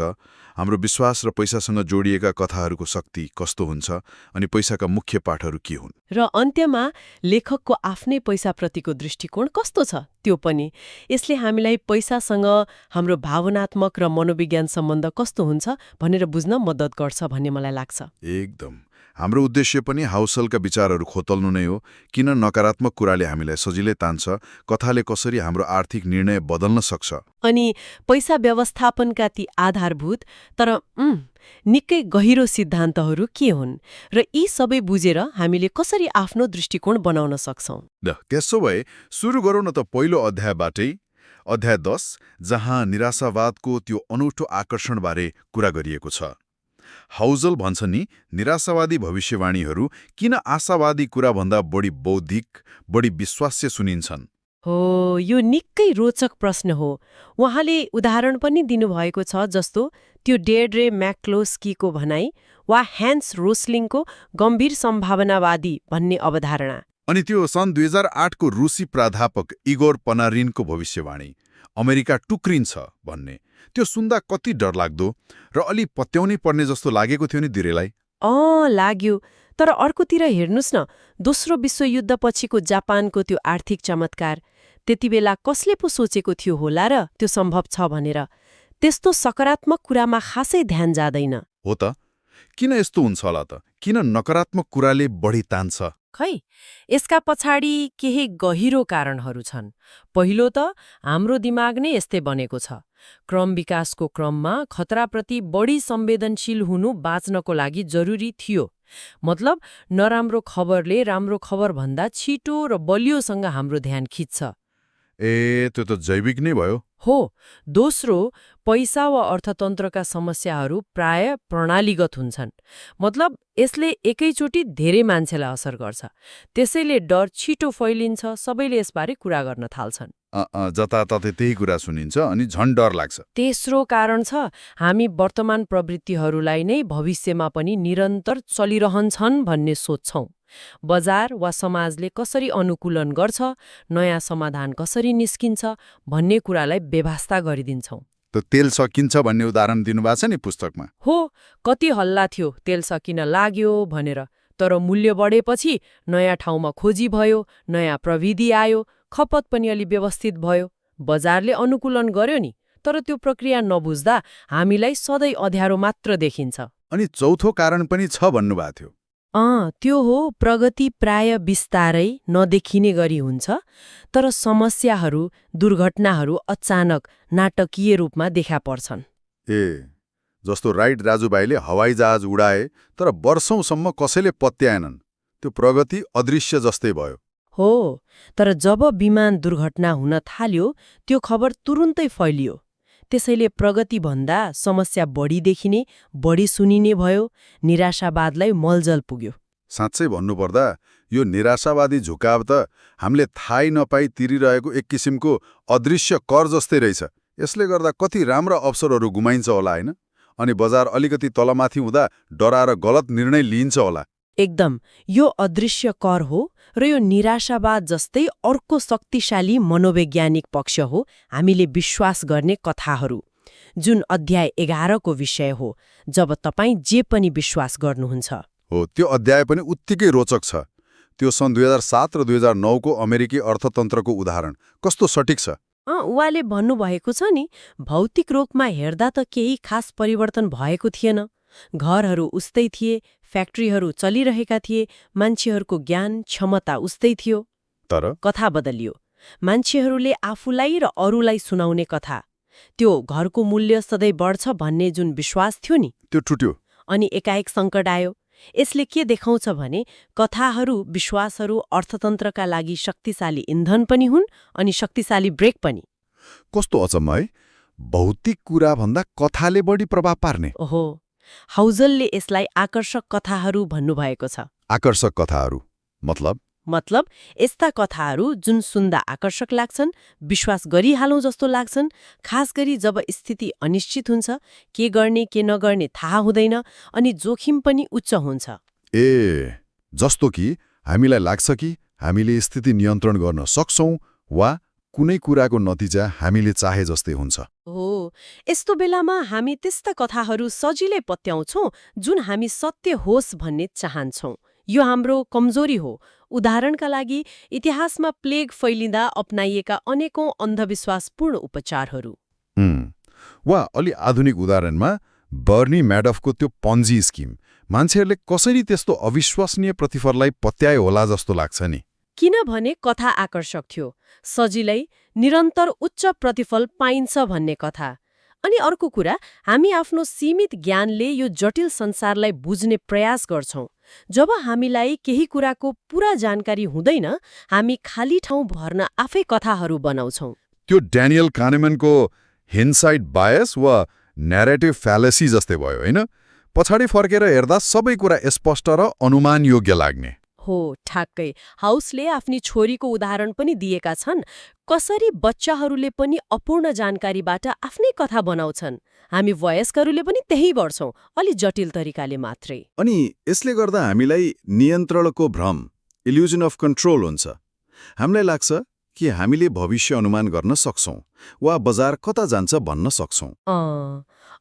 हाम्रो विश्वास र पैसासँग जोडिएका कथाहरूको शक्ति कस्तो हुन्छ अनि पैसाका मुख्य पाठहरू के हुन्। र अन्त्यमा लेखकको आफ्नै पैसाप्रतिको दृष्टिकोण कस्तो छ त्यो पनि। यसले हामीलाई पैसासँग हाम्रो भावनात्मक र मनोविज्ञान सम्बन्ध कस्तो हुन्छ भनेर बुझ्न मद्दत गर्छ भन्ने मलाई लाग्छ। एकदम। हाम्रो उद्देश्य पनि हाउसलका विचारहरू खोतल्नु नै हो। किन नकारात्मक कुराले हामीलाई सजिलै तान्छ, कथाले कसरी हाम्रो आर्थिक निर्णय बदल्न सक्छ, अनि पैसा व्यवस्थापनका ती आधारभूत तर निकै गहिरो सिद्धान्तहरू के हुन् र यी सबै बुझेर हामीले कसरी आफ्नो दृष्टिकोण बनाउन सक्छौं। त्यसो भए सुरु गरौँ न त पहिलो अध्यायबाटै, अध्याय 10, जहाँ निराशावादको त्यो अनौठो आकर्षणबारे कुरा गरिएको छ। हाउजल भन्छ नि, निराशावादी भविष्यवाणीहरू किन आशावादी कुराभन्दा बढी बौद्धिक, बढी विश्वास्य सुनिन्छन्? हो, यो निकै रोचक प्रश्न हो। उहाँले उदाहरण पनि दिनुभएको छ, जस्तो त्यो डेड्रे म्याक्लोस्कीको भनाइ वा ह्यान्स रोस्लिङको गम्भीर सम्भावनावादी भन्ने अवधारणा। अनि त्यो सन् 2008 को रुसी प्राध्यापक इगोर पनारिनको भविष्यवाणी, अमेरिका टुक्रिन्छ भन्ने। त्यो सुन्दा कति डरलाग्दो र अलि पत्याउनै पर्ने जस्तो लागेको थियो नि दिरेलाई। लाग्यो। तर अर्कोतिर हेर्नुस् न, दोस्रो विश्वयुद्ध पछिको जापानको त्यो आर्थिक चमत्कार, त्यति बेला कसले पो सोचेको थियो होला र त्यो सम्भव छ भनेर। त्यस्तो सकारात्मक कुरामा खासै ध्यान जाँदैन। हो त, किन यस्तो हुन्छ होला त? किन नकारात्मक कुराले बढी तान्छ? खै, यसका पछाडि केही गहिरो कारणहरू छन्। पहिलो त हाम्रो दिमाग नै यस्तै बनेको छ। क्रम विकासको क्रममा खतराप्रति बढी संवेदनशील हुनु बाँच्नको लागि जरुरी थियो। मतलब नराम्रो खबरले राम्रो खबर भन्दा छिटो र बलियोसँग हाम्रो ध्यान खिच्छ। त्यो त जैविक नै भयो। हो। दोस्रो, पैसा वा अर्थतन्त्रका समस्याहरू प्राय प्रणालीगत हुन्छन्। मतलब यसले एकैचोटि धेरै मान्छेलाई असर गर्छ। त्यसैले डर छिटो फैलिन्छ, सबैले यसबारे कुरा गर्न थाल्छन्। जताततै त्यही कुरा सुनिन्छ अनि झन् डर लाग्छ। तेस्रो कारण छ, हामी वर्तमान प्रवृत्तिहरूलाई नै भविष्यमा पनि निरन्तर चलिरहन्छन् भन्ने सोच्छौं। बजार वा समाजले कसरी अनुकूलन गर्छ, नयाँ समाधान कसरी निस्किन्छ भन्ने कुरालाई बेवास्ता गरिदिन्छौं। त तेल सकिन्छ भन्ने उदाहरण दिनुभएको छ नि पुस्तकमा। हो, कति हल्ला थियो तेल सकिन लाग्यो भनेर, तर मूल्य बढेपछि नयाँ ठाउँमा खोजी भयो, नयाँ प्रविधि आयो, खपत पनि अलि व्यवस्थित भयो। बजारले अनुकूलन गर्यो नि, तर त्यो प्रक्रिया नबुझ्दा हामीलाई सधैँ अँध्यारो मात्र देखिन्छ। अनि चौथो कारण पनि छ भन्नुभएको थियो। त्यो हो, प्रगति प्राय बिस्तारै नदेखिने गरी हुन्छ, तर समस्याहरू, दुर्घटनाहरू अचानक नाटकीय रूपमा देखा पर्छन्। जस्तो राइट दाजुभाइले हवाईजहाज उडाए तर वर्षौंसम्म कसैले पत्याएनन्। त्यो प्रगति अदृश्य जस्तै भयो। हो, तर जब विमान दुर्घटना हुन थाल्यो त्यो खबर तुरुन्तै फैलियो। त्यसैले प्रगतिभन्दा समस्या बढी देखिने, बढी सुनिने भयो, निराशावादलाई मलजल पुग्यो। साँच्चै भन्नुपर्दा यो निराशावादी झुकाव त हामीले थाहै नपाई तिरिरहेको एक किसिमको अदृश्य कर जस्तै रहेछ। यसले गर्दा कति राम्रा अवसरहरू गुमाइन्छ होला, होइन? अनि बजार अलिकति तलमाथि हुँदा डराएर गलत निर्णय लिइन्छ होला। एकदम, यो अदृश्य कर हो र यो निराशावाद जस्तै अर्को शक्तिशाली मनोवैज्ञानिक पक्ष हो हामीले विश्वास गर्ने कथाहरू, जुन अध्याय 11 को विषय हो, जब तपाईँ जे पनि विश्वास गर्नुहुन्छ। हो, त्यो अध्याय पनि उत्तिकै रोचक छ। त्यो सन् 2007 र 2009 को अमेरिकी अर्थतन्त्रको उदाहरण कस्तो सटिक छ। उहाँले भन्नुभएको छ नि, भौतिक रूपमा हेर्दा त केही खास परिवर्तन भएको थिएन। घरहरू उस्तै थिए, फ्याक्ट्रीहरू चलिरहेका थिए, मान्छेहरूको ज्ञान क्षमता उस्तै थियो, तर कथा बदलियो। मान्छेहरूले आफूलाई र अरूलाई सुनाउने कथा, त्यो घरको मूल्य सधैँ बढ्छ भन्ने जुन विश्वास थियो नि, त्यो टुट्यो। अनि एकाएक सङ्कट आयो। यसले के देखाउँछ भने कथाहरू, विश्वासहरू अर्थतन्त्रका लागि शक्तिशाली इन्धन पनि हुन् अनि शक्तिशाली ब्रेक पनि। कस्तो अचम्म है, भौतिक कुरा भन्दा कथाले बढी प्रभाव पार्ने। ओहो, हाउजलले यसलाई आकर्षक कथाहरू भन्नुभएको छ। आकर्षक कथाहरू मतलब यस्ता कथाहरू जुन सुन्दा आकर्षक लाग्छन्, विश्वास गरिहालौँ जस्तो लाग्छन्, खास गरी जब स्थिति अनिश्चित हुन्छ, के गर्ने के नगर्ने थाहा हुँदैन अनि जोखिम पनि उच्च हुन्छ। जस्तो कि हामीलाई लाग्छ कि हामीले स्थिति नियन्त्रण गर्न सक्छौं वा कुनै कुराको नतिजा हामीले चाहे जस्तै हुन्छ। हो, यस्तो बेलामा हामी त्यस्ता कथाहरू सजिलै पत्याउँछौं जुन हामी सत्य होस् भन्ने चाहन्छौं। यो हाम्रो कमजोरी हो। उदाहरणका लागि, इतिहासमा प्लेग फैलिँदा अपनाइएका अनेकौं अन्धविश्वासपूर्ण उपचारहरू। वा अलि आधुनिक उदाहरणमा बर्नी म्याडफको त्यो पन्जी स्किम, मान्छेहरूले कसरी त्यस्तो अविश्वसनीय प्रतिफललाई पत्याए होला जस्तो लाग्छ नि। किनभने कथा आकर्षक थियो, सजिलै निरन्तर उच्च प्रतिफल पाइन्छ भन्ने कथा। अनि अर्को कुरा, हामी आफ्नो सीमित ज्ञानले यो जटिल संसारलाई बुझ्ने प्रयास गर्छौं। जब हामीलाई केही कुराको पूरा जानकारी हुँदैन, हामी खाली ठाउँ भर्न आफै कथाहरू बनाउँछौं। त्यो ड्यानियल कानेमनको हिन्डसाइट बायस वा न्यारेटिभ फ्यालेसी जस्तै भयो, होइन? पछाडि फर्केर हेर्दा सबै कुरा स्पष्ट र अनुमान योग्य लाग्ने। हो, ठ्याक्कै। हाउसले आफ्नी छोरीको उदाहरण पनि दिएका छन्, कसरी बच्चाहरूले पनि अपूर्ण जानकारीबाट आफ्नै कथा बनाउँछन्। हामी वयस्कहरूले पनि त्यही गर्छौं, अलि जटिल तरिकाले मात्रै। अनि यसले गर्दा हामीलाई नियन्त्रणको भ्रम, इल्युजन अफ कन्ट्रोल हुन्छ। हामीलाई लाग्छ कि हामीले भविष्य अनुमान गर्न सक्छौं वा बजार कता जान्छ भन्न सक्छौं।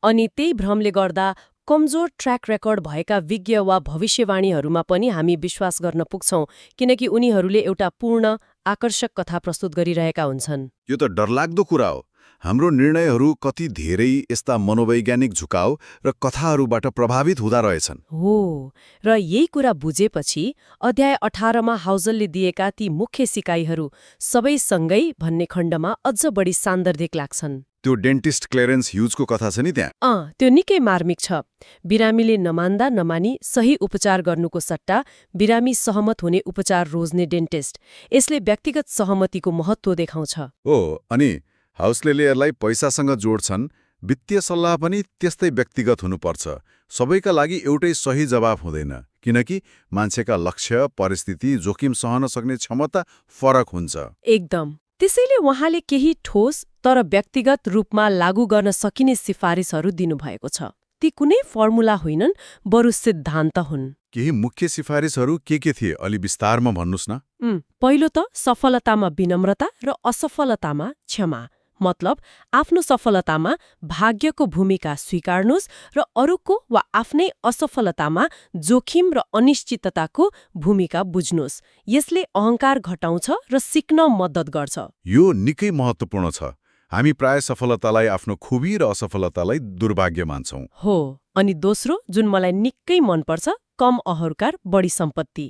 अनि त्यही भ्रमले गर्दा कमजोर ट्र्याक रेकर्ड भएका विज्ञ वा भविष्यवाणीहरूमा पनि हामी विश्वास गर्न पुग्छौं, किनकि उनीहरूले एउटा पूर्ण, आकर्षक कथा प्रस्तुत गरिरहेका हुन्छन्। यो त डरलाग्दो कुरा हो। हाम्रो निर्णयहरू कति धेरै यस्ता मनोवैज्ञानिक झुकाव र कथाहरूबाट प्रभावित हुँदा रहेछन्। हो, र यही कुरा बुझेपछि अध्याय 18मा हाउजलले दिएका ती मुख्य सिकाइहरू सबै सँगै भन्ने खण्डमा अझ बढी सान्दर्भिक लाग्छन्। त्यो डेन्टिस्ट क्लेरेन्स ह्युजको कथा छ नि त्यहाँ। त्यो निकै मार्मिक छ। बिरामीले नमान्दा नमानी सही उपचार गर्नुको सट्टा बिरामी सहमत हुने उपचार रोज्ने डेन्टिस्ट। यसले व्यक्तिगत सहमतिको महत्त्व देखाउँछ। हो, अनि हाउसलेयरलाई पैसासँग जोड्छन्। वित्तीय सल्लाह पनि त्यस्तै व्यक्तिगत हुनुपर्छ। सबैका लागि एउटै सही जवाफ हुँदैन, किनकि मान्छेका लक्ष्य, परिस्थिति, जोखिम सहन सक्ने क्षमता फरक हुन्छ। एकदम। त्यसैले उहाँले केही ठोस तर व्यक्तिगत रूपमा लागू गर्न सकिने सिफारिसहरू दिनुभएको छ। ती कुनै फर्मुला होइनन्, बरु सिद्धान्त हुन्। केही मुख्य सिफारिसहरू के थिए? अलि विस्तारमा भन्नुस् न। पहिलो त सफलतामा विनम्रता र असफलतामा क्षमा। मतलब आफ्नो सफलतामा भाग्यको भूमिका स्वीकार्नुहोस् र अरूको वा आफ्नै असफलतामा जोखिम र अनिश्चितताको भूमिका बुझ्नुहोस्। यसले अहंकार घटाउँछ र सिक्न मद्दत गर्छ। यो निकै महत्त्वपूर्ण छ। हामी प्राय सफलतालाई आफ्नो खुबी र असफलतालाई दुर्भाग्य मान्छौं। हो, अनि दोस्रो जुन मलाई निकै मनपर्छ, कम अहंकार बढी सम्पत्ति।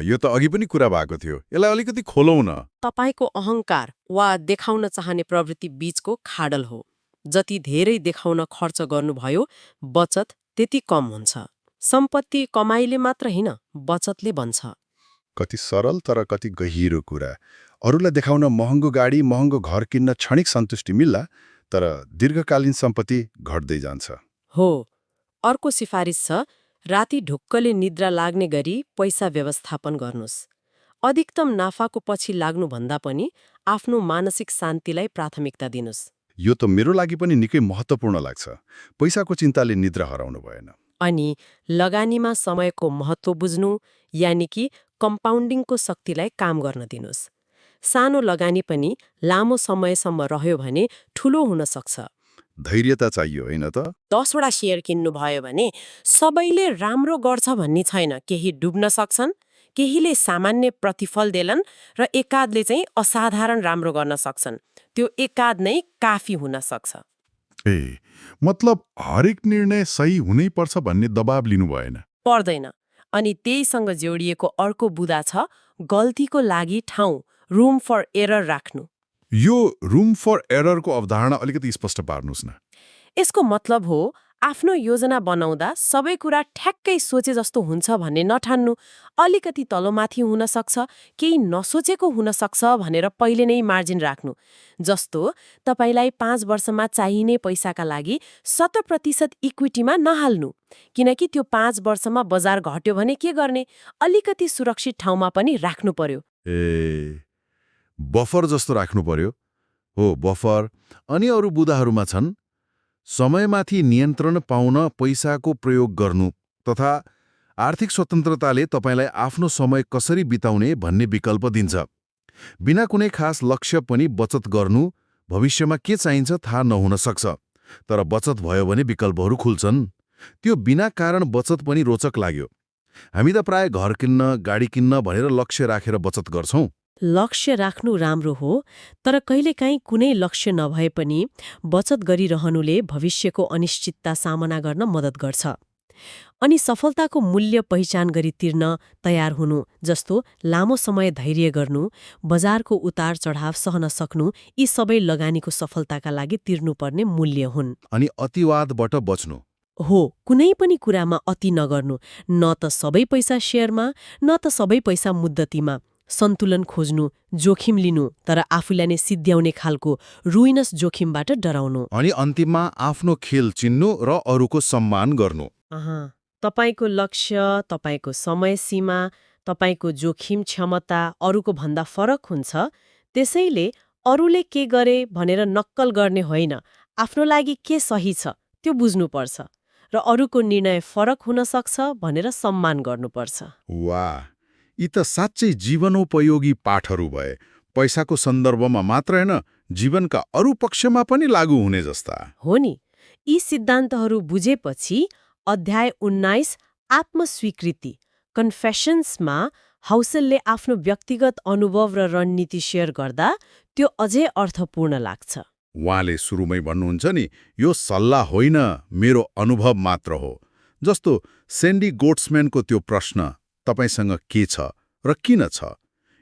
यो त अघि पनि कुरा भएको थियो। यसलाई अलिकति खोलौं न। तपाईको अहंकार वा देखाउन चाहने प्रवृत्ति बीचको खाडल हो। जति धेरै देखाउन खर्च गर्नुभयो, बचत त्यति कम हुन्छ। सम्पत्ति कमाइले मात्र होइन, बचतले बन्छ। कति सरल तर कति गहिरो कुरा। अरूलाई देखाउन महँगो गाडी, महँगो घर किन्न क्षणिक सन्तुष्टि मिल्ला, तर दीर्घकालीन सम्पत्ति घट्दै जान्छ। हो, अर्को सिफारिस छ, राति ढुक्कले निद्रा लाग्ने गरी पैसा व्यवस्थापन गर्नुहोस्। अधिकतम नाफाको पछि लाग्नुभन्दा पनि आफ्नो मानसिक शान्तिलाई प्राथमिकता दिनुहोस्। यो त मेरो लागि पनि निकै महत्त्वपूर्ण लाग्छ। पैसाको चिन्ताले निद्रा हराउनु भएन। अनि लगानीमा समयको महत्त्व बुझ्नु, यानि कि कम्पाउन्डिङको शक्तिलाई काम गर्न दिनुहोस्। सानो लगानी पनि लामो समयसम्म रह्यो भने ठूलो हुन सक्छ। धैर्यता चाहियो, होइन त? 10 वटा शेयर किन्नु भयो भने सबैले राम्रो गर्छ भन्ने छैन। केही डुब्न सक्छन्, केहीले सामान्य प्रतिफल देलान् र एकाधले चाहिँ असाधारण राम्रो गर्न सक्छन्। त्यो एकाध नै काफी हुन सक्छ। मतलब हरेक निर्णय सही हुनै पर्छ भन्ने दबाब लिनु भएन। पर्दैन। अनि त्यहीसँग जोडिएको अर्को बुदा छ, गल्तीको लागि ठाउँ, रुम फर एरर राख्नु। यो रुम फर एररको अवधारणा अलिकति स्पष्ट पार्नुस् न। यसको मतलब हो, आफ्नो योजना बनाउँदा सबै कुरा ठ्याक्कै सोचे जस्तो हुन्छ भन्ने नठान्नु। अलिकति तलमाथि हुन सक्छ, केही नसोचेको हुन सक्छ भनेर पहिले नै मार्जिन राख्नु। जस्तो तपाईलाई 5 वर्षमा चाहिने पैसाका लागि 100% इक्विटीमा नहाल्नु, किनकि त्यो 5 वर्षमा बजार घट्यो भने के गर्ने? अलिकति सुरक्षित ठाउँमा पनि राख्नु पर्यो। बफर जस्तो राख्नु पर्यो। हो, बफर। अनि अरू बुदाहरूमा छन् समयमाथि नियन्त्रण पाउन पैसाको प्रयोग गर्नु तथा आर्थिक स्वतन्त्रताले तपाईलाई आफ्नो समय कसरी बिताउने भन्ने विकल्प दिन्छ। बिना कुनै खास लक्ष्य पनि बचत गर्नु, भविष्यमा के चाहिन्छ थाहा नहुन सक्छ, तर बचत भयो भने विकल्पहरू खुल्छन्। त्यो बिना कारण बचत पनि रोचक लाग्यो। हामी त प्राय घर किन्न, गाडी किन्न भनेर लक्ष्य राखेर बचत गर्छौं। लक्ष्य राख्नु राम्रो हो, तर कहिलेकाहीँ कुनै लक्ष्य नभए पनि बचत गरिरहनुले भविष्यको अनिश्चितता सामना गर्न मद्दत गर्छ। अनि सफलताको मूल्य पहिचान गरी तिर्न तयार हुनु, जस्तो लामो समय धैर्य गर्नु, बजारको उतार चढाव सहन सक्नु, यी सबै लगानीको सफलताका लागि तिर्नुपर्ने मूल्य हुन्। अनि अतिवादबाट बच्नु। हो, कुनै पनि कुरामा अति नगर्नु। न त सबै पैसा शेयरमा, न त सबै पैसा मुद्दतीमा। सन्तुलन खोज्नु, जोखिम लिनु, तर आफूलाई नै सिद्ध्याउने खालको रुइनस जोखिमबाट डराउनु। अनि अन्तिममा आफ्नो खेल चिन्नु र अरूको सम्मान गर्नु। तपाईको लक्ष्य, तपाईको समय सीमा, तपाईको जोखिम क्षमता अरूको भन्दा फरक हुन्छ। त्यसैले अरूले के गरे भनेर नक्कल गर्ने होइन, आफ्नो लागि के सही छ त्यो बुझ्नुपर्छ र अरूको निर्णय फरक हुन सक्छ भनेर सम्मान गर्नुपर्छ। वाह, यी त साँच्चै जीवनोपयोगी पाठहरू भए। पैसाको सन्दर्भमा मात्र होइन, जीवनका अरू पक्षमा पनि लागू हुने जस्ता। हो नि। यी सिद्धान्तहरू बुझेपछि अध्याय 19 आत्मस्वीकृति कन्फेसन्समा हाउसलले आफ्नो व्यक्तिगत अनुभव र रणनीति शेयर गर्दा त्यो अझै अर्थपूर्ण लाग्छ। उहाँले सुरुमै भन्नुहुन्छ नि, यो सल्लाह होइन, मेरो अनुभव मात्र हो। जस्तो सेन्डी गोट्सम्यानको त्यो प्रश्न, तपाईसँग के छ र किन छ,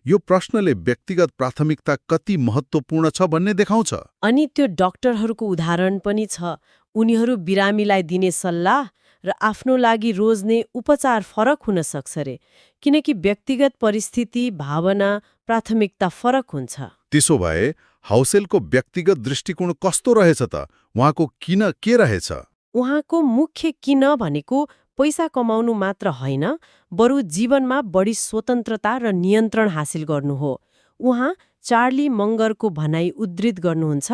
यो प्रश्नले व्यक्तिगत प्राथमिकता कति महत्त्वपूर्ण छ भन्ने देखाउँछ। अनि त्यो डाक्टरहरूको उदाहरण पनि छ। उनीहरू बिरामीलाई दिने सल्लाह र आफ्नो लागि रोज्ने उपचार फरक हुन सक्छ रे, किनकि व्यक्तिगत परिस्थिति, भावना, प्राथमिकता फरक हुन्छ। त्यसो भए हाउसेलको व्यक्तिगत दृष्टिकोण कस्तो रहेछ त? उहाँको किन के रहेछ? उहाँको मुख्य किन भनेको पैसा कमाउनु मात्र होइन, बरु जीवनमा बढी स्वतन्त्रता र नियन्त्रण हासिल गर्नु हो। उहाँ चार्ली मंगरको भनाइ उद्धृत गर्नुहुन्छ,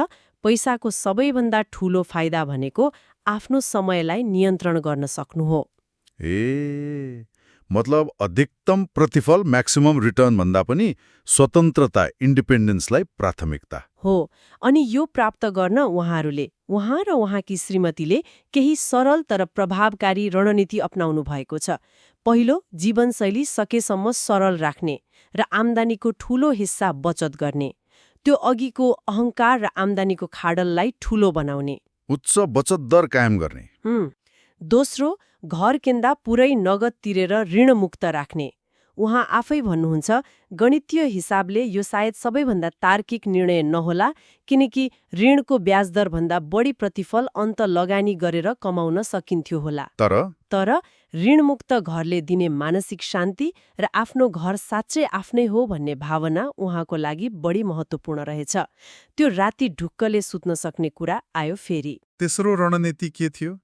पैसाको सबैभन्दा ठूलो फाइदा भनेको आफ्नो समयलाई नियन्त्रण गर्न सक्नु हो। मतलब अधिकतम प्रतिफल, म्याक्सिमम रिटर्न भन्दा पनि स्वतन्त्रता, इन्डिपेन्डेन्सलाई प्राथमिकता हो। अनि यो प्राप्त गर्न उहाँ र उहाँकी श्रीमतीले केही सरल तर प्रभावकारी रणनीति अपनाउनु भएको छ। पहिलो, जीवनशैली सकेसम्म सरल राख्ने र आम्दानीको ठूलो हिस्सा बचत गर्ने। त्यो अघिको अहंकार र आम्दानीको खाडललाई ठूलो बनाउने। उच्च बचत दर कायम गर्ने। दोस्रो, घर किन्दा पुरै नगद तिरेर ऋणमुक्त राख्ने। उहाँ आफै भन्नुहुन्छ, गणितीय हिसाबले यो सायद सबैभन्दा तार्किक निर्णय नहोला, किनकि ऋणको ब्याज दरभन्दा बढी प्रतिफल अन्त लगानी गरेर कमाउन सकिन्थ्यो होला। तर ऋणमुक्त घरले दिने मानसिक शान्ति र आफ्नो घर साँच्चै आफ्नै हो भन्ने भावना उहाँको लागि बढी महत्त्वपूर्ण रहेछ। त्यो राति ढुक्कले सुत्न सक्ने कुरा आयो फेरि। तेस्रो रणनीति के थियो?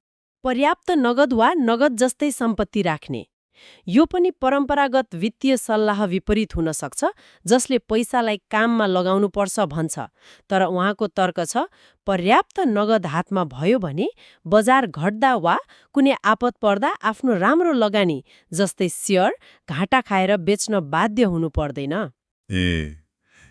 पर्याप्त नगद वा नगद जस्तै सम्पत्ति राख्ने। यो पनि परम्परागत वित्तीय सल्लाह विपरीत हुन सक्छ, जसले पैसालाई काममा लगाउनु पर्छ भन्छ। तर उहाँको तर्क छ, पर्याप्त नगद हातमा भयो भने बजार घट्दा वा कुनै आपत पर्दा आफ्नो राम्रो लगानी जस्तै शेयर घाटा खाएर बेच्न बाध्य हुनु पर्दैन।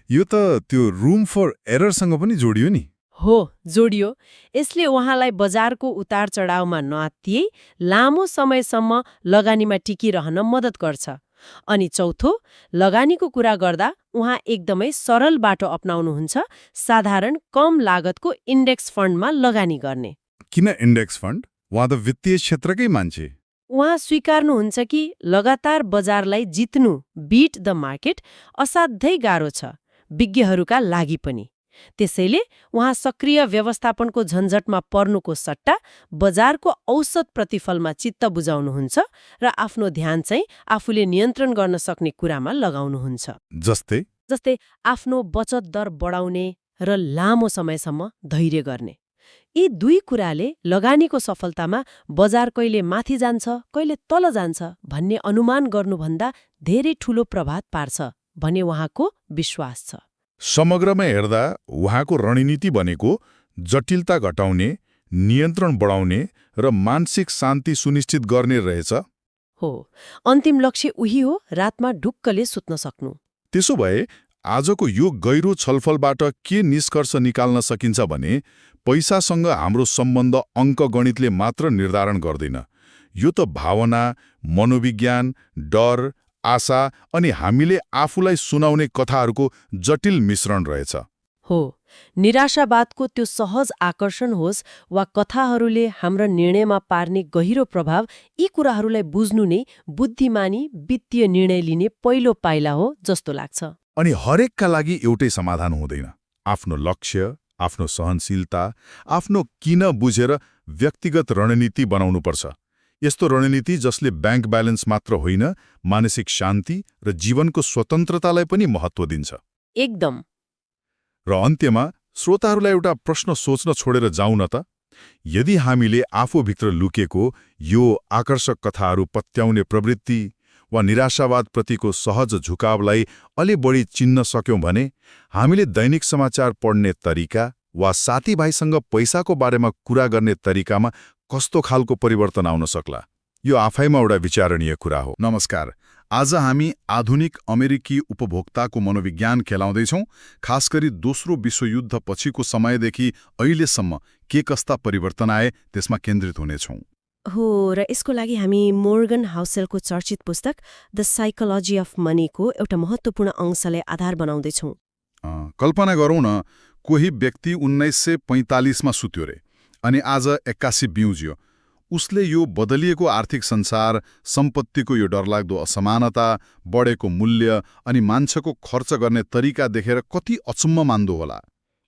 यो त त्यो रुम फर एररसँग पनि जोडियो नि। हो, जोडियो। यसले उहाँलाई बजारको उतार चढावमा नआत्तिए लामो समयसम्म लगानीमा टिकिरहन मद्दत गर्छ। अनि चौथो, लगानीको कुरा गर्दा उहाँ एकदमै सरल बाटो अपनाउनुहुन्छ, साधारण कम लागतको इन्डेक्स फन्डमा लगानी गर्ने। किन इन्डेक्स फन्ड? उहाँ त वित्तीय क्षेत्रकै मान्छे। उहाँ स्वीकार्नुहुन्छ कि लगातार बजारलाई जित्नु, बीट द मार्केट, असाध्यै गाह्रो छ, विज्ञहरूका लागि पनि। त्यसैले उहाँ सक्रिय व्यवस्थापनको झन्झटमा पर्नुको सट्टा बजारको औसत प्रतिफलमा चित्त बुझाउनुहुन्छ र आफ्नो ध्यान चाहिँ आफूले नियन्त्रण गर्न सक्ने कुरामा लगाउनुहुन्छ। जस्तै आफ्नो बचत दर बढाउने र लामो समयसम्म धैर्य गर्ने। यी दुई कुराले लगानीको सफलतामा बजार कहिले माथि जान्छ, कहिले तल जान्छ भन्ने अनुमान गर्नुभन्दा धेरै ठूलो प्रभाव पार्छ भन्ने उहाँको विश्वास छ। समग्रमा हेर्दा उहाँको रणनीति भनेको जटिलता घटाउने, नियन्त्रण बढाउने र मानसिक शान्ति सुनिश्चित गर्ने रहेछ। हो, अन्तिम लक्ष्य उही हो, रातमा ढुक्कले सुत्न सक्नु। त्यसो भए आजको यो गहिरो छलफलबाट के निष्कर्ष निकाल्न सकिन्छ भने पैसासँग हाम्रो सम्बन्ध अङ्कगणितले मात्र निर्धारण गर्दैन। यो त भावना, मनोविज्ञान, डर, आशा अनि हामीले आफूलाई सुनाउने कथाहरूको जटिल मिश्रण रहेछ। हो, निराशावादको त्यो सहज आकर्षण होस् वा कथाहरूले हाम्रा निर्णयमा पार्ने गहिरो प्रभाव, यी कुराहरूलाई बुझ्नु नै बुद्धिमानी वित्तीय निर्णय लिने पहिलो पाइला हो जस्तो लाग्छ। अनि हरेकका लागि एउटै समाधान हुँदैन। आफ्नो लक्ष्य, आफ्नो सहनशीलता, आफ्नो किन बुझेर व्यक्तिगत रणनीति बनाउनुपर्छ। यस्तो रणनीति जसले ब्याङ्क ब्यालेन्स मात्र होइन, मानसिक शान्ति र जीवनको स्वतन्त्रतालाई पनि महत्त्व दिन्छ। एकदम। र अन्त्यमा श्रोताहरूलाई एउटा प्रश्न सोच्न छोडेर जाउँ न त। यदि हामीले आफूभित्र लुकेको यो आकर्षक कथाहरू पत्याउने प्रवृत्ति वा निराशावादप्रतिको सहज झुकावलाई अलि बढी चिन्न सक्यौं भने हामीले दैनिक समाचार पढ्ने तरिका वा साथीभाइसँग पैसाको बारेमा कुरा गर्ने तरिकामा कस्तो खालको परिवर्तन आउन सक्ला? यो आफैमा एउटा विचारणीय कुरा हो। नमस्कार। आज हामी आधुनिक अमेरिकी उपभोक्ताको मनोविज्ञान खेलाउँदैछौँ। खास गरी दोस्रो विश्वयुद्ध पछिको समयदेखि अहिलेसम्म के कस्ता परिवर्तन आए त्यसमा केन्द्रित हुनेछौँ। हो, र यसको लागि हामी मोर्गन हाउसेलको चर्चित पुस्तक द साइकोलोजी अफ मनीको एउटा महत्त्वपूर्ण अंशलाई आधार बनाउँदैछौँ। कल्पना गरौँ न, कोही व्यक्ति 1945मा सुत्यो रे अनि आज 81 बिउज्यो। उसले यो बदलिएको आर्थिक संसार, सम्पत्तिको यो डरलाग्दो असमानता, बढेको मूल्य अनि मान्छेको खर्च गर्ने तरिका देखेर कति अचम्म मान्दो होला।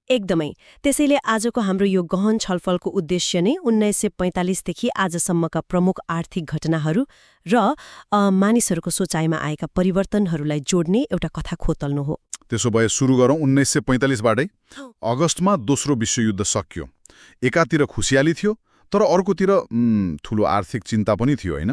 एकदमै। त्यसैले आजको हाम्रो यो गहन छलफलको उद्देश्य नै 1945 देखि आजसम्मका प्रमुख आर्थिक घटनाहरू र मानिसहरूको सोचाइमा आएका परिवर्तनहरूलाई जोड्ने एउटा कथा खोतल्नु हो। त्यसो भए सुरु गरौँ 1945बाटै। अगस्टमा दोस्रो विश्वयुद्ध सकियो। एकातिर खुसियाली थियो, तर अर्कोतिर ठूलो आर्थिक चिन्ता पनि थियो, होइन?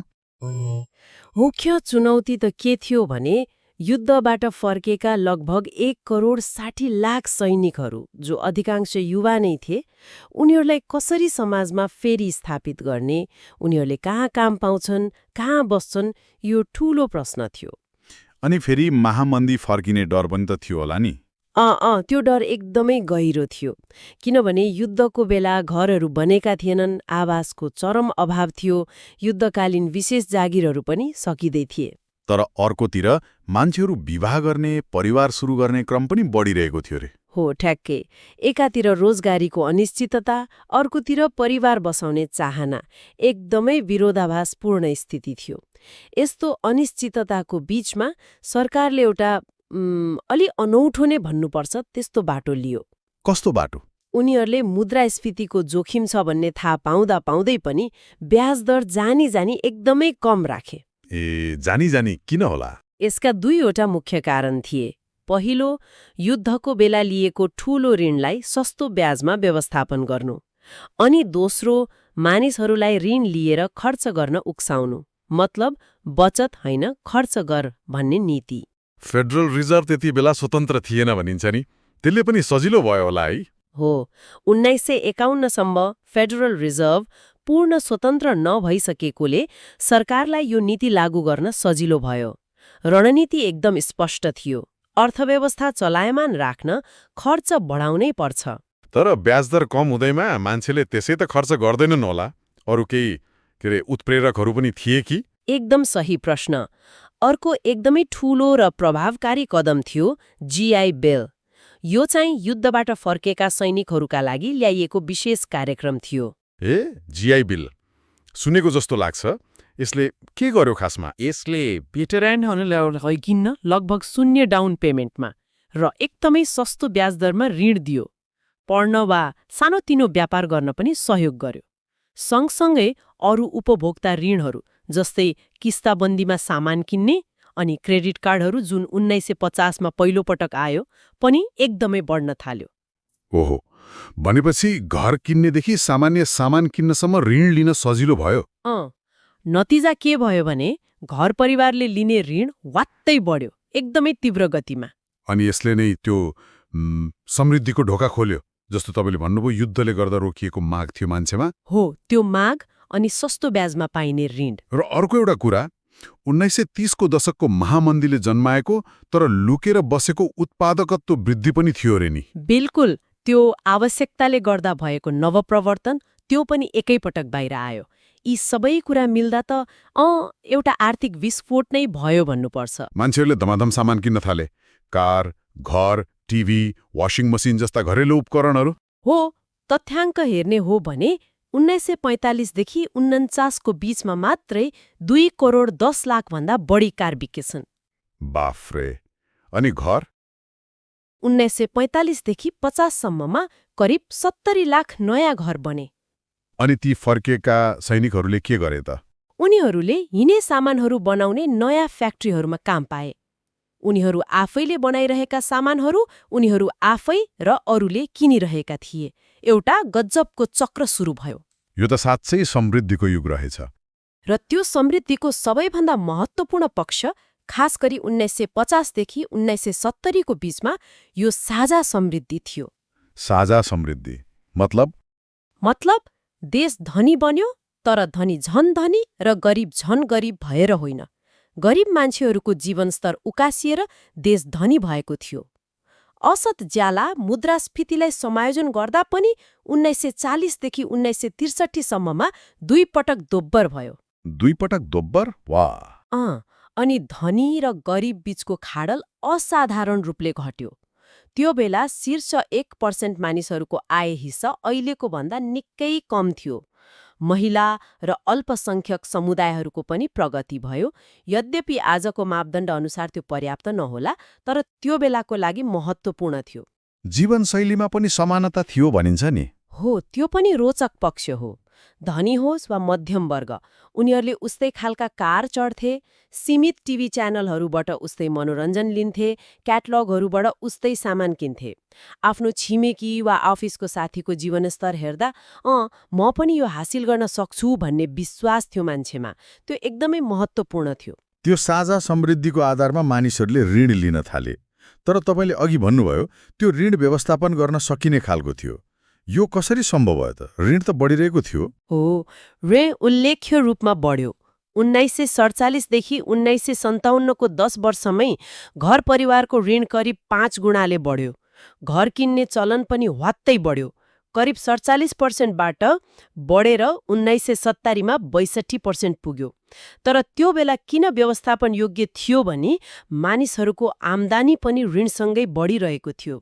मुख्य चुनौती त के थियो भने युद्धबाट फर्केका लगभग 1,60,00,000 सैनिकहरू, जो अधिकांश युवा नै थिए, उनीहरूलाई कसरी समाजमा फेरि स्थापित गर्ने, उनीहरूले कहाँ काम पाउँछन्, कहाँ बस्छन्, यो ठूलो प्रश्न थियो। अनि फेरि महामन्दी फर्किने डर पनि त थियो होला नि? त्यो डर एकदमै गहिरो थियो। किनभने युद्धको बेला घरहरू बनेका थिएनन्, आवासको चरम अभाव थियो, युद्धकालीन विशेष जागिरहरू पनि सकिँदै थिए। तर अर्कोतिर मान्छेहरू विवाह गर्ने, परिवार सुरु गर्ने क्रम पनि बढिरहेको थियो रे। हो, ठ्याक्कै। एकातिर रोजगारीको अनिश्चितता, अर्कोतिर परिवार बसाउने चाहना, एकदमै विरोधाभासपूर्ण स्थिति थियो। यस्तो अनिश्चितताको बीचमा सरकारले एउटा अलि अनौठो नै भन्नुपर्छ त्यस्तो बाटो लियो। कस्तो बाटो? उनीहरूले मुद्रास्फीतिको जोखिम छ भन्ने थाहा पाउँदै पनि ब्याज दर जानी एकदमै कम राखे। जानी किन होला? यसका दुईवटा मुख्य कारण थिए। पहिलो, युद्धको बेला लिएको ठूलो ऋणलाई सस्तो ब्याजमा व्यवस्थापन गर्नु, अनि दोस्रो, मानिसहरूलाई ऋण लिएर खर्च गर्न उक्साउनु, मतलब बचत होइन खर्च गर भन्ने नीति। फेडरल रिजर्भ त्यति बेला स्वतन्त्र थिएन भनिन्छ नि, त्यसले पनि सजिलो भयो होला है? हो, 1951सम्म फेडरल रिजर्भ पूर्ण स्वतन्त्र नभइसकेकोले सरकारलाई यो नीति लागू गर्न सजिलो भयो। रणनीति एकदम स्पष्ट थियो, अर्थव्यवस्था चलायमान राख्न खर्च बढाउनै पर्छ। तर ब्याजदर कम हुँदैमा मान्छेले त्यसै त खर्च गर्दैनन् होला? अरू केही उत्प्रेरकहरू पनि थिए कि? एकदम सही प्रश्न। अर्को एकदमै ठूलो र प्रभावकारी कदम थियो जीआई बिल। यो चाहिँ युद्धबाट फर्केका सैनिकहरूका लागि ल्याइएको विशेष कार्यक्रम थियो। जीआई बिल सुनेको जस्तो लाग्छ। यसले के गर्यो खासमा? यसले भेटरेनहरूलाई किन्न लगभग 0 डाउन पेमेन्टमा र एकदमै सस्तो ब्याज दरमा ऋण दियो। पढ्न वा सानोतिनो व्यापार गर्न पनि सहयोग गर्यो। सँगसँगै अरू उपभोक्ता ऋणहरू जस्तै किस्ताबन्दीमा सामान किन्ने अनि क्रेडिट कार्डहरू जुन 1950मा पहिलोपटक आयो पनि एकदमै बढ्न थाल्यो। ओहो, भनेपछि घर किन्नेदेखि सामान्य सामान किन्नसम्म ऋण लिन सजिलो भयो। नतिजा के भयो भने घर परिवारले लिने ऋण वात्तै बढ्यो, एकदमै तीव्र गतिमा। अनि यसले नै त्यो समृद्धिको ढोका खोल्यो, जस्तो तपाईँले भन्नुभयो युद्धले गर्दा रोकिएको माग थियो मान्छेमा। हो, त्यो माग अनि सस्तो ब्याजमा पाइने ऋण। र अर्को एउटा कुरा, 1930को दशकको महामन्दीले जन्माएको तर लुकेर बसेको उत्पादकत्व वृद्धि पनि थियो रे नि। बिल्कुल, त्यो आवश्यकताले गर्दा भएको नवप्रवर्तन त्यो पनि एकैपटक बाहिर आयो। यी सबै कुरा मिल्दा त एउटा आर्थिक विस्फोट नै भयो भन्नुपर्छ। मान्छेहरूले धमाधम सामान किन्न थाले, कार, घर, टिभी, वाशिङ मसिन जस्ता घरेलु उपकरणहरू। हो, तथ्याङ्क हेर्ने हो भने 1945देखि 49को बीचमा मात्रै 2 करोड 10 लाख भन्दा बढी कार बिकेछन्। बाफ्रे! अनि घर? 1945देखि 50सम्ममा करिब 70 लाख नयाँ घर बने। अनि ती फर्केका सैनिकहरूले के गरे त? उनीहरूले हिने सामानहरू बनाउने नयाँ फ्याक्ट्रीहरूमा काम पाए। उनीहरू आफैले बनाइरहेका सामानहरू उनीहरू आफै र अरूले किनिरहेका थिए। एउटा गजबको चक्र सुरु भयो। यो त साँच्चै समृद्धिको युग रहेछ। र त्यो समृद्धिको सबैभन्दा महत्त्वपूर्ण पक्ष, खास गरी 1950देखि 1970को बीचमा यो साझा समृद्धि थियो। साझा समृद्धि मतलब देश धनी बन्यो, तर धनी झन धनी र गरिब झन गरिब भएर होइन। गरिब मान्छेहरूको जीवनस्तर उकासिएर देश धनी भएको थियो। औसत ज्याला मुद्रास्फीतिलाई समायोजन गर्दा पनि 1940देखि 1963सम्ममा 2 पटक दोब्बर भयो। 2 पटक दोब्बर? वाह! अनि धनी र गरिब बीचको खाडल असाधारण रूपले घट्यो। त्यो बेला शीर्ष 1% मानिसहरूको आय हिस्सा अहिलेको भन्दा निकै कम थियो। महिला र अल्पसंख्यक समुदायहरूको पनि प्रगति भयो। यद्यपि आजको मापदण्ड अनुसार त्यो पर्याप्त नहोला, तर त्यो बेलाको लागि महत्त्वपूर्ण थियो। जीवनशैलीमा पनि समानता थियो भनिन्छ नि। हो, त्यो पनि रोचक पक्ष हो। धनी होस् वा मध्यम वर्ग, उनीहरूले उस्तै खालका कार चढ्थे, सीमित टिभी च्यानलहरूबाट उस्तै मनोरञ्जन लिन्थे, क्याटलगहरूबाट उस्तै सामान किन्थे। आफ्नो छिमेकी वा अफिसको साथीको जीवनस्तर हेर्दा म पनि यो हासिल गर्न सक्छु भन्ने विश्वास थियो मान्छेमा। त्यो एकदमै महत्त्वपूर्ण थियो। त्यो साझा समृद्धिको आधारमा मानिसहरूले ऋण लिन थाले। तर तपाईँले अघि भन्नुभयो त्यो ऋण व्यवस्थापन गर्न सकिने खालको थियो। यो कसरी सम्भव भयो त? ऋण त बढिरहेको थियो। हो, ऋण उल्लेख्य रूपमा बढ्यो। 1947 देखि 1957 को 10 वर्षमै घर परिवारको ऋण करिब 5 गुणाले बढ्यो। घर किन्ने चलन पनि ह्वात्तै बढ्यो। करिब 47% बाट बढेर 1970 मा 62% पुग्यो। तर त्यो बेला किन व्यवस्थापन योग्य थियो भने मानिसहरूको आम्दानी पनि ऋणसँगै बढिरहेको थियो।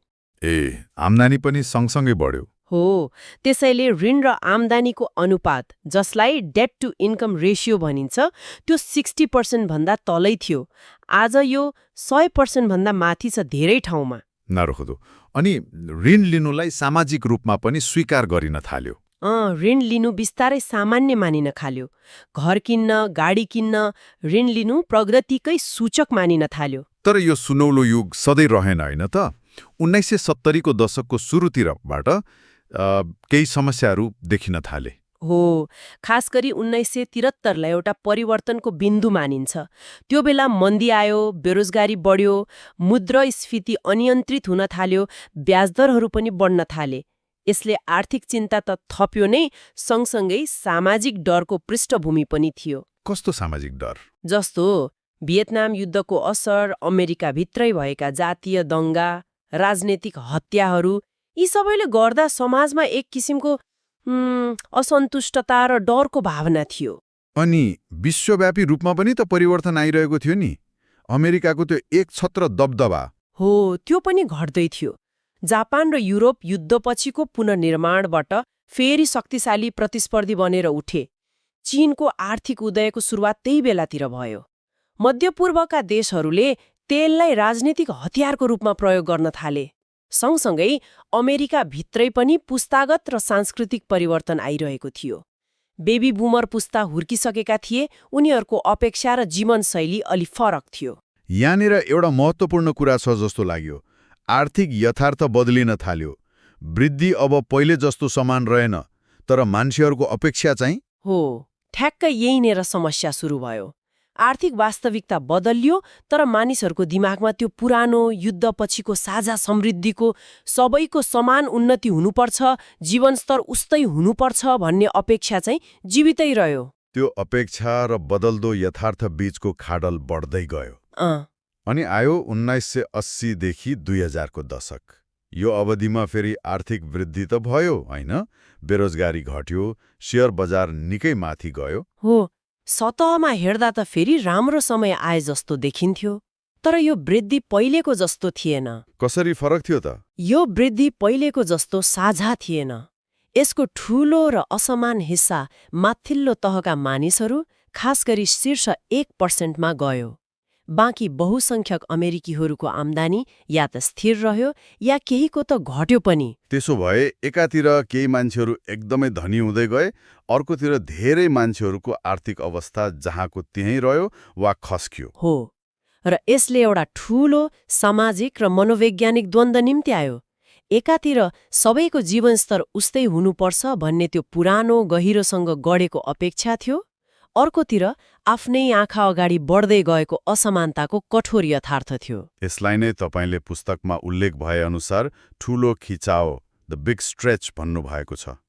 आम्दानी पनि सँगसँगै बढ्यो। हो, त्यसैले ऋण र आम्दानीको अनुपात, जसलाई डेट टु इन्कम रेशियो भनिन्छ, त्यो 60% भन्दा तलै थियो। आज यो 100% भन्दा माथि छ धेरै ठाउँमा। नारुखदो। अनि ऋण लिनुलाई सामाजिक रूपमा पनि स्वीकार गरिन थाल्यो। ऋण लिनु बिस्तारै सामान्य मानिन थाल्यो। घर किन्न, गाडी किन्न ऋण लिनु प्रगतिकै सूचक मानिन थाल्यो। तर यो सुनौलो युग सधैँ रहेन हैन त। 1970 को दशकको सुरुतिरबाट केही समस्याहरू देखिन थाले। हो, खास गरी 1973 लाई एउटा परिवर्तनको बिन्दु मानिन्छ। त्यो बेला मन्दी आयो, बेरोजगारी बढ्यो, मुद्रास्फीति अनियन्त्रित हुन थाल्यो, ब्याजदरहरू पनि बढ्न थाले। यसले आर्थिक चिन्ता त थप्यो नै, सँगसँगै सामाजिक डरको पृष्ठभूमि पनि थियो। कस्तो सामाजिक डर? जस्तो भियतनाम युद्धको असर, अमेरिकाभित्रै भएका जातीय दङ्गा, राजनैतिक हत्याहरू, यी सबैले गर्दा समाजमा एक किसिमको असन्तुष्टता र डरको भावना थियो। अनि विश्वव्यापी रूपमा पनि त परिवर्तन आइरहेको थियो नि। अमेरिकाको त्यो एक छत्र दबदबा, हो, त्यो पनि घट्दै थियो। जापान र युरोप युद्धपछिको पुनर्निर्माणबाट फेरि शक्तिशाली प्रतिस्पर्धी बनेर उठे। चीनको आर्थिक उदयको सुरुवात त्यही बेलातिर भयो। मध्यपूर्वका देशहरूले तेललाई राजनीतिक हतियारको रूपमा प्रयोग गर्न थाले। सँगसँगै अमेरिकाभित्रै पनि पुस्तागत र सांस्कृतिक परिवर्तन आइरहेको थियो। बेबी बुमर पुस्ता हुर्किसकेका थिए, उनीहरूको अपेक्षा र जीवनशैली अलि फरक थियो। यहाँनिर एउटा महत्त्वपूर्ण कुरा छ जस्तो लाग्यो। आर्थिक यथार्थ बदलिन थाल्यो। वृद्धि अब पहिले जस्तो समान रहेन, तर मान्छेहरूको अपेक्षा चाहिँ? हो, ठ्याक्कै यहीँनिर समस्या सुरु भयो। आर्थिक वास्तविकता बदलियो, तर मानिसहरूको दिमागमा त्यो पुरानो युद्धपछिको साझा समृद्धिको, सबैको समान उन्नति हुनुपर्छ, जीवनस्तर उस्तै हुनुपर्छ भन्ने अपेक्षा चाहिँ जीवितै रह्यो। त्यो अपेक्षा र बदल्दो यथार्थ बीचको खाडल बढ्दै गयो। अनि आयो 1980 देखि 2000 को दशक। यो अवधिमा फेरि आर्थिक वृद्धि त भयो हैन, बेरोजगारी घट्यो, शेयर बजार निकै माथि गयो। हो, सतहमा हेर्दा त फेरि राम्रो समय आए जस्तो देखिन्थ्यो। तर यो वृद्धि पहिलेको जस्तो थिएन। कसरी फरक थियो त? यो वृद्धि पहिलेको जस्तो साझा थिएन। यसको ठूलो र असमान हिस्सा माथिल्लो तहका मानिसहरू, खास गरी शीर्ष 1% मा गयो। बाँकी बहुसंख्यक अमेरिकीहरूको आम्दानी या त स्थिर रह्यो या केहीको त घट्यो पनि। त्यसो भए एकातिर केही मान्छेहरू एकदमै धनी हुँदै गए, अर्कोतिर धेरै मान्छेहरूको आर्थिक अवस्था जहाँको त्यहीँ रह्यो वा खस्कियो। हो, र यसले एउटा ठूलो सामाजिक र मनोवैज्ञानिक द्वन्द्व निम्ति आयो। एकातिर सबैको जीवनस्तर उस्तै हुनुपर्छ भन्ने त्यो पुरानो गहिरोसँग गढेको अपेक्षा थियो, अर्कोतिर आफ्नै आँखा अगाडि बढ्दै गएको असमानताको कठोर यथार्थ थियो। यसलाई नै तपाईँले पुस्तकमा उल्लेख भए अनुसार ठूलो खिचाओ, द बिग स्ट्रेच भन्नुभएको छ।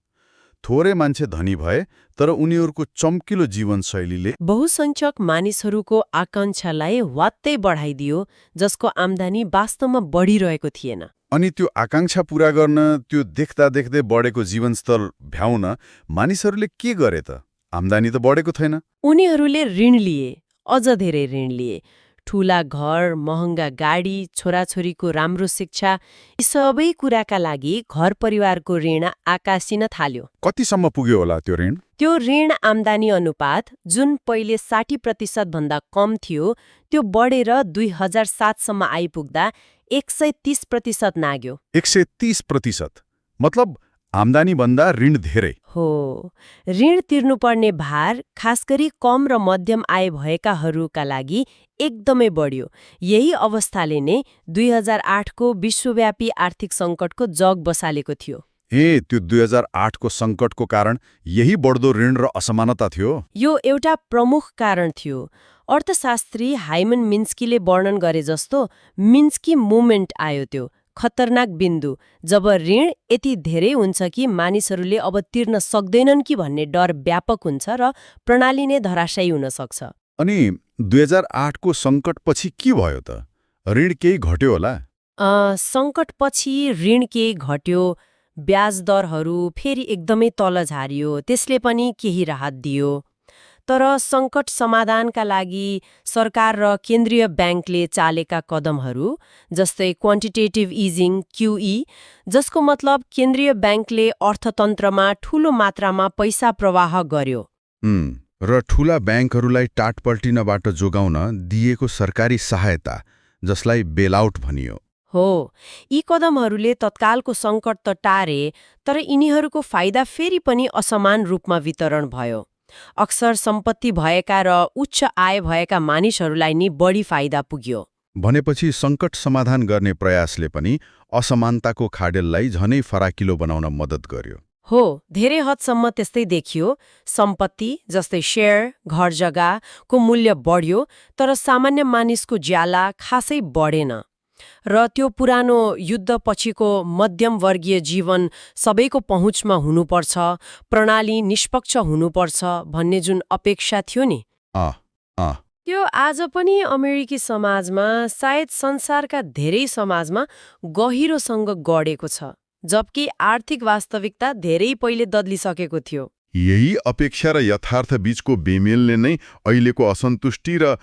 थोरै मान्छे धनी भए, तर उनीहरूको चम्किलो जीवनशैलीले बहुसंख्यक मानिसहरूको आकांक्षालाई वात्तै बढाइदियो, जसको आम्दानी वास्तवमा बढिरहेको थिएन। अनि त्यो आकांक्षा पूरा गर्न, त्यो देख्दा देख्दै बढेको जीवनस्तर भ्याउन मानिसहरूले के गरे त? आम्दानी त बढेको छैन। उनीहरूले ऋण लिए, अझ धेरै ऋण लिए। ठूला घर, महँगा गाडी, छोराछोरीको राम्रो शिक्षा, यी सबै कुराका लागि घर परिवारको ऋण आकासिन थाल्यो। कतिसम्म पुग्यो होला त्यो ऋण? त्यो ऋण आम्दानी अनुपात जुन पहिले 60% भन्दा कम थियो त्यो बढेर 2007 सम्म आइपुग्दा 130% नाग्यो। 130%? मतलब आम्दानी भन्दा ऋण धेरै। हो, ऋण तिर्नुपर्ने भार खासगरी कम र मध्यम आय भएकाहरूका लागि एकदमै बढ्यो। यही अवस्थाले नै 2008 को विश्वव्यापी आर्थिक सङ्कटको जग बसालेको थियो। त्यो 2008 को सङ्कटको कारण यही बढ्दो ऋण र असमानता थियो? यो एउटा प्रमुख कारण थियो। अर्थशास्त्री हाइमन मिन्स्कीले वर्णन गरे जस्तो मिन्स्की मोमेन्ट आयो, त्यो खतरनाक बिन्दु जब ऋण यति धेरै हुन्छ कि मानिसहरूले अब तिर्न सक्दैनन् कि भन्ने डर व्यापक हुन्छ र प्रणाली नै धराशायी हुन सक्छ। अनि 2008 को सङ्कटपछि के भयो त? ऋण केही घट्यो होला? सङ्कटपछि ऋण केही घट्यो, ब्याज दरहरू फेरि एकदमै तल झारियो, त्यसले पनि केही राहत दियो। तर सङ्कट समाधानका लागि सरकार र केन्द्रीय ब्याङ्कले चालेका कदमहरू जस्तै क्वान्टिटेटिभ इजिङ QE, जसको मतलब केन्द्रीय ब्याङ्कले अर्थतन्त्रमा ठूलो मात्रामा पैसा प्रवाह गर्यो। र ठूला ब्याङ्कहरूलाई टाटपल्टिनबाट जोगाउन दिएको सरकारी सहायता, जसलाई बेलआउट भनियो। हो, यी कदमहरूले तत्कालको सङ्कट त टारे, तर यिनीहरूको फाइदा फेरि पनि असमान रूपमा वितरण भयो। अक्सर सम्पत्ति भएका र उच्च आय भएका मानिसहरूलाई नि बढी फाइदा पुग्यो। भनेपछि सङ्कट समाधान गर्ने प्रयासले पनि असमानताको खाडेललाई झनै फराकिलो बनाउन मद्दत गर्यो। हो, धेरै हदसम्म त्यस्तै देखियो। सम्पत्ति जस्तै शेयर, घर जग्गाको मूल्य बढ्यो, तर सामान्य मानिसको ज्याला खासै बढेन। र त्यो पुरानो युद्धपछिको मध्यम वर्गीय जीवन सबैको पहुँचमा हुनुपर्छ, प्रणाली निष्पक्ष हुनुपर्छ भन्ने जुन अपेक्षा थियो नि, त्यो आज पनि अमेरिकी समाजमा, सायद संसारका धेरै समाजमा गहिरोसँग गडेको छ, जबकि आर्थिक वास्तविकता धेरै पहिले दद्लिसकेको थियो। यही अपेक्षा र यथार्थ बीचको बेमेलले नै अहिलेको असन्तुष्टि र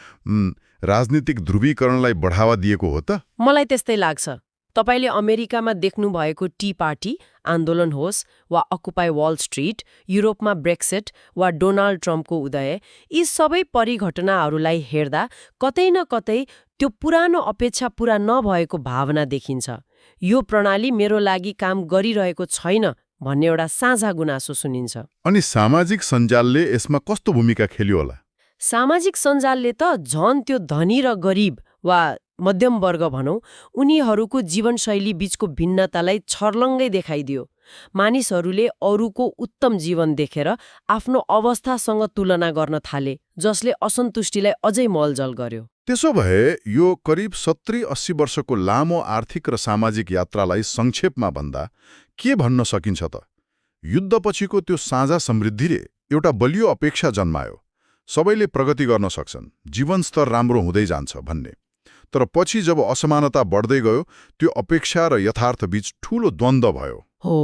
राजनीतिक ध्रुवीकरणलाई बढावा दिएको हो त? मलाई त्यस्तै लाग्छ। तपाईले अमेरिकामा देख्नु भएको टी पार्टी आन्दोलन होस् वा अकुपाई वाल स्ट्रिट, युरोपमा ब्रेक्सिट वा डोनाल्ड ट्रम्पको उदय, यी सबै परिघटनाहरूलाई हेर्दा कतै न कतै त्यो पुरानो अपेक्षा पूरा नभएको भावना देखिन्छ। यो प्रणाली मेरो लागि काम गरिरहेको छैन भन्ने एउटा साझा गुनासो सुनिन्छ। अनि सामाजिक सञ्जालले यसमा कस्तो भूमिका खेल्यो होला? सामाजिक सञ्जालले त झन् त्यो धनी र गरिब वा मध्यम वर्ग भनौँ, उनीहरूको जीवनशैली बीचको भिन्नतालाई छर्लङ्गै देखाइदियो। मानिसहरूले अरूको उत्तम जीवन देखेर आफ्नो अवस्थासँग तुलना गर्न थाले, जसले असन्तुष्टिलाई अझै मलजल गर्यो। त्यसो भए यो करिब 70-80 वर्षको लामो आर्थिक र सामाजिक यात्रालाई संक्षेपमा भन्दा के भन्न सकिन्छ त? युद्धपछिको त्यो साझा समृद्धिले एउटा बलियो अपेक्षा जन्मायो, सबैले प्रगति गर्न सक्छन्, जीवनस्तर राम्रो हुँदै जान्छ भन्ने। तर पछि जब असमानता बढ्दै गयो, त्यो अपेक्षा र यथार्थ बीच ठूलो द्वन्द्व भयो। हो,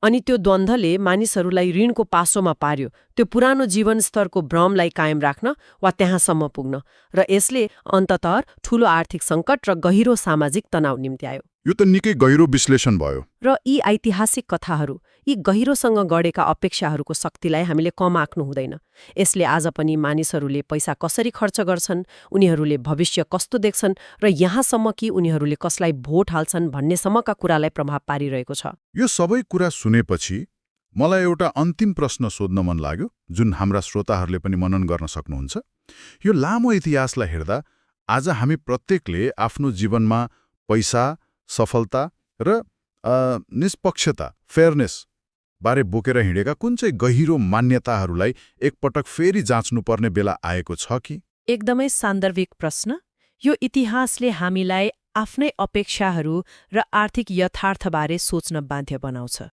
अनि त्यो द्वन्द्वले मानिसहरूलाई ऋणको पासोमा पार्यो, त्यो पुरानो जीवनस्तरको भ्रमलाई कायम राख्न वा त्यहाँसम्म पुग्न, र यसले अन्ततः ठूलो आर्थिक सङ्कट र गहिरो सामाजिक तनाव निम्त्यायो। यो त निकै गहिरो विश्लेषण भयो। र यी ऐतिहासिक कथाहरू, यी गहिरोसँग गढेका अपेक्षाहरूको शक्तिलाई हामीले कम आँक्नु हुँदैन। यसले आज पनि मानिसहरूले पैसा कसरी खर्च गर्छन्, उनीहरूले भविष्य कस्तो देख्छन् र यहाँसम्म कि उनीहरूले कसलाई भोट हाल्छन् भन्नेसम्मका कुरालाई प्रभाव पारिरहेको छ। यो सबै कुरा सुनेपछि मलाई एउटा अन्तिम प्रश्न सोध्न मन लाग्यो, जुन हाम्रा श्रोताहरूले पनि मनन गर्न सक्नुहुन्छ। यो लामो इतिहासलाई हेर्दा आज हामी प्रत्येकले आफ्नो जीवनमा पैसा, सफलता र निष्पक्षता, फेयरनेस बारे बोकेर हिँडेका कुन चाहिँ गहिरो मान्यताहरूलाई एकपटक फेरि जाँच्नुपर्ने बेला आएको छ कि? एकदमै सान्दर्भिक प्रश्न। यो इतिहासले हामीलाई आफ्नै अपेक्षाहरू र आर्थिक यथार्थबारे सोच्न बाध्य बनाउँछ।